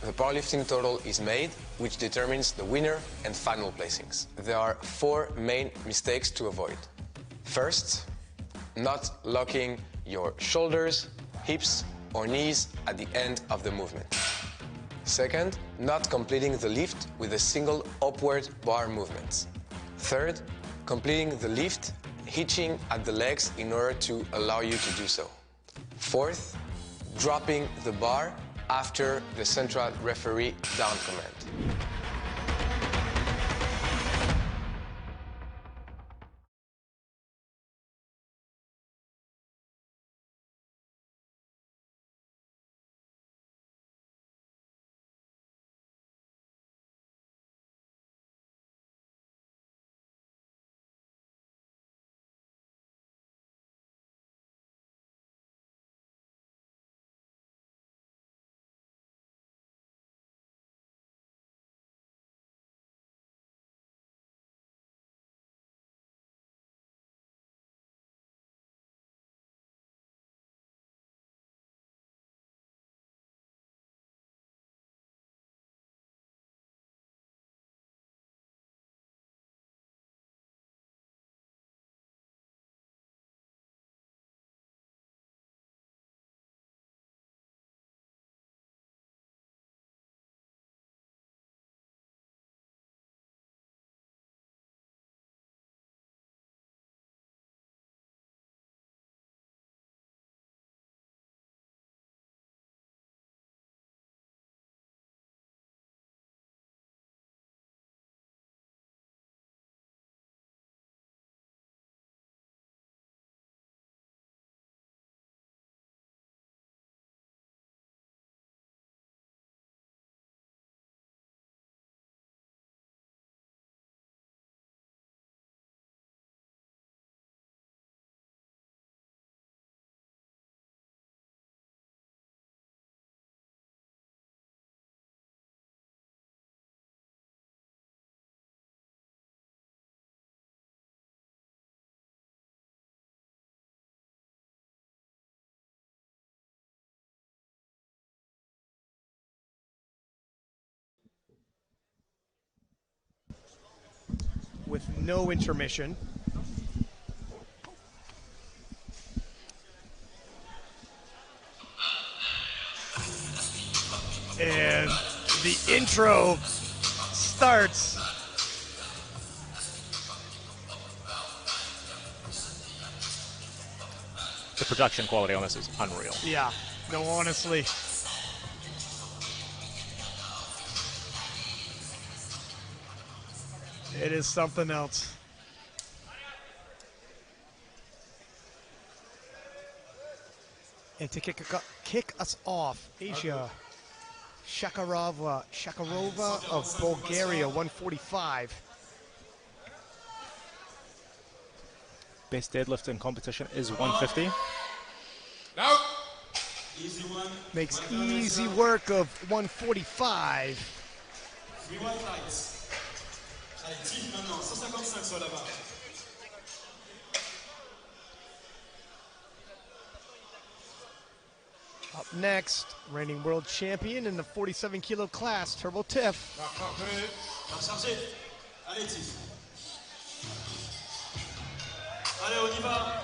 the powerlifting total is made, which determines the winner and final placings. There are 4 main mistakes to avoid. First, not locking your shoulders, hips, or knees at the end of the movement. Second, not completing the lift with a single upward bar movement. Third, completing the lift hitching at the legs in order to allow you to do so. Fourth, dropping the bar after the central referee down command. With no intermission. And the intro starts. The production quality on this is unreal. Yeah, no, honestly. It is something else. And to kick us off, Asia Shakarova of Bulgaria, 145. Best deadlift in competition is 150. Now, Easy one. Makes easy work of 145. 3 white lights. Allez, tire maintenant, 155 sur la barre. Up next, reigning world champion in the 47 kilo class, Turbo Tiff. Barre chargée. Allez, tire. Allez, on y va.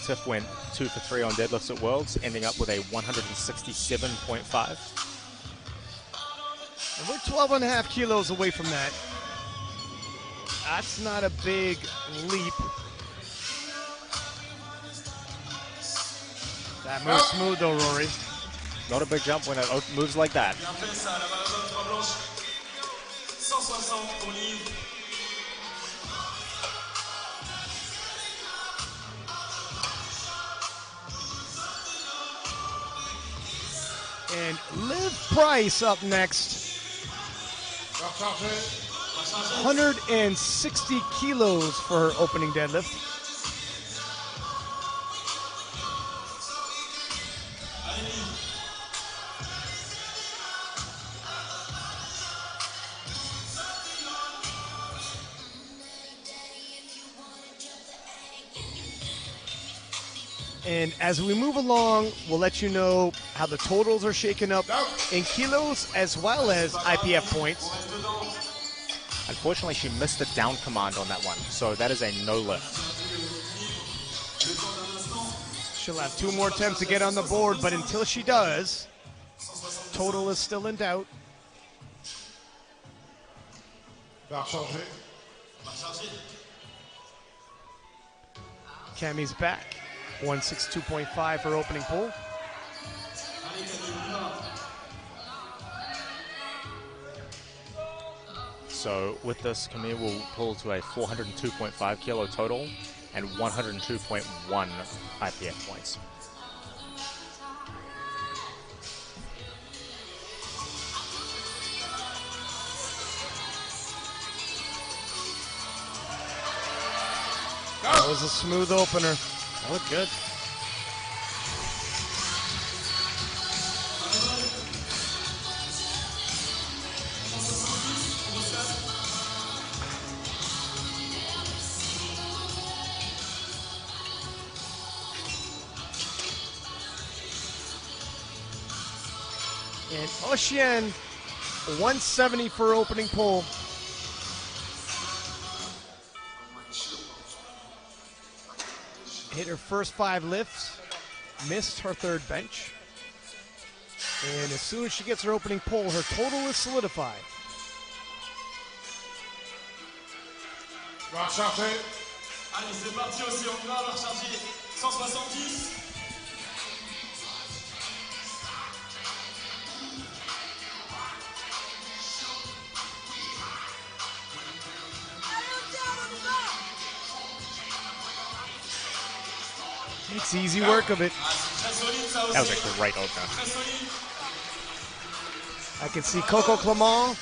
Tiff went 2 for 3 on deadlifts at Worlds, ending up with a 167.5. And we're 12 and a half kilos away from that. That's not a big leap. That moves smooth though, Rory. Not a big jump when it moves like that. Bien fait ça, la balle de 3 blanches. 160 pour Liv. And Liv Price up next. 160 kilos for her opening deadlift. And as we move along, we'll let you know how the totals are shaken up in kilos as well as IPF points. Unfortunately, she missed the down command on that one, so that is a no lift. She'll have 2 more attempts to get on the board, but until she does, total is still in doubt. Cammy's back. 162.5 for opening pull. So with this, Camille will pull to a 402.5 kilo total and 102.1 IPF points. That was a smooth opener. That looked good. And Ocean, 170 for opening pull. Hit her first 5 lifts, missed her third bench. And as soon as she gets her opening pull, her total is solidified. Va recharger. Allez, c'est parti aussi, on va recharger. 170. Makes easy work of it. That was a great opener. I can see Coco Clement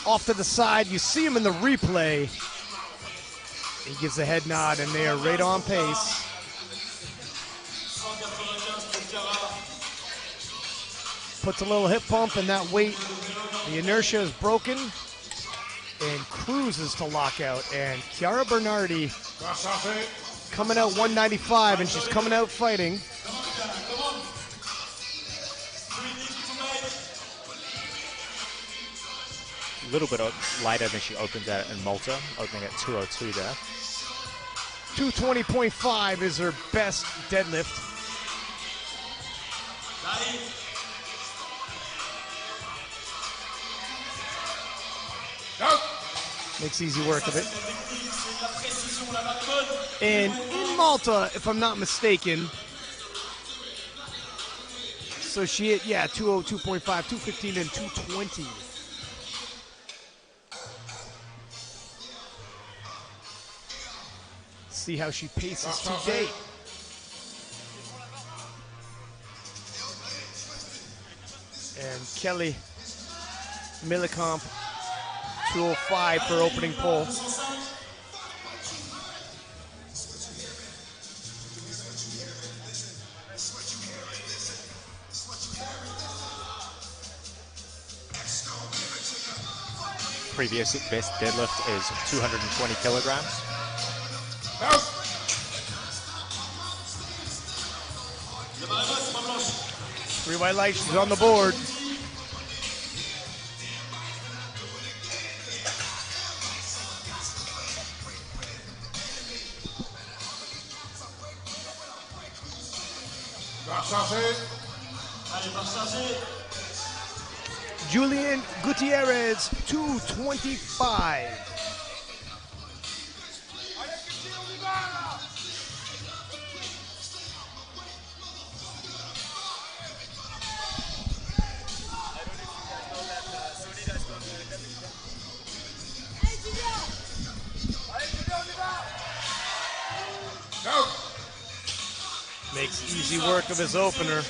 off to the side. You see him in the replay. He gives a head nod, and they are right on pace. Puts a little hip pump in that weight. The inertia is broken and cruises to lockout. And Chiara Bernardi coming out 195, and she's coming out fighting. A little bit lighter than she opened at in Malta, opening at 202 there. 220.5 is her best deadlift. Makes easy work of it. And in Malta, if I'm not mistaken, so she hit, 202.5, 215, and 220. See how she paces to date. And Kelly Millikamp, 205 for opening pull. Previous best deadlift is 220 kilograms. Three white lights, she's on the board. Julian Gutierrez, 225. Makes easy work of his opener.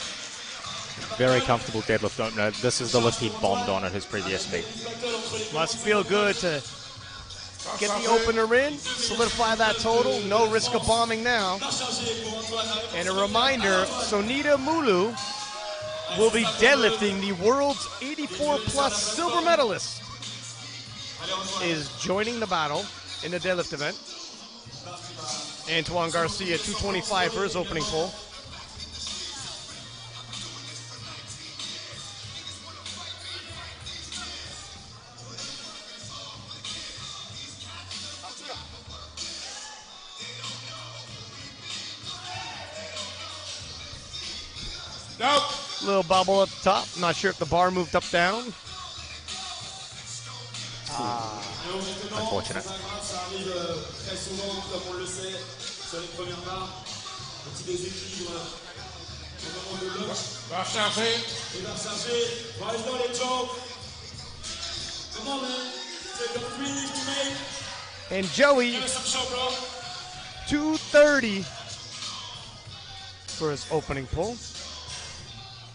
Very comfortable deadlift opener. This is the lift he bombed on at his previous meet. Must feel good to get the opener in, solidify that total. No risk of bombing now. And a reminder, Sonita Mulu will be deadlifting the world's 84-plus silver medalist. Is joining the battle in the deadlift event. Antoine Garcia, 225 for his opening pull. Nope. Little bubble up top. Not sure if the bar moved up, down. Unfortunate. Ça arrive très souvent, comme on le sait, sur les premières barres. Petit déséquilibre au moment de lock. Va charger. Il va charger. Rise dans les jambes. Come on, man. Take your 3 knees to make. And Joey, Give us some show, bro. 230 for his opening pull.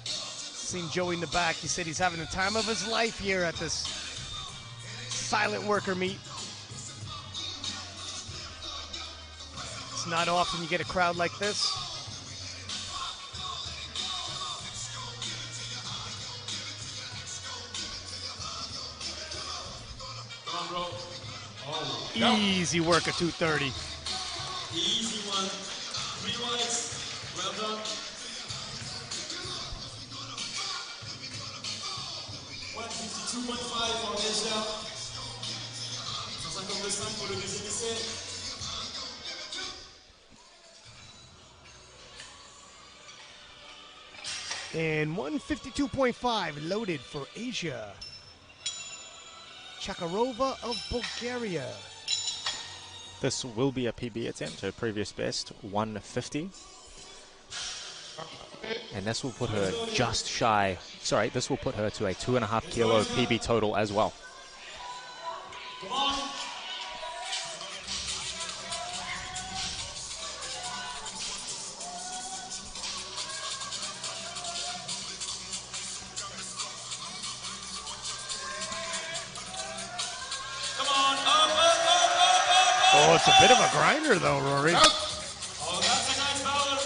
Seen Joey in the back. He said he's having the time of his life here at this silent worker meet. It's not often you get a crowd like this. Come on, bro. Easy work at 230. Easy one. 3 whites. Well done. 152.5 pour Asia. 155 pour le deuxième essai. And 152.5 loaded for Asia. Chakarova of Bulgaria. This will be a PB attempt, her previous best, 150. And this will put her just shy, sorry, this will put her to a 2.5 kilo PB total as well. Come on. Come on, up, up, up, up, up. Oh, it's a bit of a grinder though, Rory. Oh, that's a nice power.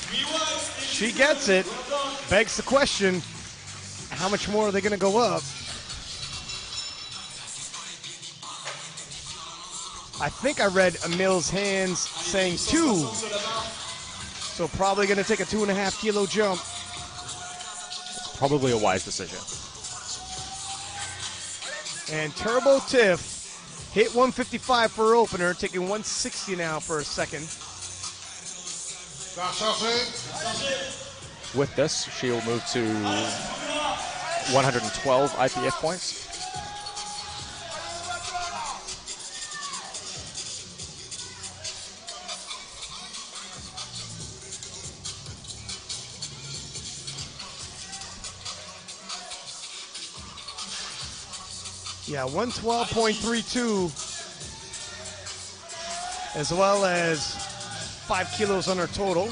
3 whites. She gets it. Well done. Begs the question, how much more are they going to go up? I think I read Emil's hands saying 2. So probably going to take a 2.5 kilo jump. Probably a wise decision. And Turbo Tiff hit 155 for her opener, taking 160 now for a second. Va charger. With this, she'll move to 112 IPF points. Yeah, 112.32, as well as 5 kilos on her total.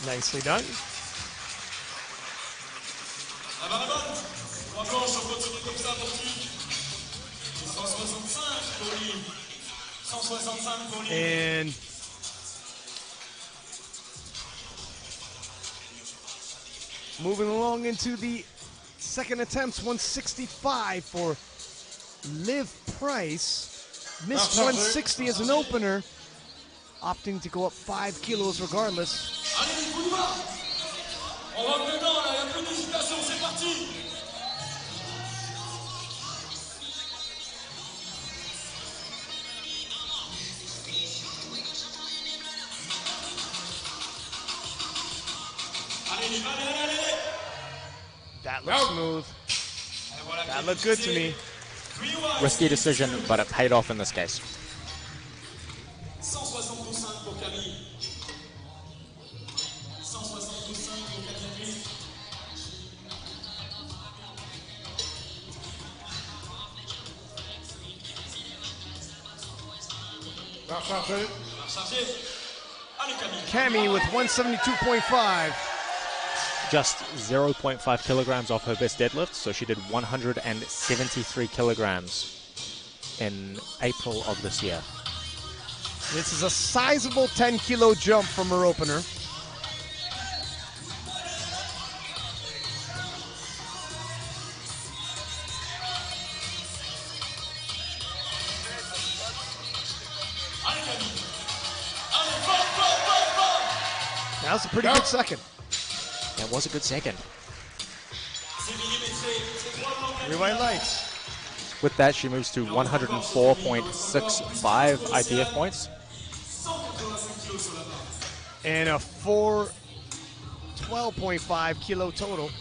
Nicely done. La barre est bonne. 3 planches, on continue comme ça pour qui? 165 pour lui. 165 pour lui. And moving along into the second attempts, 165 for Liv Price. Missed 160 as an opener, opting to go up 5 kilos regardless. Allez, les coups de main. On rentre dedans, là. Il n'y a plus d'hésitation, c'est parti. Allez, allez, allez, allez. That looks smooth. That looked good to me. Risky decision, but it paid off in this case. 165 pour Camille. 165 pour Camille. chargé. Cammy with 172.5. Just 0.5 kilograms off her best deadlift, so she did 173 kilograms in April of this year. This is a sizable 10-kilo jump from her opener. That was a pretty good second. That was a good second. Three white lights. With that, she moves to 104.65 IPF points. And a 12.5 kilo total.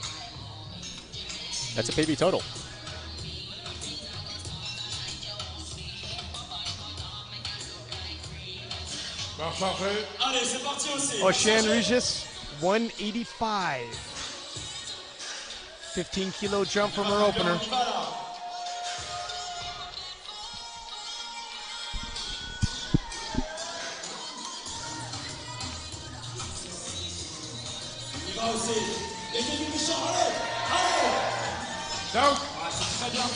That's a PB total. Ocean Regis, 185. 15 kilo jump from her opener.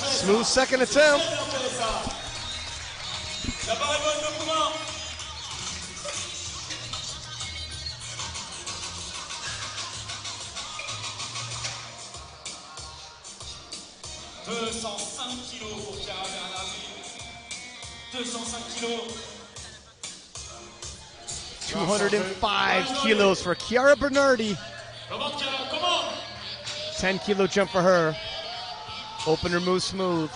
Smooth second attempt. Kilos pour Chiara Bernardi. 205 kilos. 205 kilos for Chiara Bernardi. 10 kilo jump for her. Opener moves smooth.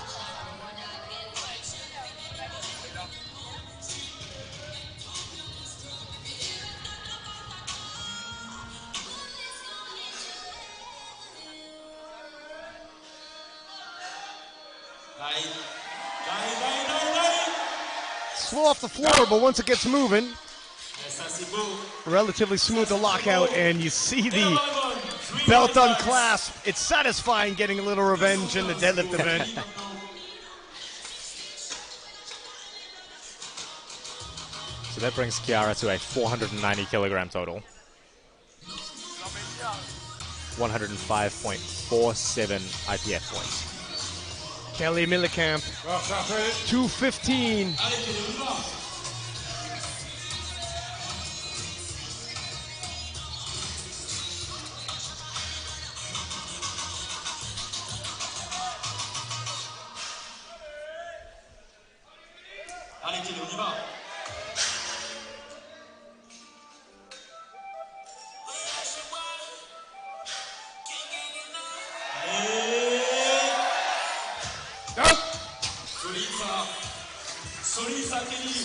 Slow off the floor, but once it gets moving, relatively smooth to lockout, and you see the belt unclasp. It's satisfying getting a little revenge in the deadlift event. So that brings Chiara to a 490 kilogram total. 105.47 IPF points. Kelly Millikamp, 215. Allez, Kelly, on y va.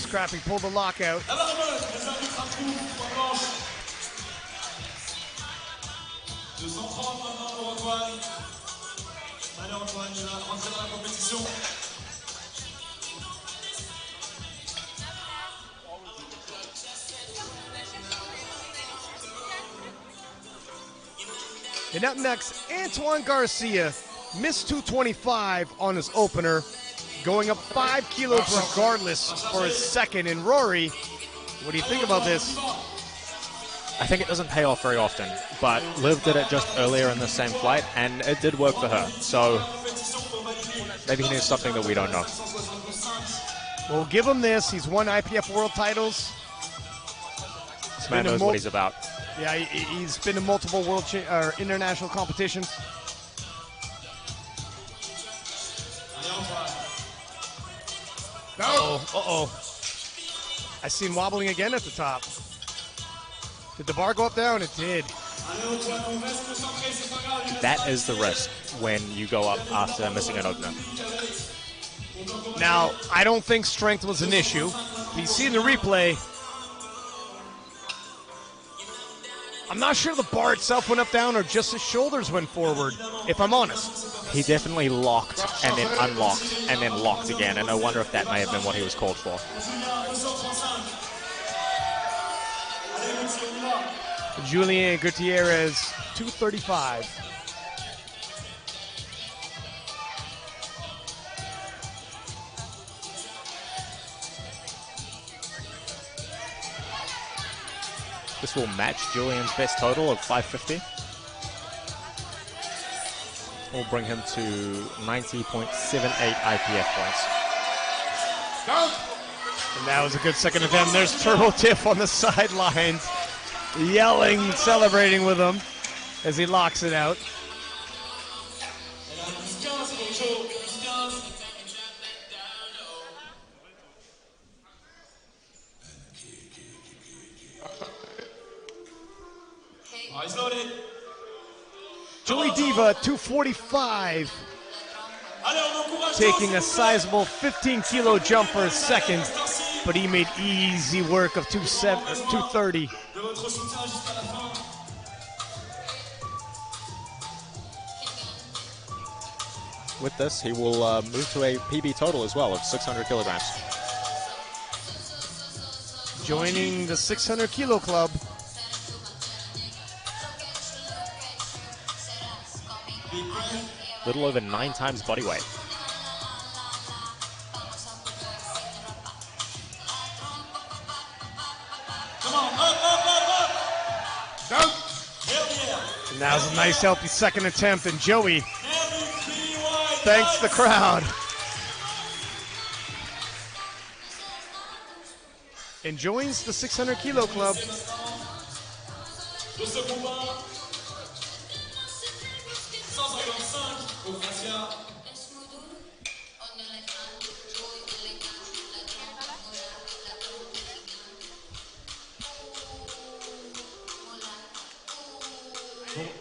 Scrappy pulled the lockout. And up next, Antoine Garcia missed 225 on his opener, going up 5 kilos regardless for his second. And Rory, what do you think about this? I think it doesn't pay off very often, but Liv did it just earlier in the same flight, and it did work for her. So maybe he needs something that we don't know. We'll give him this. He's won IPF world titles. This man knows what he's about. Yeah, he's been in multiple world international competitions. Uh-oh. I see him wobbling again at the top. Did the bar go up there? And it did. That is the risk when you go up after missing an opener. Now, I don't think strength was an issue. You see in the replay, I'm not sure the bar itself went up down or just his shoulders went forward, if I'm honest. He definitely locked and then unlocked and then locked again, and I wonder if that may have been what he was called for. Julien Gutierrez, 235. This will match Julian's best total of 550. Will bring him to 90.78 IPF points. And that was a good second attempt. There's Turbo Tiff on the sidelines, yelling, celebrating with him as he locks it out. Joey Diva, 245, taking a sizable 15-kilo jump for a second, but he made easy work of 230. With this, he will move to a PB total as well of 600 kilograms. Joining the 600-kilo club. Little over 9 times body weight. Come on, up. Down. And that was a nice, healthy second attempt, and Joey thanks the crowd. And joins the 600-kilo club.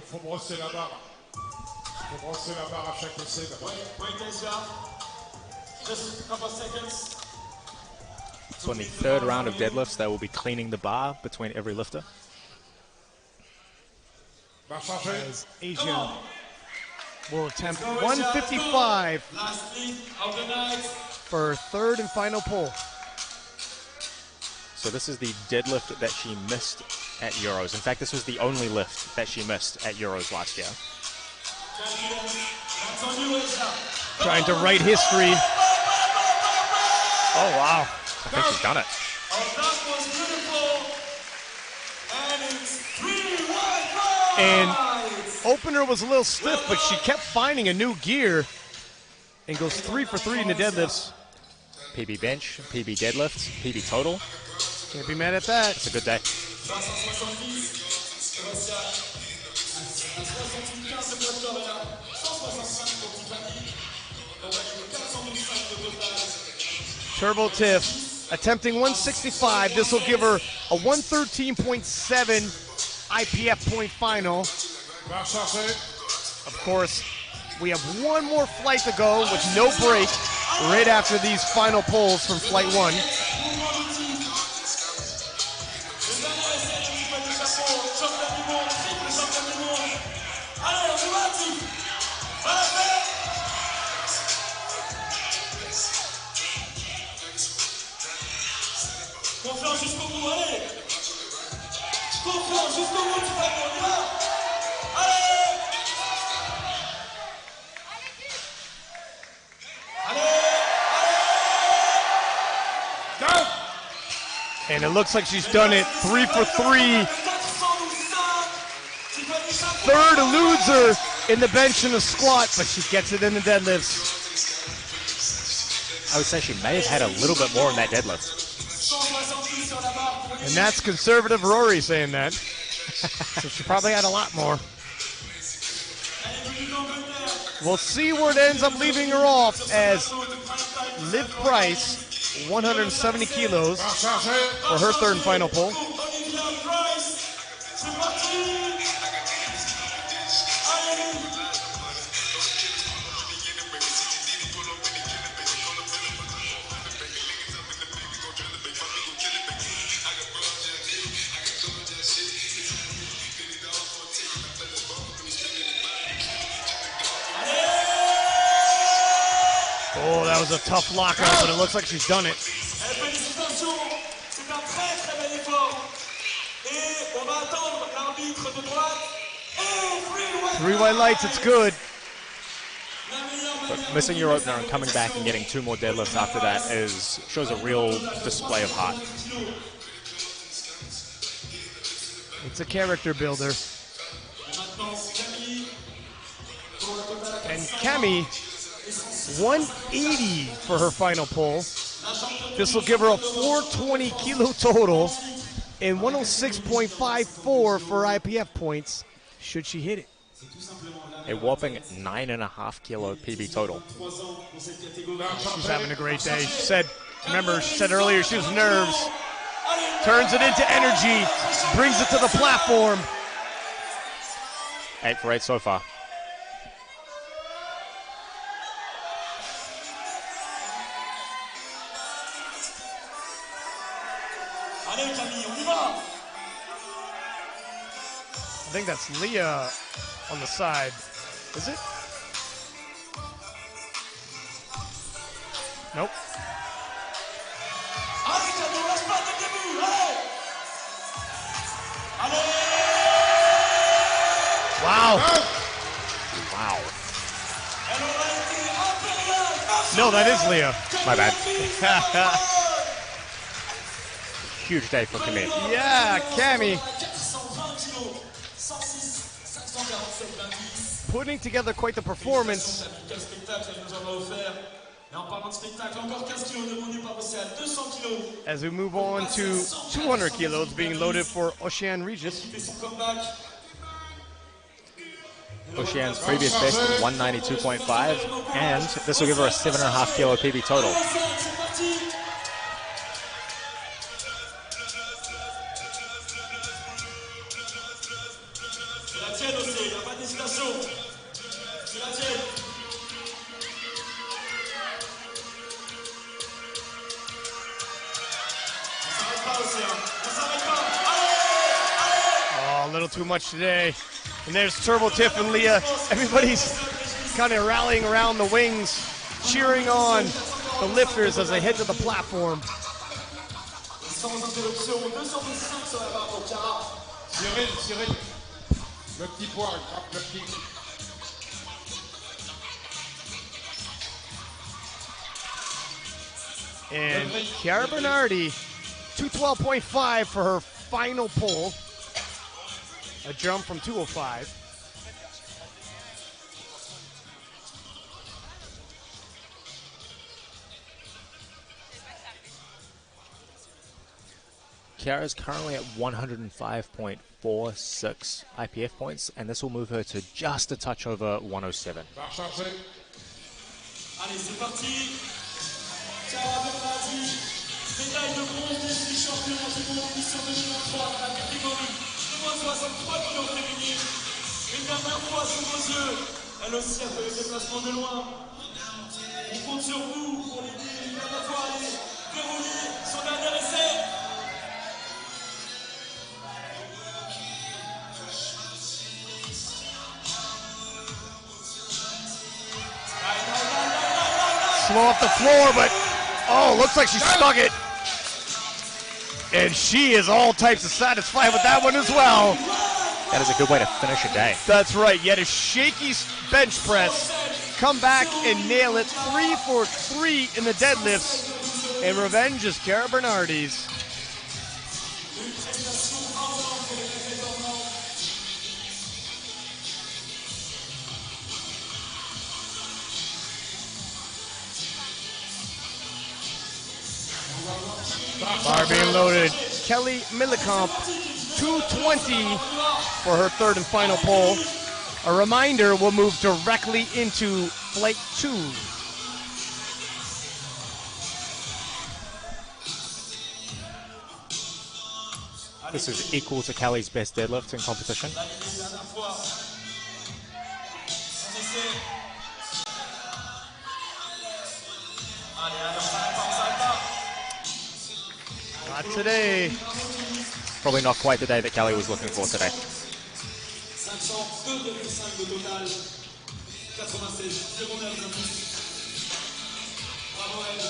Faut brosser la barre. Faut brosser la barre à chaque essai. Wait, just a couple of seconds. So in the third round of deadlifts, they will be cleaning the bar between every lifter. Barre chargée. As Asia will attempt 155 for her third and final pull. So this is the deadlift that she missed at Euros. In fact, this was the only lift that she missed at Euros last year. Trying to write history. Oh, wow. I think she's done it. And opener was a little stiff, but she kept finding a new gear and goes 3 for 3 in the deadlifts. PB bench, PB deadlifts, PB total. Can't be mad at that. It's a good day. Turbo Tiff attempting 165. This will give her a 113.7 IPF point final. Barre chargée. Of course, we have one more flight to go with no break right after these final pulls from flight 1. Confiance jusqu'au bout, allez! Confiance jusqu'au bout, tu vas pour là! Allez! Down. And it looks like she's done it. 3 for 3. Third eludes her in the bench and the squat, but she gets it in the deadlifts. I would say she may have had a little bit more in that deadlift. And that's conservative Rory saying that. So she probably had a lot more. We'll see where it ends up leaving her off as Liv Price, 170 kilos, for her third and final pull. Oh, that was a tough lockout, but it looks like she's done it. Three white lights, it's good. But missing your opener and coming back and getting 2 more deadlifts after that shows a real display of heart. It's a character builder. And Cammy, 180 for her final pull. This will give her a 420 kilo total and 106.54 for IPF points, should she hit it. A whopping 9.5 kilo PB total. She's having a great day. She said earlier she was nerves. Turns it into energy, brings it to the platform. 8 for 8 so far. I think that's Leah on the side. Is it? Nope. Wow. Wow. No, that is Leah. My bad. Huge day for Camille. Yeah, Cammy. Putting together quite the performance. As we move on to 200 kilos being loaded for Oceane Regis. Oceane's previous best was 192.5, and this will give her a 7.5 kilo PB total. Oh, a little too much today. And there's Turbo Tiff and Leah. Everybody's kind of rallying around the wings, cheering on the lifters as they head to the platform. Cyril. Le petit poids, le petit. And Chiara Bernardi, 212.5 for her final pull. A jump from 205. Chiara is currently at 105.46 IPF points, and this will move her to just a touch over 107. Allez, c'est parti. Chiara Bernardi, médaille de bronze des champions du monde édition 2023 dans la catégorie de moins 63 kg féminine. Une dernière fois sous vos yeux, elle aussi a fait le déplacement de loin. On compte sur vous pour l'aider une dernière fois à aller dérouler son dernier essai. Slow off the floor, but oh, looks like she stuck it. And she is all types of satisfied with that one as well. That is a good way to finish a day. That's right. Yet a shaky bench press. Come back and nail it. 3 for 3 in the deadlifts. And revenge is Chiara Bernardi's. Bar being loaded. Kelly Millikamp, 220 for her third and final pull. A reminder, we'll move directly into flight 2. This is equal to Kelly's best deadlift in competition. Not today. Probably not quite the day that Kelly was looking for today. 502,5 de total. 96,09 de plus. Bravo elle.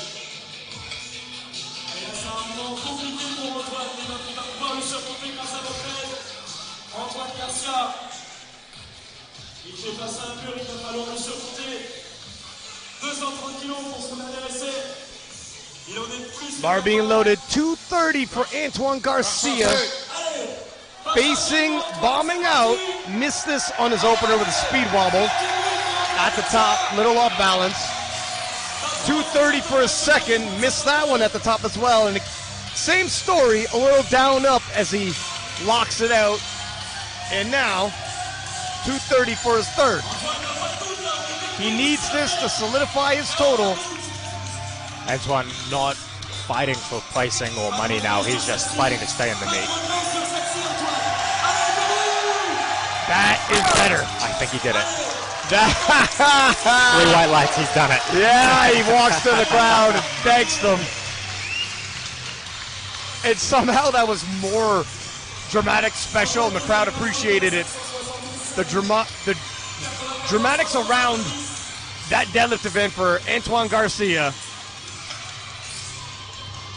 Et là c'est un moment compliqué pour Antoine, mais il va pouvoir le surmonter grâce à votre aide. Antoine Garcia. Il fait passer un mur, il va falloir le surmonter. 230 kilos pour son dernier essai. Bar being loaded, 230 for Antoine Garcia. facing, bombing out, missed this on his opener with a speed wobble. At the top, little off balance. 230 for a second, missed that one at the top as well. And same story, a little down up as he locks it out. And now, 230 for his third. He needs this to solidify his total. Antoine not fighting for placing or money now. He's just fighting to stay in the meet. That is better. I think he did it. 3 white lights, he's done it. Yeah, he walks to the crowd and thanks them. And somehow that was more dramatic special, and the crowd appreciated it. The dramatics around that deadlift event for Antoine Garcia.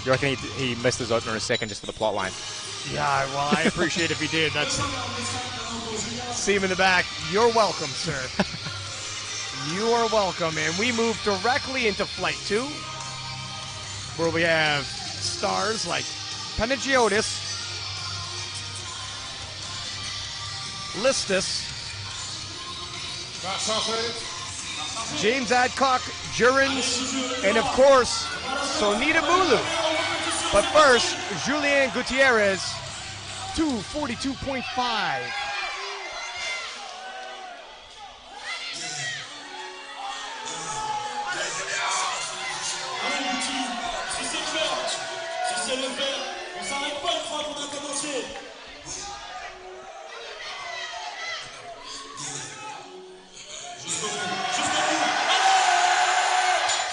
You reckon he missed his opener a second just for the plot line? Yeah, well, I appreciate if he did. That's see him in the back. You're welcome, sir. You are welcome. And we move directly into Flight 2, where we have stars like Panagiotis, Listus, James Adcock, Jurens, and of course, Sonita Mulu. But first, Julien Gutierrez, 242.5.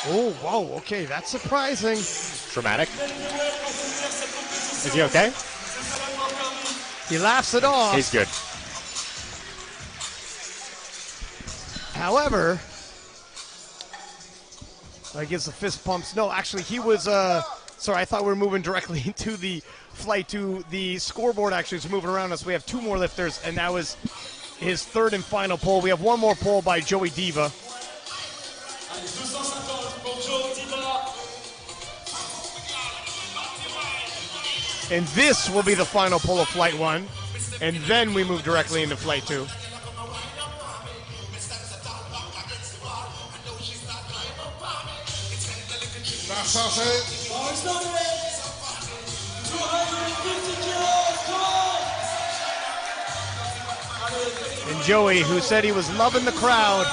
Oh, whoa, okay, that's surprising. Dramatic. Is he okay? He laughs it off. He's good. However, I guess the fist pumps. No, actually, he was, sorry, I thought we were moving directly into the Flight 2. The scoreboard actually is moving around us. We have 2 more lifters, and that was his third and final pull. We have 1 more pull by Joey Diva. And this will be the final pull of Flight 1. And then we move directly into Flight 2. And Joey, who said he was loving the crowd,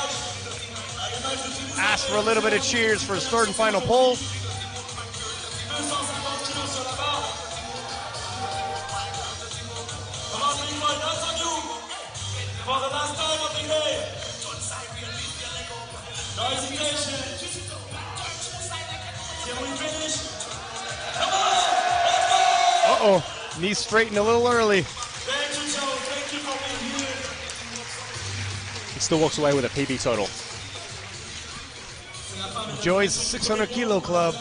asked for a little bit of cheers for his third and final pull. For the last time of the day, no hesitation. Can we finish? Come on, let's go! Uh-oh, knees straightened a little early. Thank you, Joe. Thank you for being here. He still walks away with a PB total. Joey's 600 Kilo Club.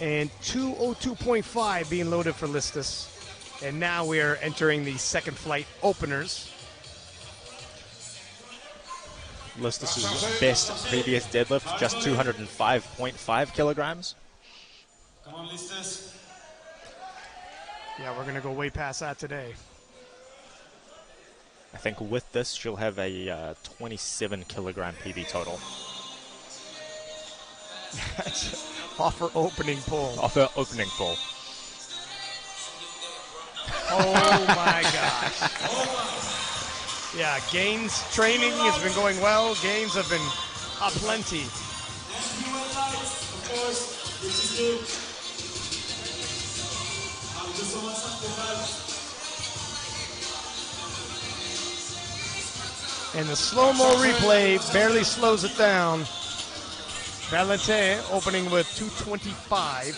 And 202.5 being loaded for Listus. And now we are entering the second flight openers. Listus's best previous deadlift, just 205.5 kilograms. Come on, Listus. Yeah, we're going to go way past that today. I think with this, she'll have a 27 kilogram PB total. That's off her opening pull. Off her opening pull. Oh my gosh. Yeah, Gaines training has been going well. Gaines have been aplenty. Of course, this is new. And the slow-mo replay barely slows it down. Valentin opening with 225.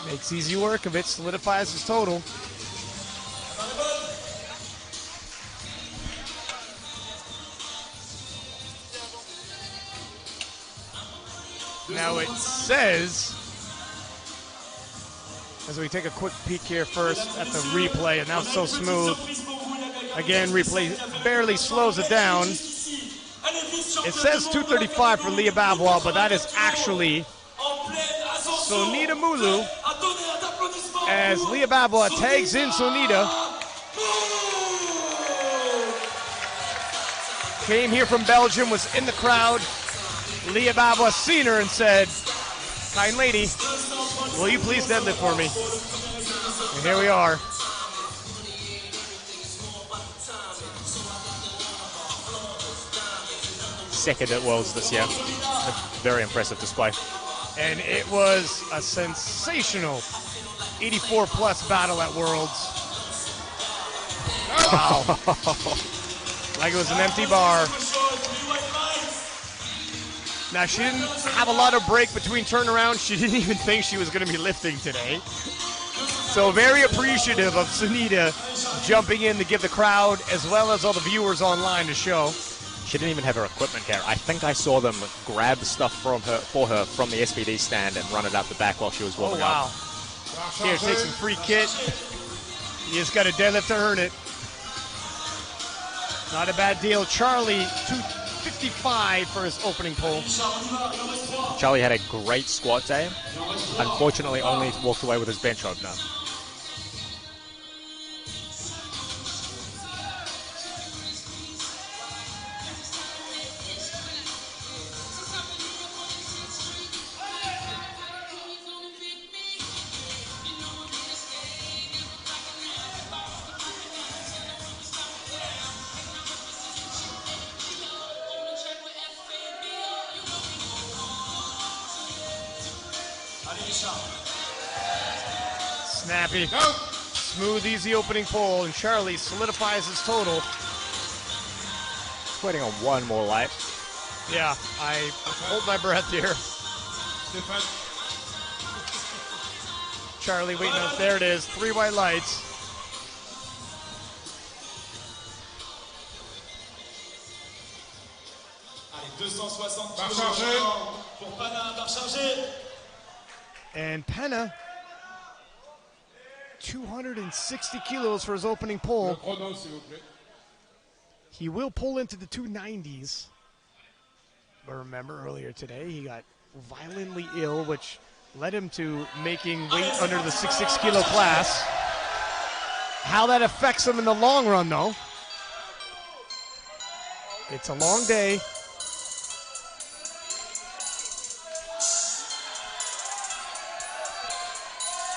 Makes easy work of it, solidifies his total. Now it says, as we take a quick peek here first at the replay, and now it's so smooth. Again, replay barely slows it down. It says 235 for Leah Bavois, but that is actually Sonita Mulu, as Leah Bavois tags in Sonita. Came here from Belgium, was in the crowd. Leah Bavois seen her and said, "Kind lady, will you please deadlift for me?" And here we are. Second at Worlds this year. A very impressive display. And it was a sensational 84-plus battle at Worlds. Wow. Like it was an empty bar. Now, she didn't have a lot of break between turnarounds. She didn't even think she was going to be lifting today. So very appreciative of Sonita jumping in to give the crowd, as well as all the viewers online, a show. She didn't even have her equipment here. I think I saw them grab stuff for her from the SPD stand and run it out the back while she was warming up. Here, take some free kit. You just got a deadlift to earn it. Not a bad deal. Charlie, 255 for his opening pull. Charlie had a great squat day. Unfortunately, only walked away with his bench opener. Snappy. Smooth, easy opening pull, and Charlie solidifies his total. Just waiting on one more light. Yeah, I hold my breath here. Charlie waiting up. There it is. 3 white lights. And Penna, 260 kilos for his opening pull. He will pull into the 290s. But remember, earlier today, he got violently ill, which led him to making weight under the 66 kilo class. How that affects him in the long run, though. It's a long day.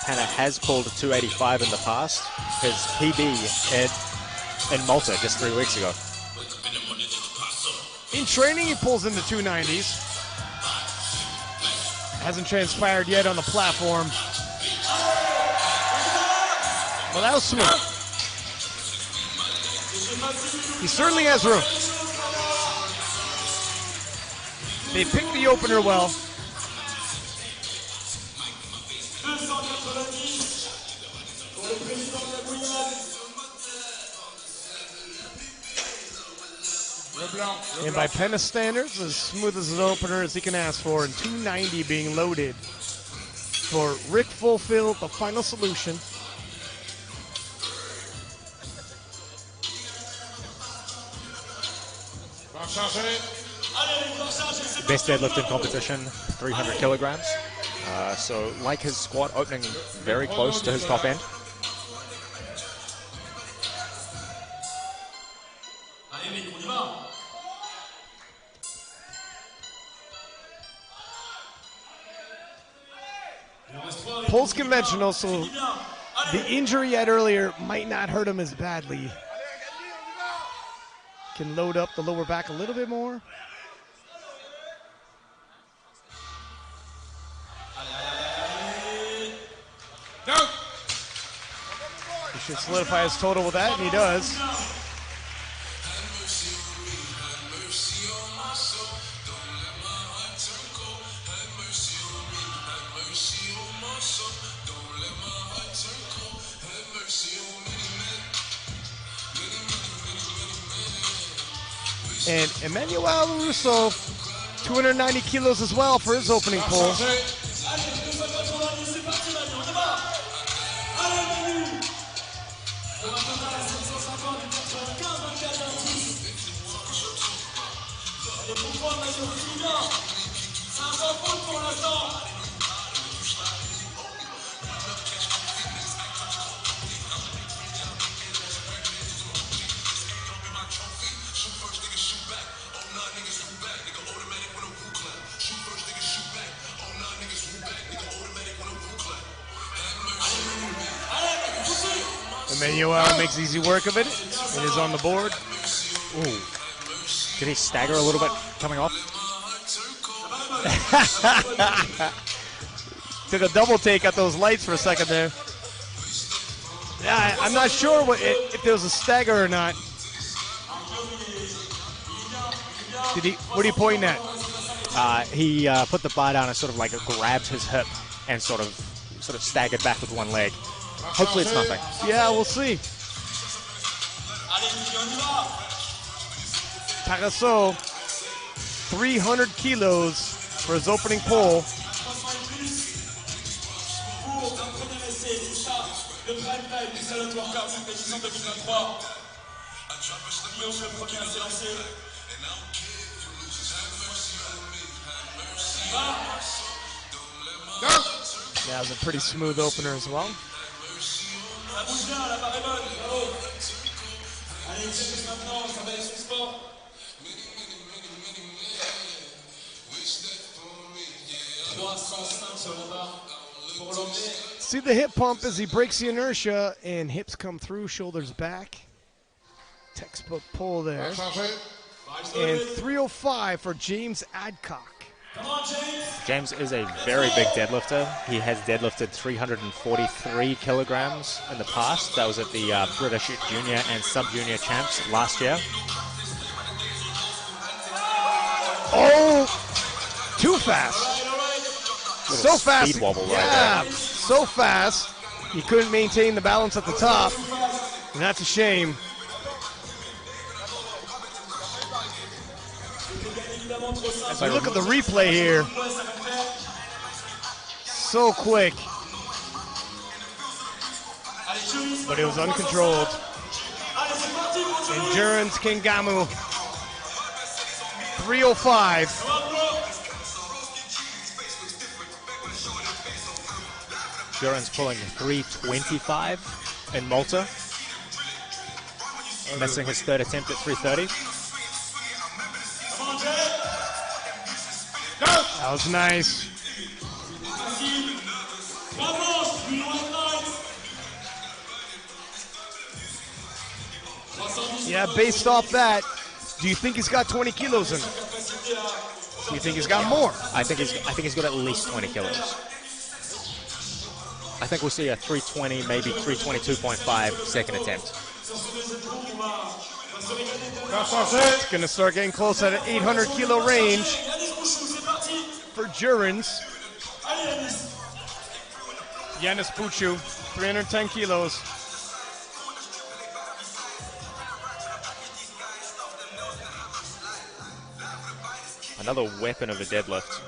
Penna has pulled a 285 in the past. His PB in Malta just 3 weeks ago. In training, he pulls in the 290s. Hasn't transpired yet on the platform. Well, that was smooth. He certainly has room. They picked the opener well. And by Penna standards, as smooth as an opener as he can ask for, and 290 being loaded for Rick Fulfill, the final solution. Best deadlift in competition, 300 kilograms. So like his squat, opening very close to his top end. Pulls conventional, so the injury he had earlier might not hurt him as badly. Can load up the lower back a little bit more. He should solidify his total with that, and he does. And Emmanuel Russo, 290 kilos as well for his opening pull. Emmanuel makes easy work of it and is on the board. Ooh. Did he stagger a little bit coming off? Took a double take at those lights for a second there. Yeah, I'm not sure if there was a stagger or not. What are you pointing at? He put the bar down and sort of like grabbed his hip and sort of staggered back with one leg. Hopefully it's nothing. Yeah, we'll see. Tarasso, 300 kilos for his opening pull. That was a pretty smooth opener as well. See the hip pump as he breaks the inertia and hips come through, shoulders back. Textbook pull there. And 305 for James Adcock. James is a very big deadlifter. He has deadlifted 343 kilograms in the past. That was at the British Junior and Sub-Junior Champs last year. Oh, too fast. So fast. Speed wobble right there. So fast. He couldn't maintain the balance at the top. And that's a shame. As we look at the replay here, so quick, but it was uncontrolled. Endurance Kingamu, 305. Duran's pulling 325 in Malta, missing his third attempt at 330. That was nice. Yeah, based off that, do you think he's got 20 kilos in him? Do you think he's got more? I think he's got at least 20 kilos. I think we'll see a 320, maybe 322.5 second attempt. It's going to start getting close at an 800 kilo range for Jurans. Yanis Puchu, 310 kilos. Another weapon of a deadlift.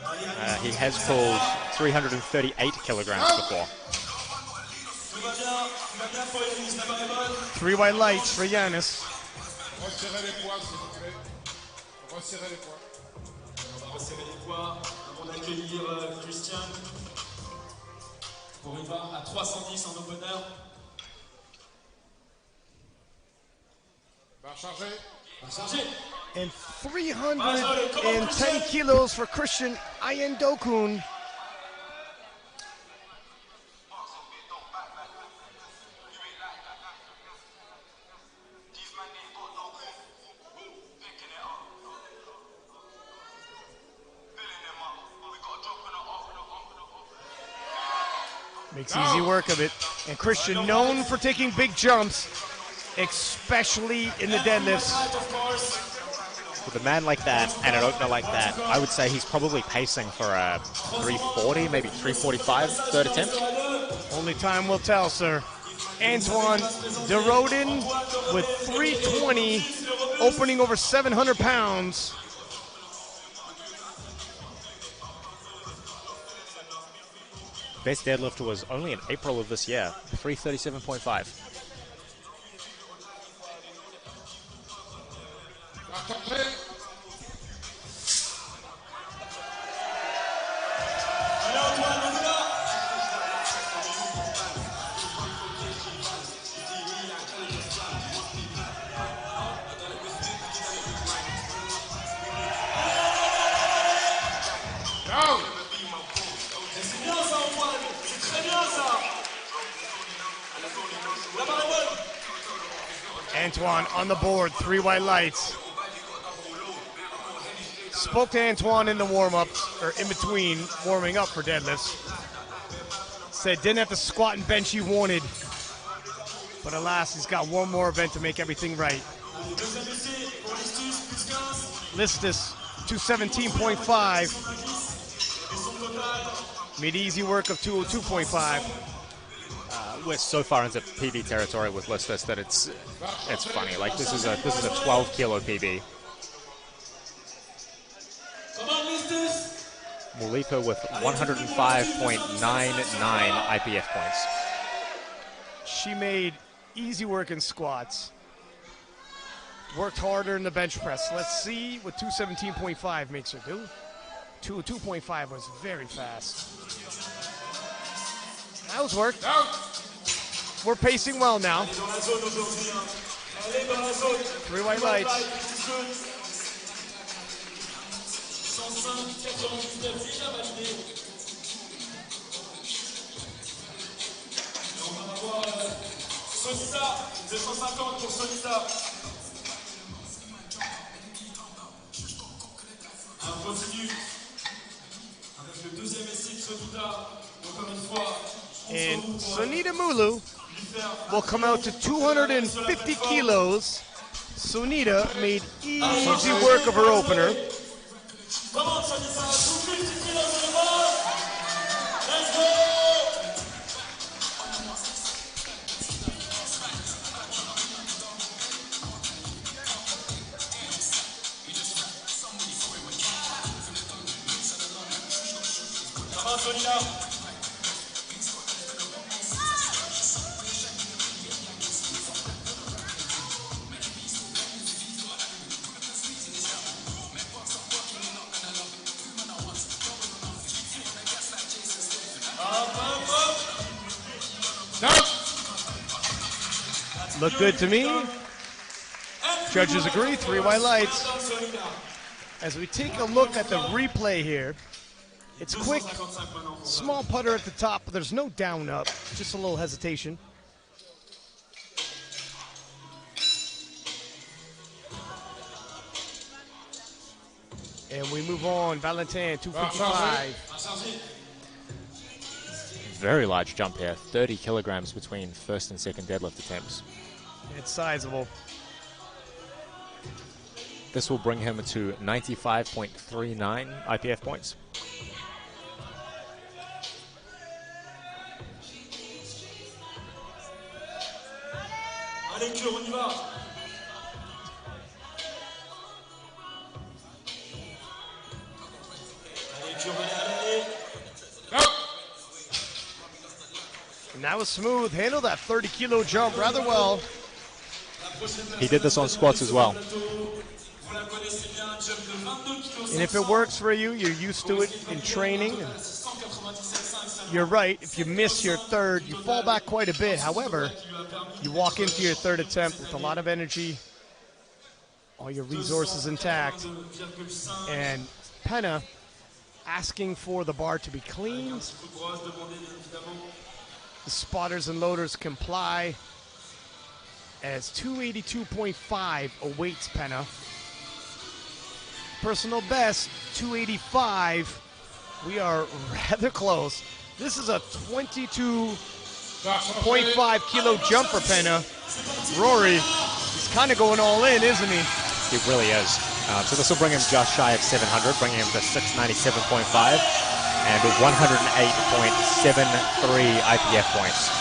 He has pulled 338 kilograms before. 3 white lights for Yanis. Resserrez les poids, s'il vous plaît. Resserrez les poids. On va resserrer les poids avant d'accueillir Christian pour une barre à 310 en opener. Barre chargée. Barre chargée. And 310 kilos for Christian Ayendokun. Makes easy work of it. And Christian, known for taking big jumps, especially in the deadlifts. With a man like that and an opener like that, I would say he's probably pacing for a 340, maybe 345 third attempt. Only time will tell, sir. Antoine Derodin with 320, opening over 700 pounds. Best deadlift was only in April of this year, 337.5. Antoine on the board, 3 white lights. Spoke to Antoine in the warm-ups, or in between warming up for deadlifts. Said didn't have the squat and bench he wanted, but alas, he's got one more event to make everything right. Listus, 217.5. Made easy work of 202.5. We're so far into PB territory with Listus that it's funny. Like this is a 12 kilo PB. Mulipa with 105.99 IPF points. She made easy work in squats. Worked harder in the bench press. Let's see what 217.5 makes her do. 202.5 was very fast. That was work. We're pacing well now. 3 white lights. On continue avec le deuxième essai de Sonita. Encore une fois, And Sonita Mulu will come out to 250 kilos. Sonita made easy work of her opener. Come on, Sonita, 250 kilos on the bar. Let's go! Come on, Sonita. Look good to me. Judges agree, 3 white lights. As we take a look at the replay here, it's quick, small putter at the top, but there's no down up, just a little hesitation. And we move on, Valentin, 255. Very large jump here, 30 kilograms between first and second deadlift attempts. It's sizable. This will bring him to 95.39 IPF points. Allez, Cure, on y va. Allez, Cure, allez. And that was smooth. Handled that 30-kilo jump rather well. He did this on squats as well. And if it works for you, you're used to it in training. And you're right. If you miss your third, you fall back quite a bit. However, you walk into your third attempt with a lot of energy, all your resources intact. And Penna asking for the bar to be cleaned. The spotters and loaders comply as 282.5 awaits Penna. Personal best, 285. We are rather close. This is a 22.5 kilo jump for Penna. Rory, he's kind of going all in, isn't he? He really is. So this will bring him just shy of 700, bringing him to 697.5 and 108.73 IPF points.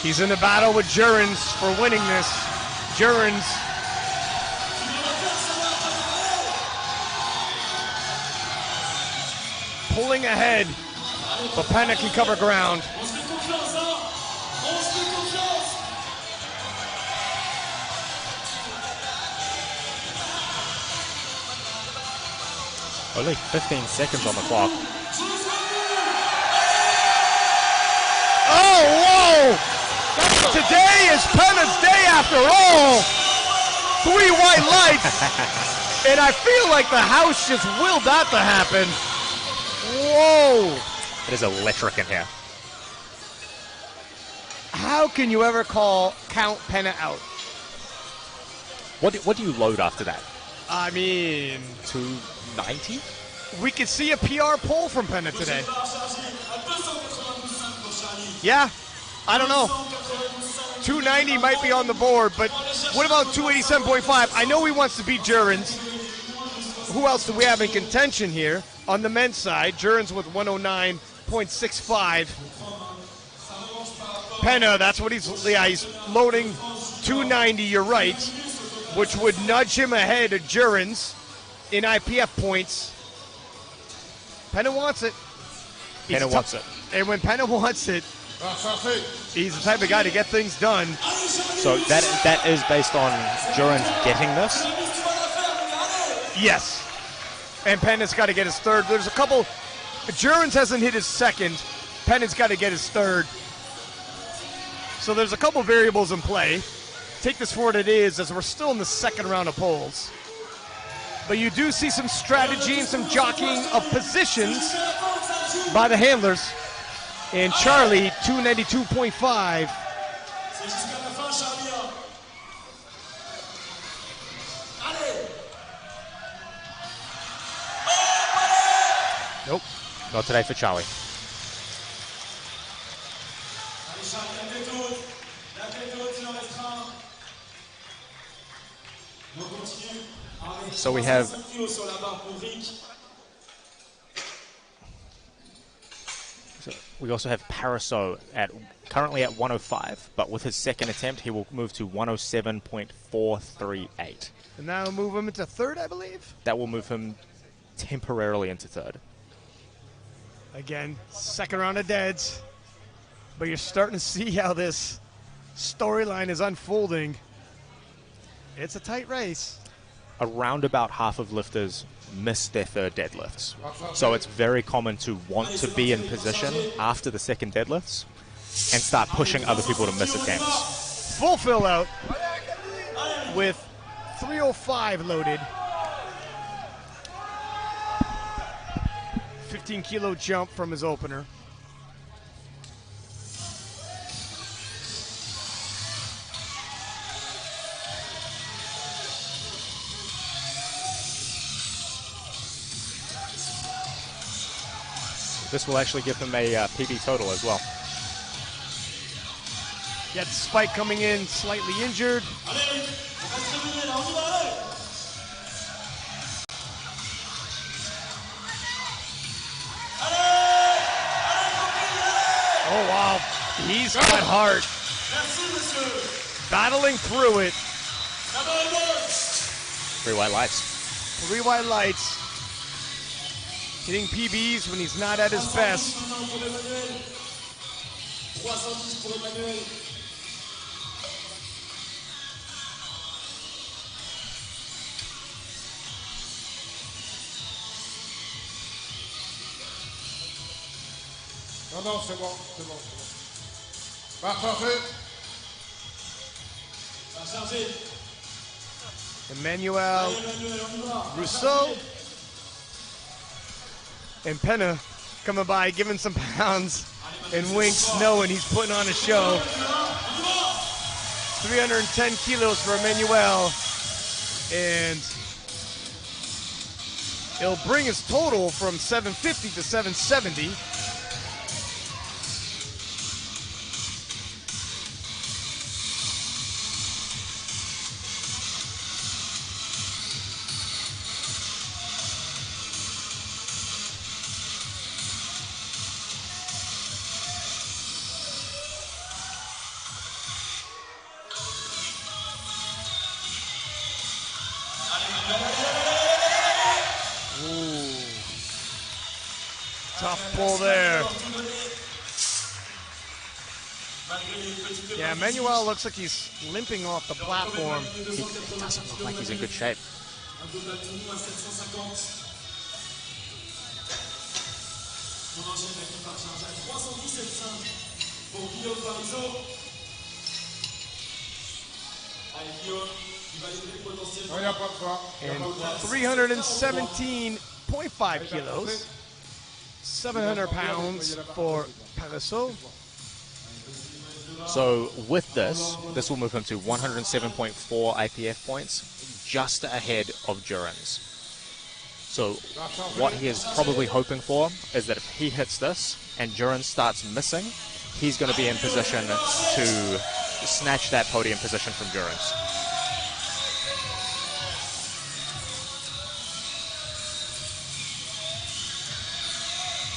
He's in a battle with Jurens for winning this. Jurens pulling ahead, but Penna can cover ground. Only 15 seconds on the clock. Oh, whoa! Today is Penna's day after all. 3 white lights. And I feel like the house just willed that to happen. Whoa! It is electric in here. How can you ever count Penna out? What do you load after that? I mean, 290? we could see a PR poll from Penna today. Yeah, I don't know. 290 might be on the board, but what about 287.5? I know he wants to beat Jurens. Who else do we have in contention here? On the men's side, Jurens with 109.65. Penna, that's what he's loading 290, you're right, which would nudge him ahead of Jurens in IPF points. Penna wants it. Penna wants it. And when Penna wants it, he's the type of guy to get things done. So that is based on Jurens getting this? Yes. And Penna's got to get his third. There's a couple. Jurens hasn't hit his second. Penna's got to get his third. So there's a couple variables in play. Take this for what it is, as we're still in the second round of polls. But you do see some strategy and some jockeying of positions by the handlers. And Charlie, 292.5. Nope. Not today for Charlie. So we have we also have Paraso currently at 105, but with his second attempt he will move to 107.438. And that'll move him into third, I believe. That will move him temporarily into third. Again, second round of deads. But you're starting to see how this storyline is unfolding. It's a tight race. Around about half of lifters miss their third deadlifts. So it's very common to want to be in position after the second deadlifts and start pushing other people to miss attempts. Full fill out with 305 loaded. 15-kilo jump from his opener. This will actually give him a PB total as well. Got Spike coming in slightly injured. Oh, wow. He's got heart. Battling through it. 3 white lights. 3 white lights. Hitting PBs when he's not at his best. Non, c'est bon, c'est bon. Va charger. Emmanuel Rousseau and Penna coming by, giving some pounds, and Winks knowing he's putting on a show. 310 kilos for Emmanuel, and it'll bring his total from 750 to 770. Tough pull there. Yeah, Manuel looks like he's limping off the platform. He doesn't look like he's in good shape. And 317.5 kilos. 700 pounds for Parisot. So with this will move him to 107.4 IPF points, just ahead of Jurins. So what he is probably hoping for is that if he hits this and Jurins starts missing, he's going to be in position to snatch that podium position from Jurins.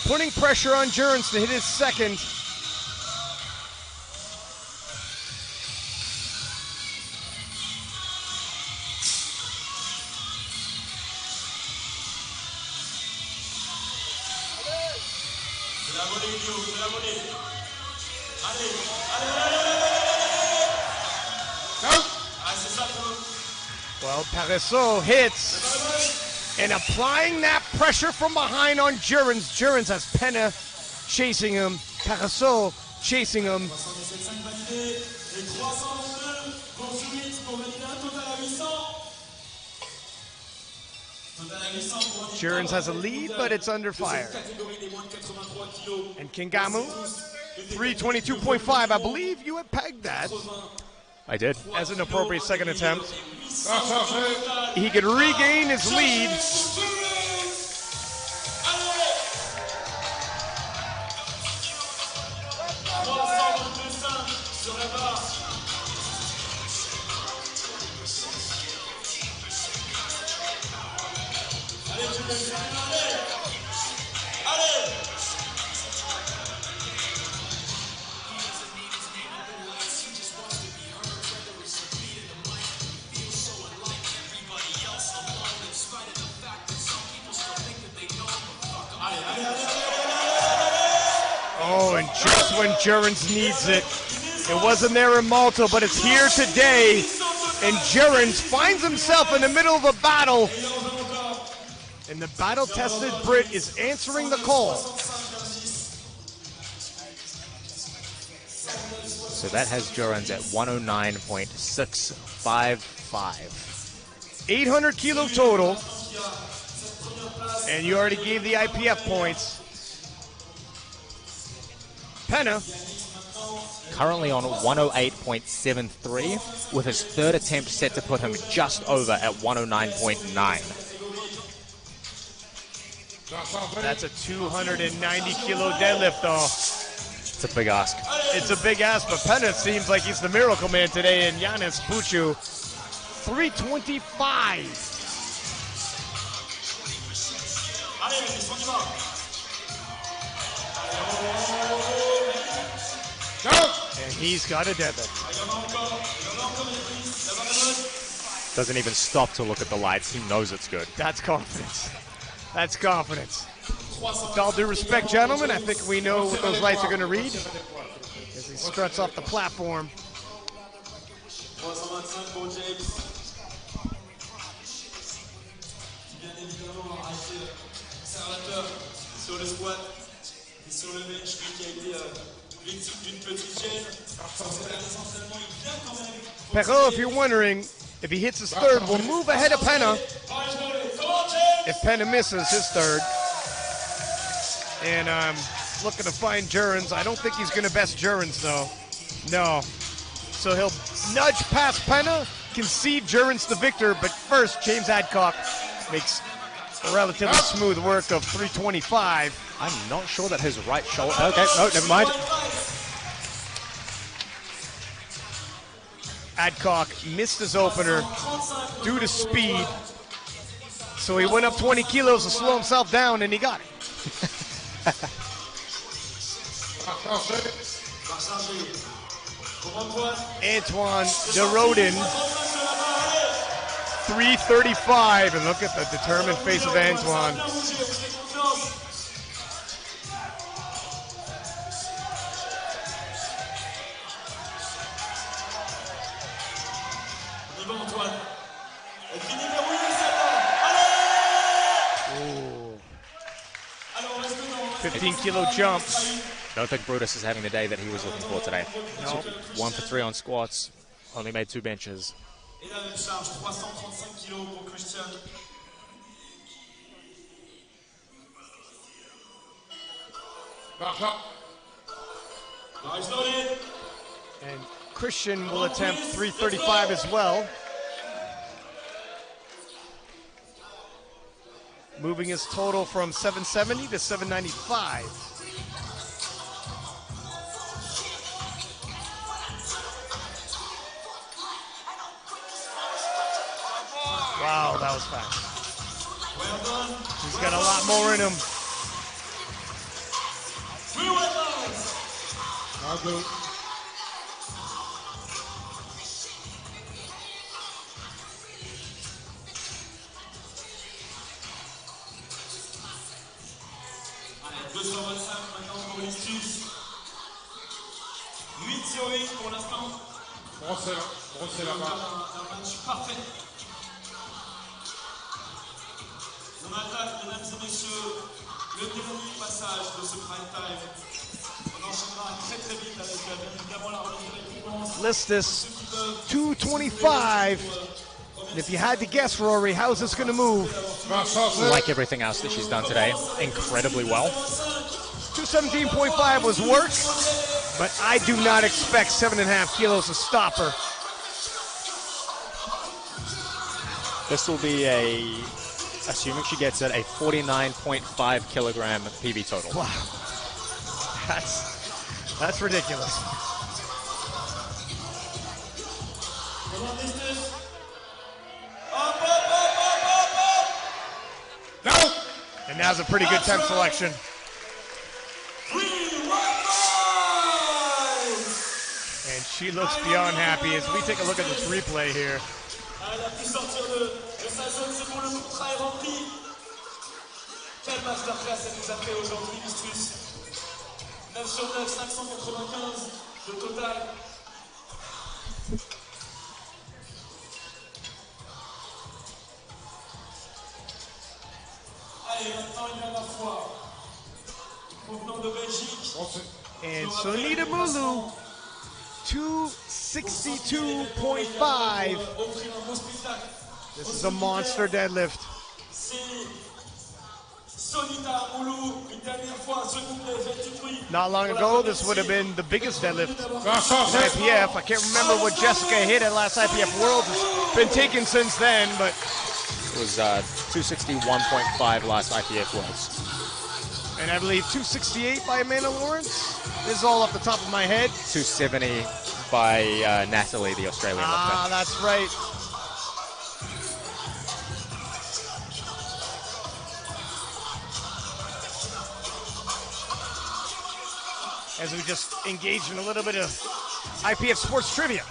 Putting pressure on Jurins to hit his second. Well, Parisot hits, and applying that pressure from behind on Jurins. Jurins has Penna chasing him, Parisot chasing him. Jurins has a lead, but it's under fire. And Kingamu, 322.5. I believe you had pegged that. I did. As an appropriate second attempt. He could regain his lead. Oh, and just when Jurins needs it. It wasn't there in Malta, but it's here today. And Jurins finds himself in the middle of a battle. And the battle-tested Brit is answering the call. So that has Jurins at 109.655. 800 kilo total. And you already gave the IPF points. Penna. Currently on 108.73, with his third attempt set to put him just over at 109.9. That's a 290 kilo deadlift, though. It's a big ask. It's a big ask, but Penna seems like he's the miracle man today, and Yanis Puchu, 325. And he's got a deadlift. Doesn't even stop to look at the lights. He knows it's good. That's confidence. That's confidence. With all due respect, gentlemen, I think we know what those lights are going to read as he struts off the platform. Perrault, if you're wondering, if he hits his third, will move ahead of Penna. If Penna misses his third. And I'm looking to find Jurins. I don't think he's going to best Jurins, though. No. So he'll nudge past Penna, concede Jurins the victor, but first, James Adcock makes a relatively smooth work of 325. I'm not sure that his right shoulder... Okay, no, never mind. Adcock missed his opener due to speed. So he went up 20 kilos to slow himself down, and he got it. Antoine de Rodin, 335, and look at the determined face of Antoine. 15-kilo jump. Don't think Brutus is having the day that he was looking for today. No. 1 for 3 on squats, only made 2 benches. Et la même charge, 335 kilos pour Christian. Large loaded. And Christian will attempt 335 as well. Moving his total from 770 to 795. Wow, that was fast. Well done. He's got a lot more in him. 3 white lines. I'll do. Allez, 225 maintenant pour Listus. 8 sur 8 pour l'instant. Brossez la barre. Un match parfait. On attaque, mesdames et messieurs, le dernier passage de ce prime time. On enchaînera très très vite avec bien évidemment la remise de récompense. Listus, 225. And if you had to guess, Rory, how's this going to move? Like everything else that she's done today, incredibly well. 217.5 was work, but I do not expect 7.5 kilos to stop her. This will be assuming she gets it, a 49.5 kilogram PB total. Wow. That's ridiculous. No! And now's a pretty good temp selection. And she looks beyond happy as we take a look at this replay here. Elle a pu sortir de sa zone, c'est bon, le contrat est rempli. Quelle masterclass elle nous a fait aujourd'hui, Listus. 9 sur 9, 595 de total. Allez, maintenant il y a la foi. Provenant de Belgique. And Sonita Moulou, 262.5. This is a monster deadlift. Not long ago, this would have been the biggest deadlift in IPF. I can't remember what Jessica hit at last IPF Worlds. It's been taken since then, but It was 261.5 last IPF Worlds. And I believe 268 by Amanda Lawrence. This is all off the top of my head. 270 by Natalie, the Australian lifter. Ah, that's right. As we just engage in a little bit of IPF sports trivia.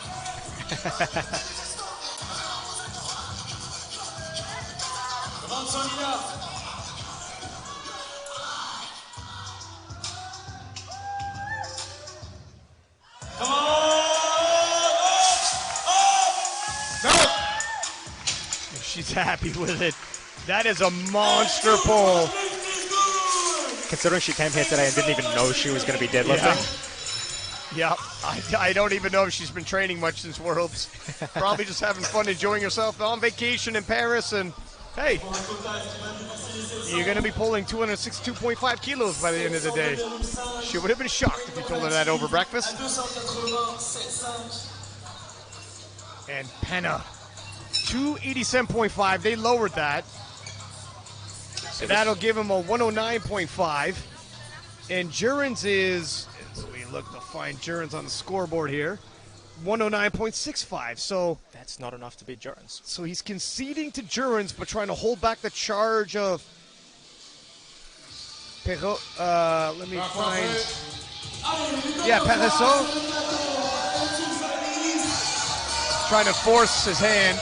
Come on! She's happy with it. That is a monster pull. Considering she came here today and didn't even know she was going to be deadlifting. Yeah, I don't even know if she's been training much since Worlds. Probably just having fun, enjoying herself on vacation in Paris. And hey, you're going to be pulling 262.5 kilos by the end of the day. She would have been shocked if you told her that over breakfast. And Penna, 287.5. They lowered that. So that'll give him a 109.5. And Jurens is, as we look to find Jurens on the scoreboard here, 109.65. So that's not enough to beat Jurens. So he's conceding to Jurens, but trying to hold back the charge of Perrault. Let me find. Yeah, Perrault. Trying to force his hand.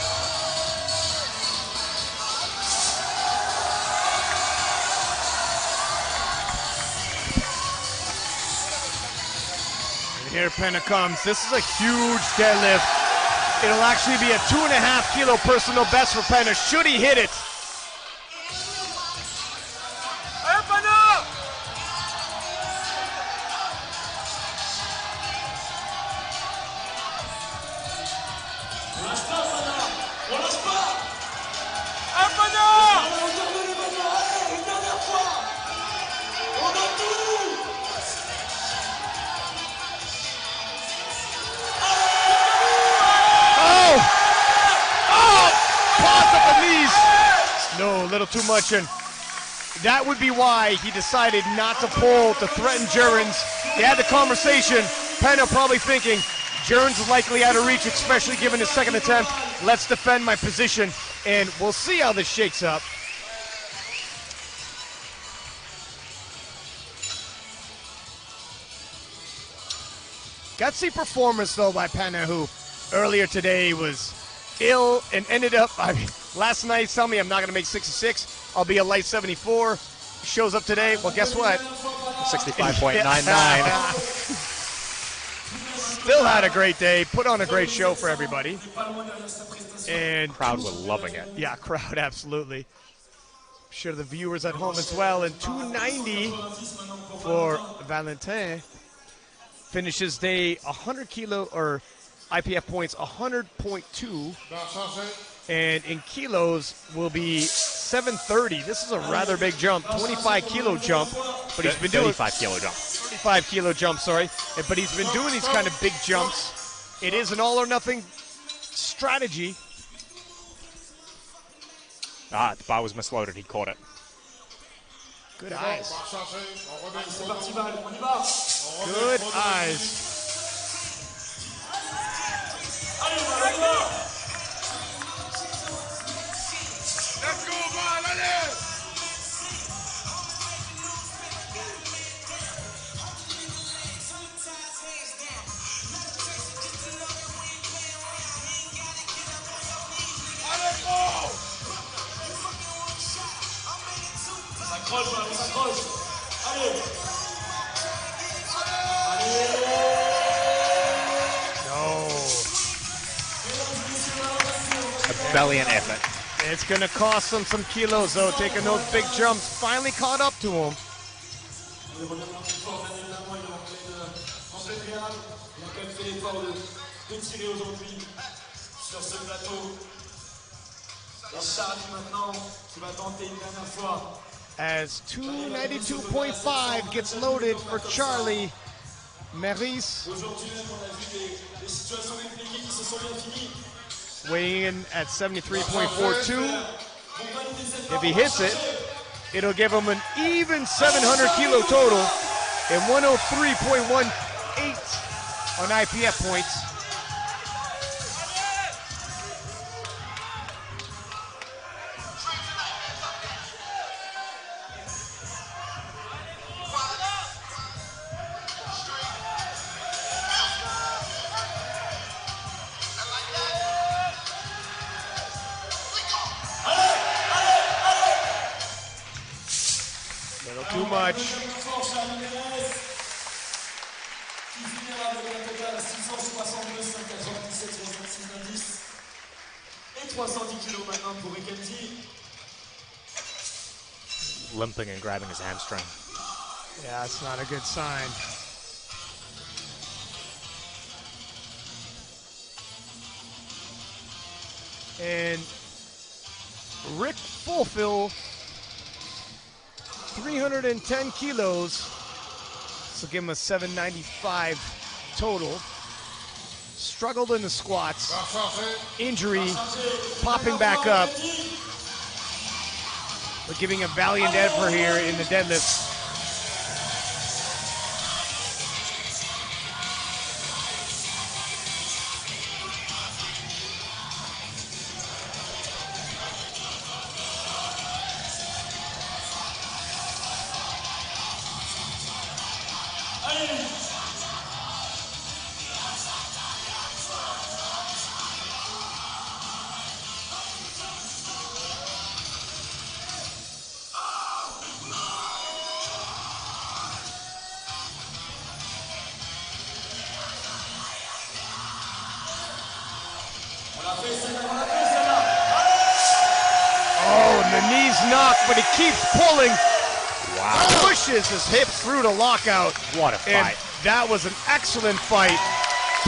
Here Penna comes. This is a huge deadlift. It'll actually be a 2.5 kilo personal best for Penna. Should he hit it? No, a little too much, and that would be why he decided not to pull to threaten Jurgens. They had the conversation. Penna probably thinking, Jurgens is likely out of reach, especially given his second attempt. Let's defend my position, and we'll see how this shakes up. Gutsy performance, though, by Penna, who earlier today was ill and ended up, last night tell me I'm not going to make 66. I'll be a light 74. Shows up today. Well, guess what? 65.99. Still had a great day. Put on a great show for everybody. And Crowd were loving it. yeah, crowd, absolutely. I'm sure the viewers at home as well. And 290 for Valentin. Finishes day 100 kilo or IPF points 100.2, and in kilos will be 730. This is a rather big jump, 25 kilo jump, but he's been doing 35 kilo jump. 35 kilo jump, sorry. But he's been doing these kind of big jumps. It is an all or nothing strategy. The bar was misloaded. He caught it. Good eyes. C'est parti, Val, on y va. Good eyes. Allez, Val, on y va. Let's go, Val, allez! Allez, go! S'accroche, Val, on s'accroche. Allez. No. A valiant effort. It's going to cost him some kilos, though, taking those big jumps. Finally caught up to him. Il revient un petit fort, bien évidemment, il est en pleine réal. Il a quand même fait l'effort de tirer aujourd'hui sur ce plateau. Et Charlie maintenant, qui va tenter une dernière fois. As 292.5 gets loaded for Charlie Meris, Aujourd'hui même, on a vu des situations compliquées qui se sont bien finies. weighing in at 73.42. If he hits it, it'll give him an even 700 kilo total and 103.18 on IPF points. Little too much. Qui finira avec un total à 662, 597, 66 indices. Et 310 kilos maintenant pour Riquelme. Limping and grabbing his hamstring. Yeah, that's not a good sign. And Rick Fulfill, 310 kilos. So give him a 795 total. Struggled in the squats. Injury, popping back up. But giving a valiant effort here in the deadlift. Oh, and the knee's knocked, but he keeps pulling. Wow. Pushes his hip through the lockout. What a And fight. that was an excellent fight.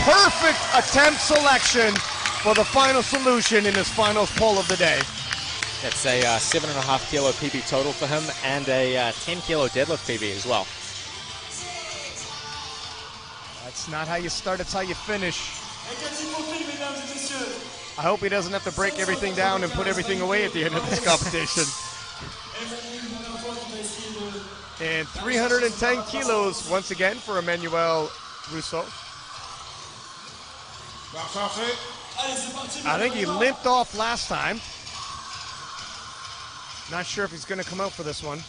Perfect attempt selection for the final solution in his final pull of the day. That's a 7.5 kilo PB total for him and a 10 kilo deadlift PB as well. That's not how you start, it's how you finish. Riquelme pour qui, mesdames et messieurs? I hope he doesn't have to break everything down and put everything away at the end of this competition. And 310 kilos once again for Emmanuel Rousseau. I think he limped off last time. Not sure if he's going to come out for this one.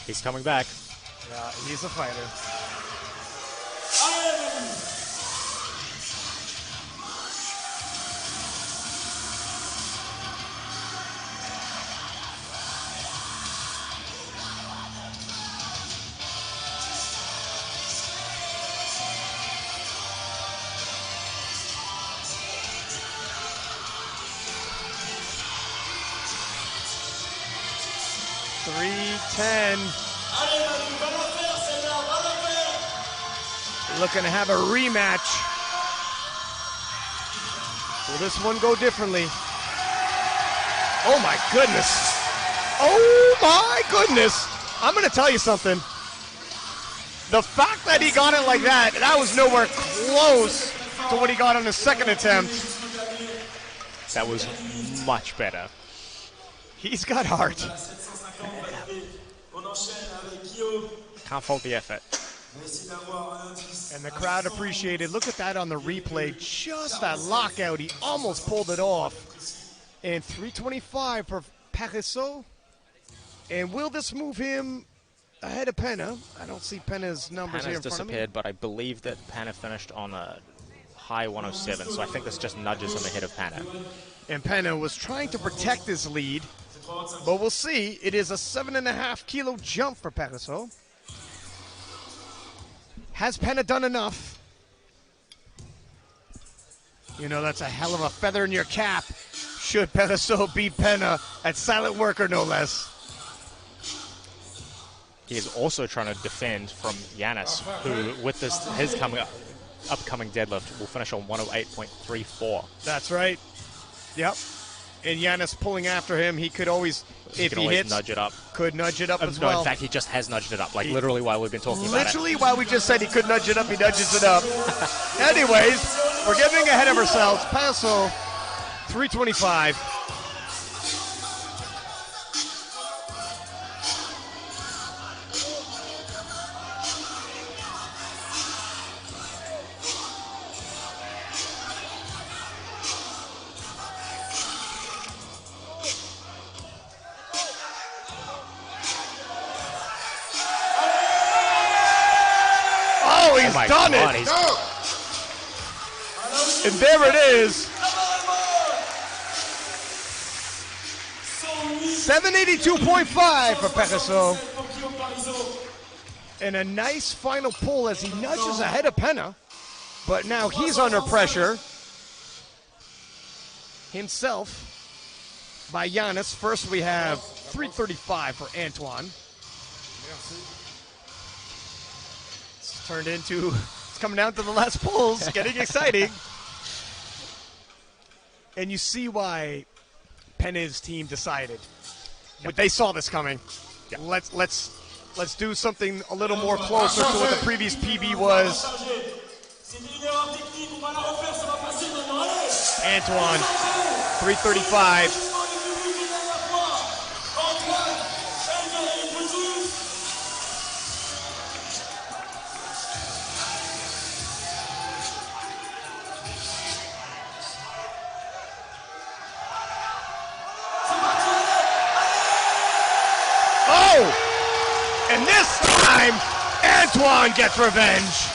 He's coming back. Yeah, he's a fighter. Looking to have a rematch. Will this one go differently? Oh my goodness. Oh my goodness. I'm going to tell you something. The fact that he got it like that, that was nowhere close to what he got on his second attempt. That was much better. He's got heart. Can't fault the effort. And the crowd appreciated. Look at that on the replay. Just that lockout. He almost pulled it off. And 325 for Parisot. And will this move him ahead of Pena? I don't see Pena's numbers here in front of me. Disappeared, but I believe that Pena finished on a high 107, so I think this just nudges him ahead of Pena. And Pena was trying to protect his lead, but we'll see. It is a 7.5 kilo jump for Parisot. Has Pena done enough? You know, that's a hell of a feather in your cap. Should Parisot beat Pena at Silent Worker, no less. He is also trying to defend from Yanis, who, with his upcoming deadlift, will finish on 108.34. That's right. Yep. And Yanis pulling after him, he could always, if he hits, nudge it up. Could nudge it up as well. In fact, he just has nudged it up, like literally while we've been talking about it. Literally while we just said he could nudge it up, he nudges it up. Anyways, we're getting ahead of ourselves. Paso, 325. He's done it. And there it is. 782.5 for Parisot. And a nice final pull as he nudges ahead of Pena. But now he's under pressure himself by Yanis. First we have 335 for Antoine. Turned into, it's coming down to the last pulls, getting exciting. And you see why Pena's team decided. But they saw this coming. Yep. Let's do something a little more closer to what the previous PB was. Antoine, 335. And this time, Antoine gets revenge.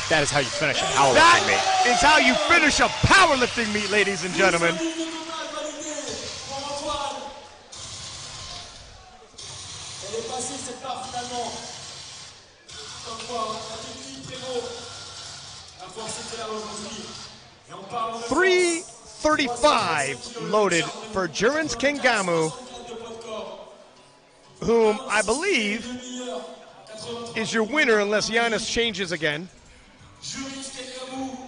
That is how you finish a powerlifting meet. That is how you finish a powerlifting meet, ladies and gentlemen. $335 loaded for Jerins Kengamu, whom I believe is your winner unless Yanis changes again.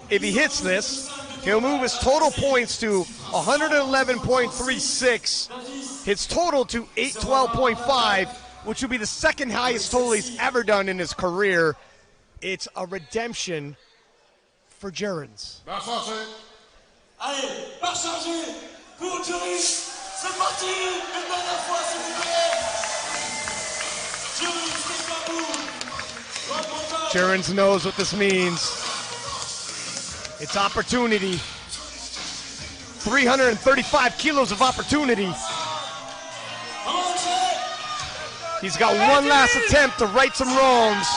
If he hits this, he'll move his total points to 111.36, his total to 812.5, which would be the second highest total he's ever done in his career. It's a redemption for Gerrans. Barre chargée. Allez, barre chargée pour Jury. C'est parti. Une dernière fois, s'il vous plaît. Jury, c'est pas vous. Gerrans knows what this means. It's opportunity. 335 kilos of opportunity. He's got one last attempt to right some wrongs.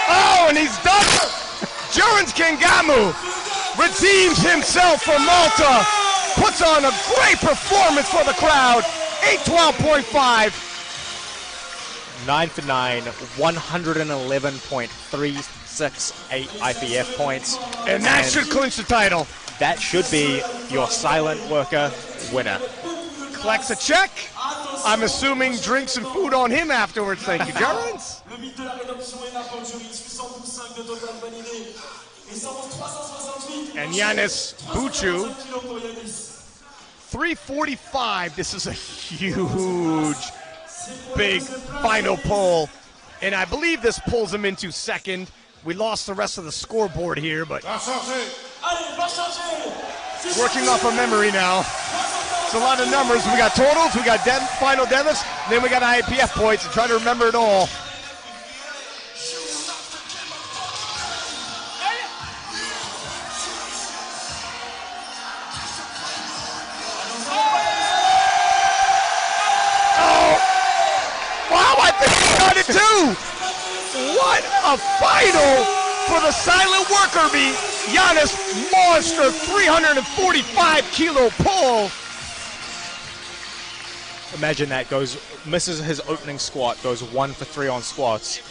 Oh, and he's done it! Gerrans Kangamu redeems himself from Malta, puts on a great performance for the crowd. 812.5. 9 for 9, 111.368 IPF points. And that should clinch the title. That should be your silent worker winner. Collects a check. I'm assuming drinks some food on him afterwards. Thank you, Gerrans. Le mythe de la rédemption est là pour le jury. 112,5 de total validé. Et 368. And Yanis Buchu, 345. This is a huge, big final pull. And I believe this pulls him into second. We lost the rest of the scoreboard here, but working off of memory now. It's a lot of numbers. We got totals, we got final deadlifts, then we got IPF points, and try to remember it all. Oh! Wow, I think he got it too! What a final for the silent worker bee. Yanis, monster 345 kilo pull. Imagine that, misses his opening squat, goes 1 for 3 on squats,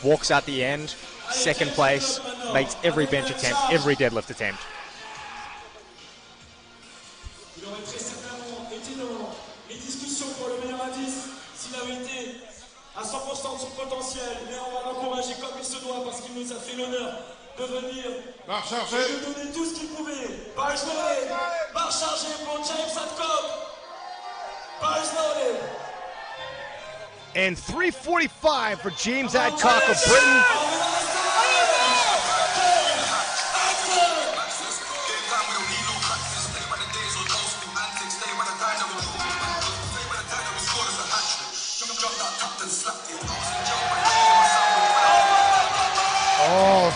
walks out the end, second place, makes every bench attempt, every deadlift attempt. Il aurait très certainement été dans les discussions pour le meilleur indice s'il avait été à 100% de son potentiel, mais on va l'encourager comme il se doit parce qu'il nous a fait l'honneur de venir Barre et chargée. de donner tout ce qu'il pouvait. Barre loaded, barre chargée pour James Adcock. Barre loaded. And 345 for James Adcock of Britain. Oh,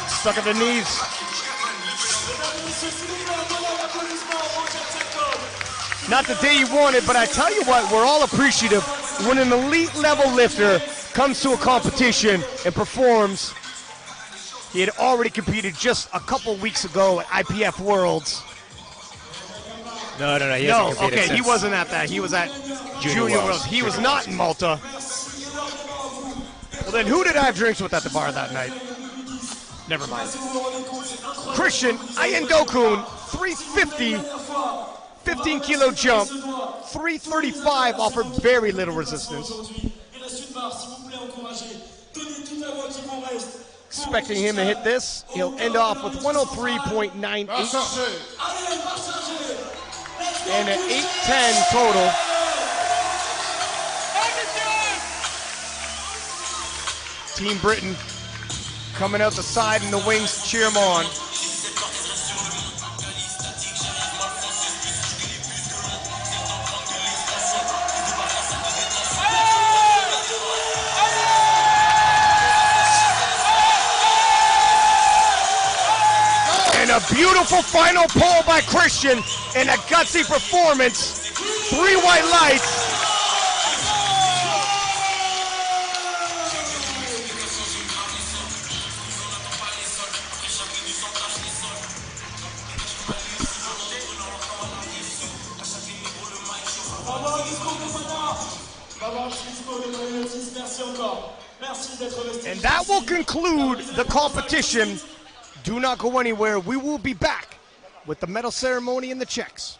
stuck at the knees. Not the day you wanted, but I tell you what, we're all appreciative when an elite level lifter comes to a competition and performs. He had already competed just a couple weeks ago at IPF Worlds. No, he hasn't competed okay, he since wasn't at that. He was at Junior Worlds. He was not in Malta. Well, then who did I have drinks with at the bar that night? Never mind. Christian Ayendokun, 350, 15 kilo jump, 335 offered very little resistance. Expecting him to hit this, he'll end off with 103.98 and an 810 total. Team Britain coming out the side in the wings to cheer him on. And a beautiful final pull by Christian and a gutsy performance. 3 white lights. And that will conclude the competition. Do not go anywhere. We will be back with the medal ceremony and the checks.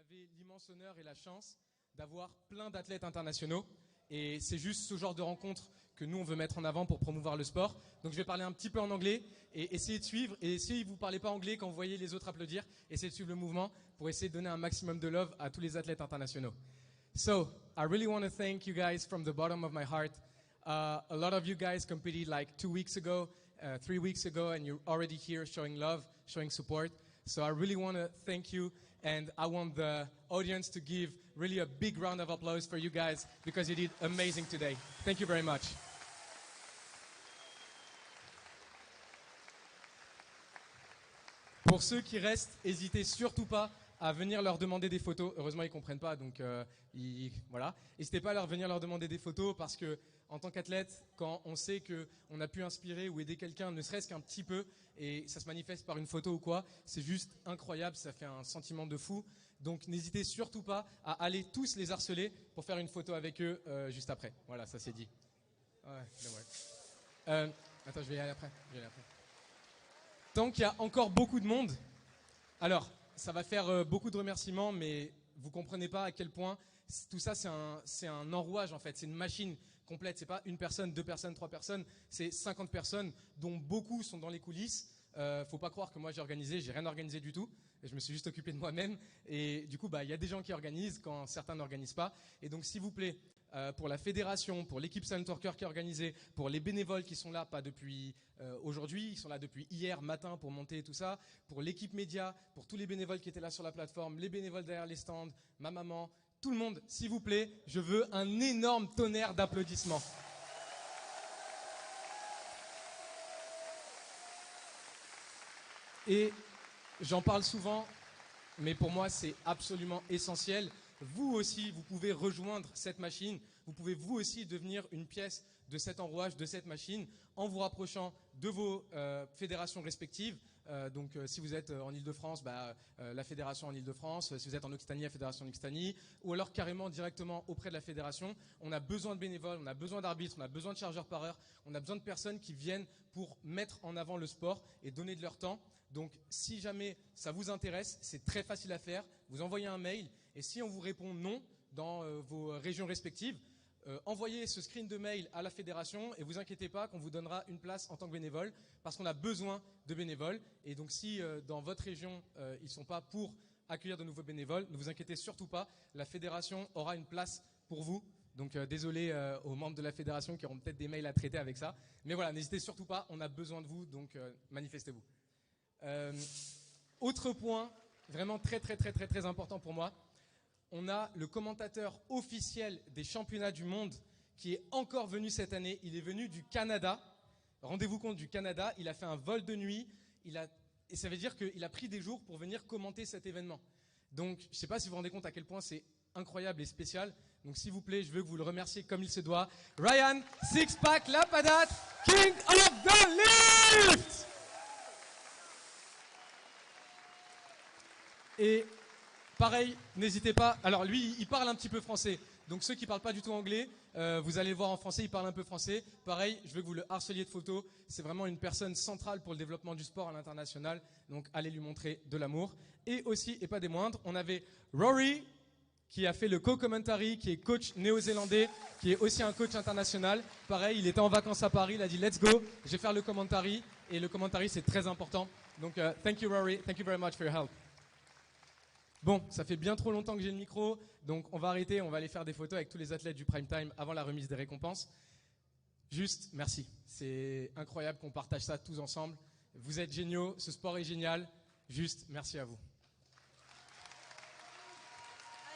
avez l'immense honneur et la chance d'avoir plein d'athlètes internationaux. Et c'est juste ce genre de rencontre que nous, on veut mettre en avant pour promouvoir le sport. Donc je vais parler un petit peu en anglais et essayer de suivre. Et si vous ne parlez pas anglais, quand vous voyez les autres applaudir, essayez de suivre le mouvement pour essayer de donner un maximum de love à tous les athlètes internationaux. So, I really want to thank you guys from the bottom of my heart. A lot of you guys competed like 2 weeks ago, 3 weeks ago, and you're already here showing love, showing support. So I really want to thank you, and I want the audience to give really a big round of applause for you guys because you did amazing today. Thank you very much. Pour ceux qui restent, n'hésitez surtout pas à venir leur demander des photos. Heureusement, ils ne comprennent pas, donc voilà. N'hésitez pas à venir leur demander des photos parce que, en tant qu'athlète, quand on sait qu'on a pu inspirer ou aider quelqu'un, ne serait-ce qu'un petit peu, et ça se manifeste par une photo ou quoi, c'est juste incroyable, ça fait un sentiment de fou. Donc n'hésitez surtout pas à aller tous les harceler pour faire une photo avec eux juste après. Voilà, ça c'est dit. Ouais. Attends, je vais y aller après. Tant qu'il y a encore beaucoup de monde, alors ça va faire beaucoup de remerciements, mais vous comprenez pas à quel point tout ça c'est un enrouage en fait, c'est une machine complète. C'est pas une personne, 2 personnes, 3 personnes, c'est 50 personnes dont beaucoup sont dans les coulisses. Faut pas croire que moi j'ai rien organisé du tout. Je me suis juste occupé de moi-même. Et du coup, il y a des gens qui organisent quand certains n'organisent pas. Et donc, s'il vous plaît, pour la fédération, pour l'équipe Silent Worker qui est organisée, pour les bénévoles qui sont là, pas depuis aujourd'hui, ils sont là depuis hier matin pour monter tout ça, pour l'équipe média, pour tous les bénévoles qui étaient là sur la plateforme, les bénévoles derrière les stands, ma maman, tout le monde, s'il vous plaît, je veux un énorme tonnerre d'applaudissements. Et j'en parle souvent, mais pour moi, c'est absolument essentiel. Vous aussi, vous pouvez rejoindre cette machine. Vous pouvez vous aussi devenir une pièce de cet enrouage, de cette machine, en vous rapprochant de vos fédérations respectives. Donc, si vous êtes en Ile-de-France, la fédération en Ile-de-France. Si vous êtes en Occitanie, la fédération en Occitanie. Ou alors carrément directement auprès de la fédération. On a besoin de bénévoles, on a besoin d'arbitres, on a besoin de chargeurs par heure. On a besoin de personnes qui viennent pour mettre en avant le sport et donner de leur temps. Donc, si jamais ça vous intéresse, c'est très facile à faire. Vous envoyez un mail et si on vous répond non dans vos régions respectives, envoyez ce screen de mail à la fédération et vous inquiétez pas qu'on vous donnera une place en tant que bénévole parce qu'on a besoin de bénévoles. Et donc, si dans votre région, ils ne sont pas pour accueillir de nouveaux bénévoles, ne vous inquiétez surtout pas. La fédération aura une place pour vous. Donc, désolé aux membres de la fédération qui auront peut-être des mails à traiter avec ça. Mais voilà, n'hésitez surtout pas. On a besoin de vous, donc manifestez-vous. Autre point vraiment très important pour moi, on a le commentateur officiel des championnats du monde qui est encore venu cette année. Il est venu du Canada, rendez-vous compte, du Canada. Il a fait un vol de nuit et ça veut dire qu'il a pris des jours pour venir commenter cet événement. Donc je ne sais pas si vous vous rendez compte à quel point c'est incroyable et spécial. Donc s'il vous plaît, je veux que vous le remerciez comme il se doit. Ryan Sixpack Lapadat, King of the Lift. Et pareil, n'hésitez pas. Alors lui, il parle un petit peu français. Donc ceux qui ne parlent pas du tout anglais, vous allez le voir en français, il parle un peu français. Pareil, je veux que vous le harceliez de photos. C'est vraiment une personne centrale pour le développement du sport à l'international. Donc allez lui montrer de l'amour. Et aussi, et pas des moindres, on avait Rory qui a fait le co-commentary, qui est coach néo-zélandais, qui est aussi un coach international. Pareil, il était en vacances à Paris, il a dit let's go, je vais faire le commentary. Et le commentary, c'est très important. Donc thank you Rory, thank you very much for your help. Bon, ça fait bien trop longtemps que j'ai le micro, donc on va arrêter, on va aller faire des photos avec tous les athlètes du Prime Time avant la remise des récompenses. Juste, merci. C'est incroyable qu'on partage ça tous ensemble. Vous êtes géniaux, ce sport est génial. Juste, merci à vous.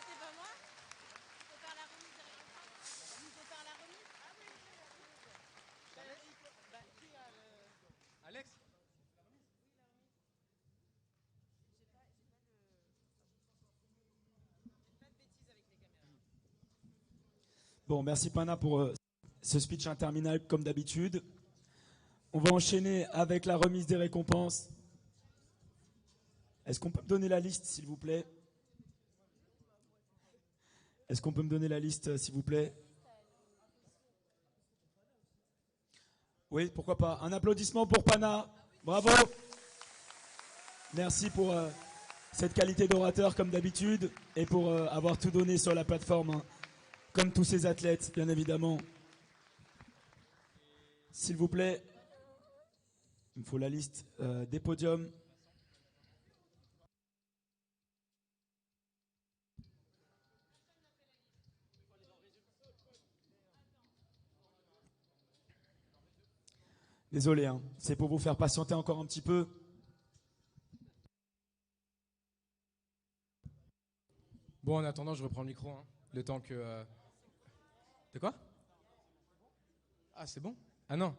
C'est pas moi? Il faut faire la remise des récompenses? Il faut faire la remise? Ah oui, Alex? Bon, merci Pana pour ce speech interminable comme d'habitude. On va enchaîner avec la remise des récompenses. Est-ce qu'on peut me donner la liste, s'il vous plaît? Est-ce qu'on peut me donner la liste, s'il vous plaît? Oui, pourquoi pas. Un applaudissement pour Pana. Bravo. Merci pour cette qualité d'orateur comme d'habitude et pour avoir tout donné sur la plateforme, hein, comme tous ces athlètes, bien évidemment. S'il vous plaît, il me faut la liste des podiums. Désolé, hein, c'est pour vous faire patienter encore un petit peu. Bon, en attendant, je reprends le micro, hein, le temps que... De quoi? Ah, c'est bon? Ah non.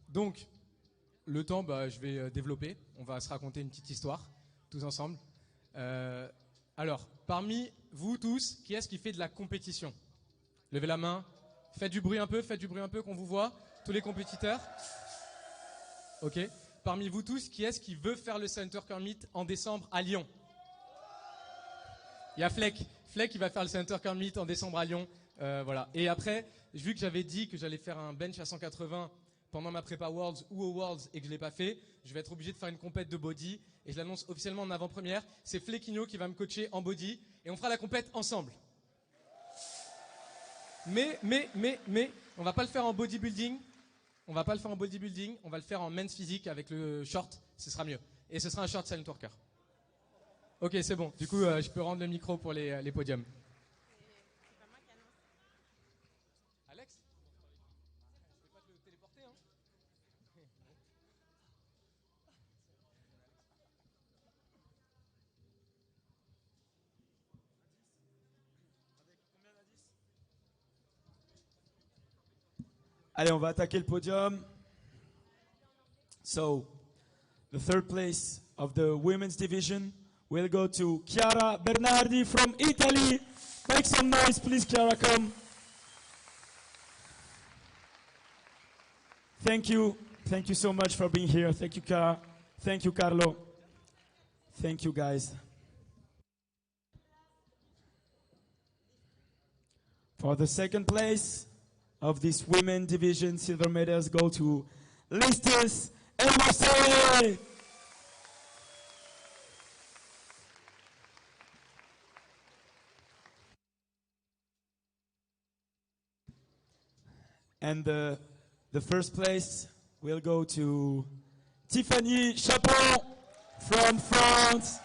Donc, le temps, je vais développer. On va se raconter une petite histoire, tous ensemble. Alors, parmi vous tous, qui est-ce qui fait de la compétition? Levez la main. Faites du bruit un peu qu'on vous voit. Tous les compétiteurs. Ok. Parmi vous tous, qui est-ce qui veut faire le Center Meet en décembre à Lyon? Il y a Fleck. Fleck, il va faire le Center Meet en décembre à Lyon. Voilà. Et après, vu que j'avais dit que j'allais faire un bench à 180 pendant ma prépa Worlds ou au Worlds et que je l'ai pas fait, je vais être obligé de faire une compète de body. Et je l'annonce officiellement en avant-première. C'est Fleckinho qui va me coacher en body. Et on fera la compète ensemble. Mais, on va pas le faire en bodybuilding. On va le faire en men's physique avec le short. Ce sera mieux. Et ce sera un short silent worker. Ok, c'est bon. Du coup, je peux rendre le micro pour les podiums. C'est pas moi qui annonce. Alex, je vais pas te le téléporter, hein. Allez, on va attaquer le podium. So, the third place of the women's division will go to Chiara Bernardi from Italy. Make some noise, please, Chiara, come. Thank you. Thank you so much for being here. Thank you, Chiara. Thank you, Carlo. Thank you, guys. For the second place of this women division, silver medals go to Listis and Marseille. And the first place will go to Tiffany Chapon from France.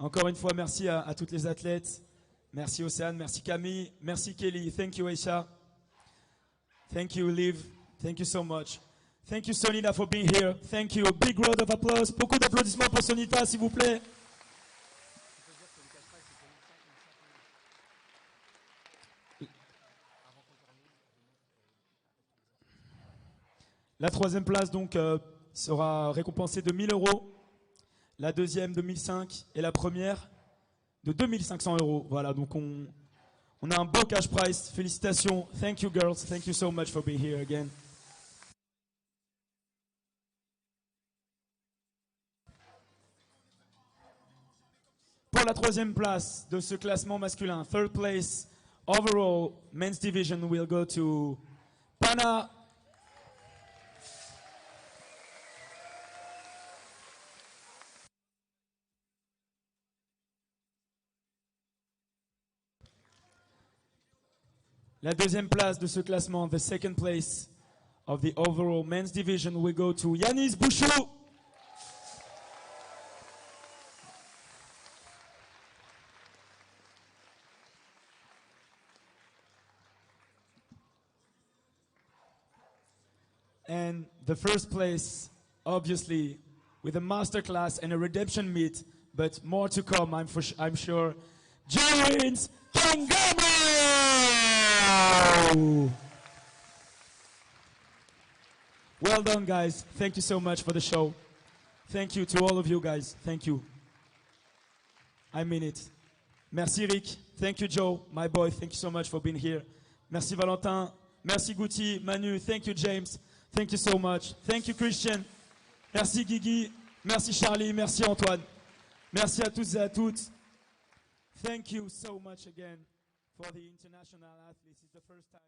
Encore une fois, merci à toutes les athlètes. Merci Océane, merci Camille, merci Kelly. Thank you Aisha. Thank you Liv. Thank you so much. Thank you Sonita for being here. Thank you. A big round of applause. Beaucoup d'applaudissements pour Sonita, s'il vous plaît. La troisième place donc sera récompensée de 1000 €. La deuxième de 1005 et la première de 2500 €. Voilà, donc on a un beau cash prize. Félicitations. Thank you girls. Thank you so much for being here again. Pour la troisième place de ce classement masculin, third place overall men's division will go to Pana. La deuxième place de ce classement, the second place of the overall men's division, will go to Yanis Bouchou. And the first place, obviously, with a masterclass and a redemption meet, but more to come, I'm sure, James Kangama! Well done, guys. Thank you so much for the show. Thank you to all of you guys. Thank you. I mean it. Merci, Rick. Thank you, Joe, my boy. Thank you so much for being here. Merci, Valentin. Merci, Guti, Manu. Thank you, James. Thank you so much. Thank you, Christian. Merci, Guigui. Merci, Charlie. Merci, Antoine. Merci à tous et à toutes. Thank you so much again for the international athletes. It's the first time.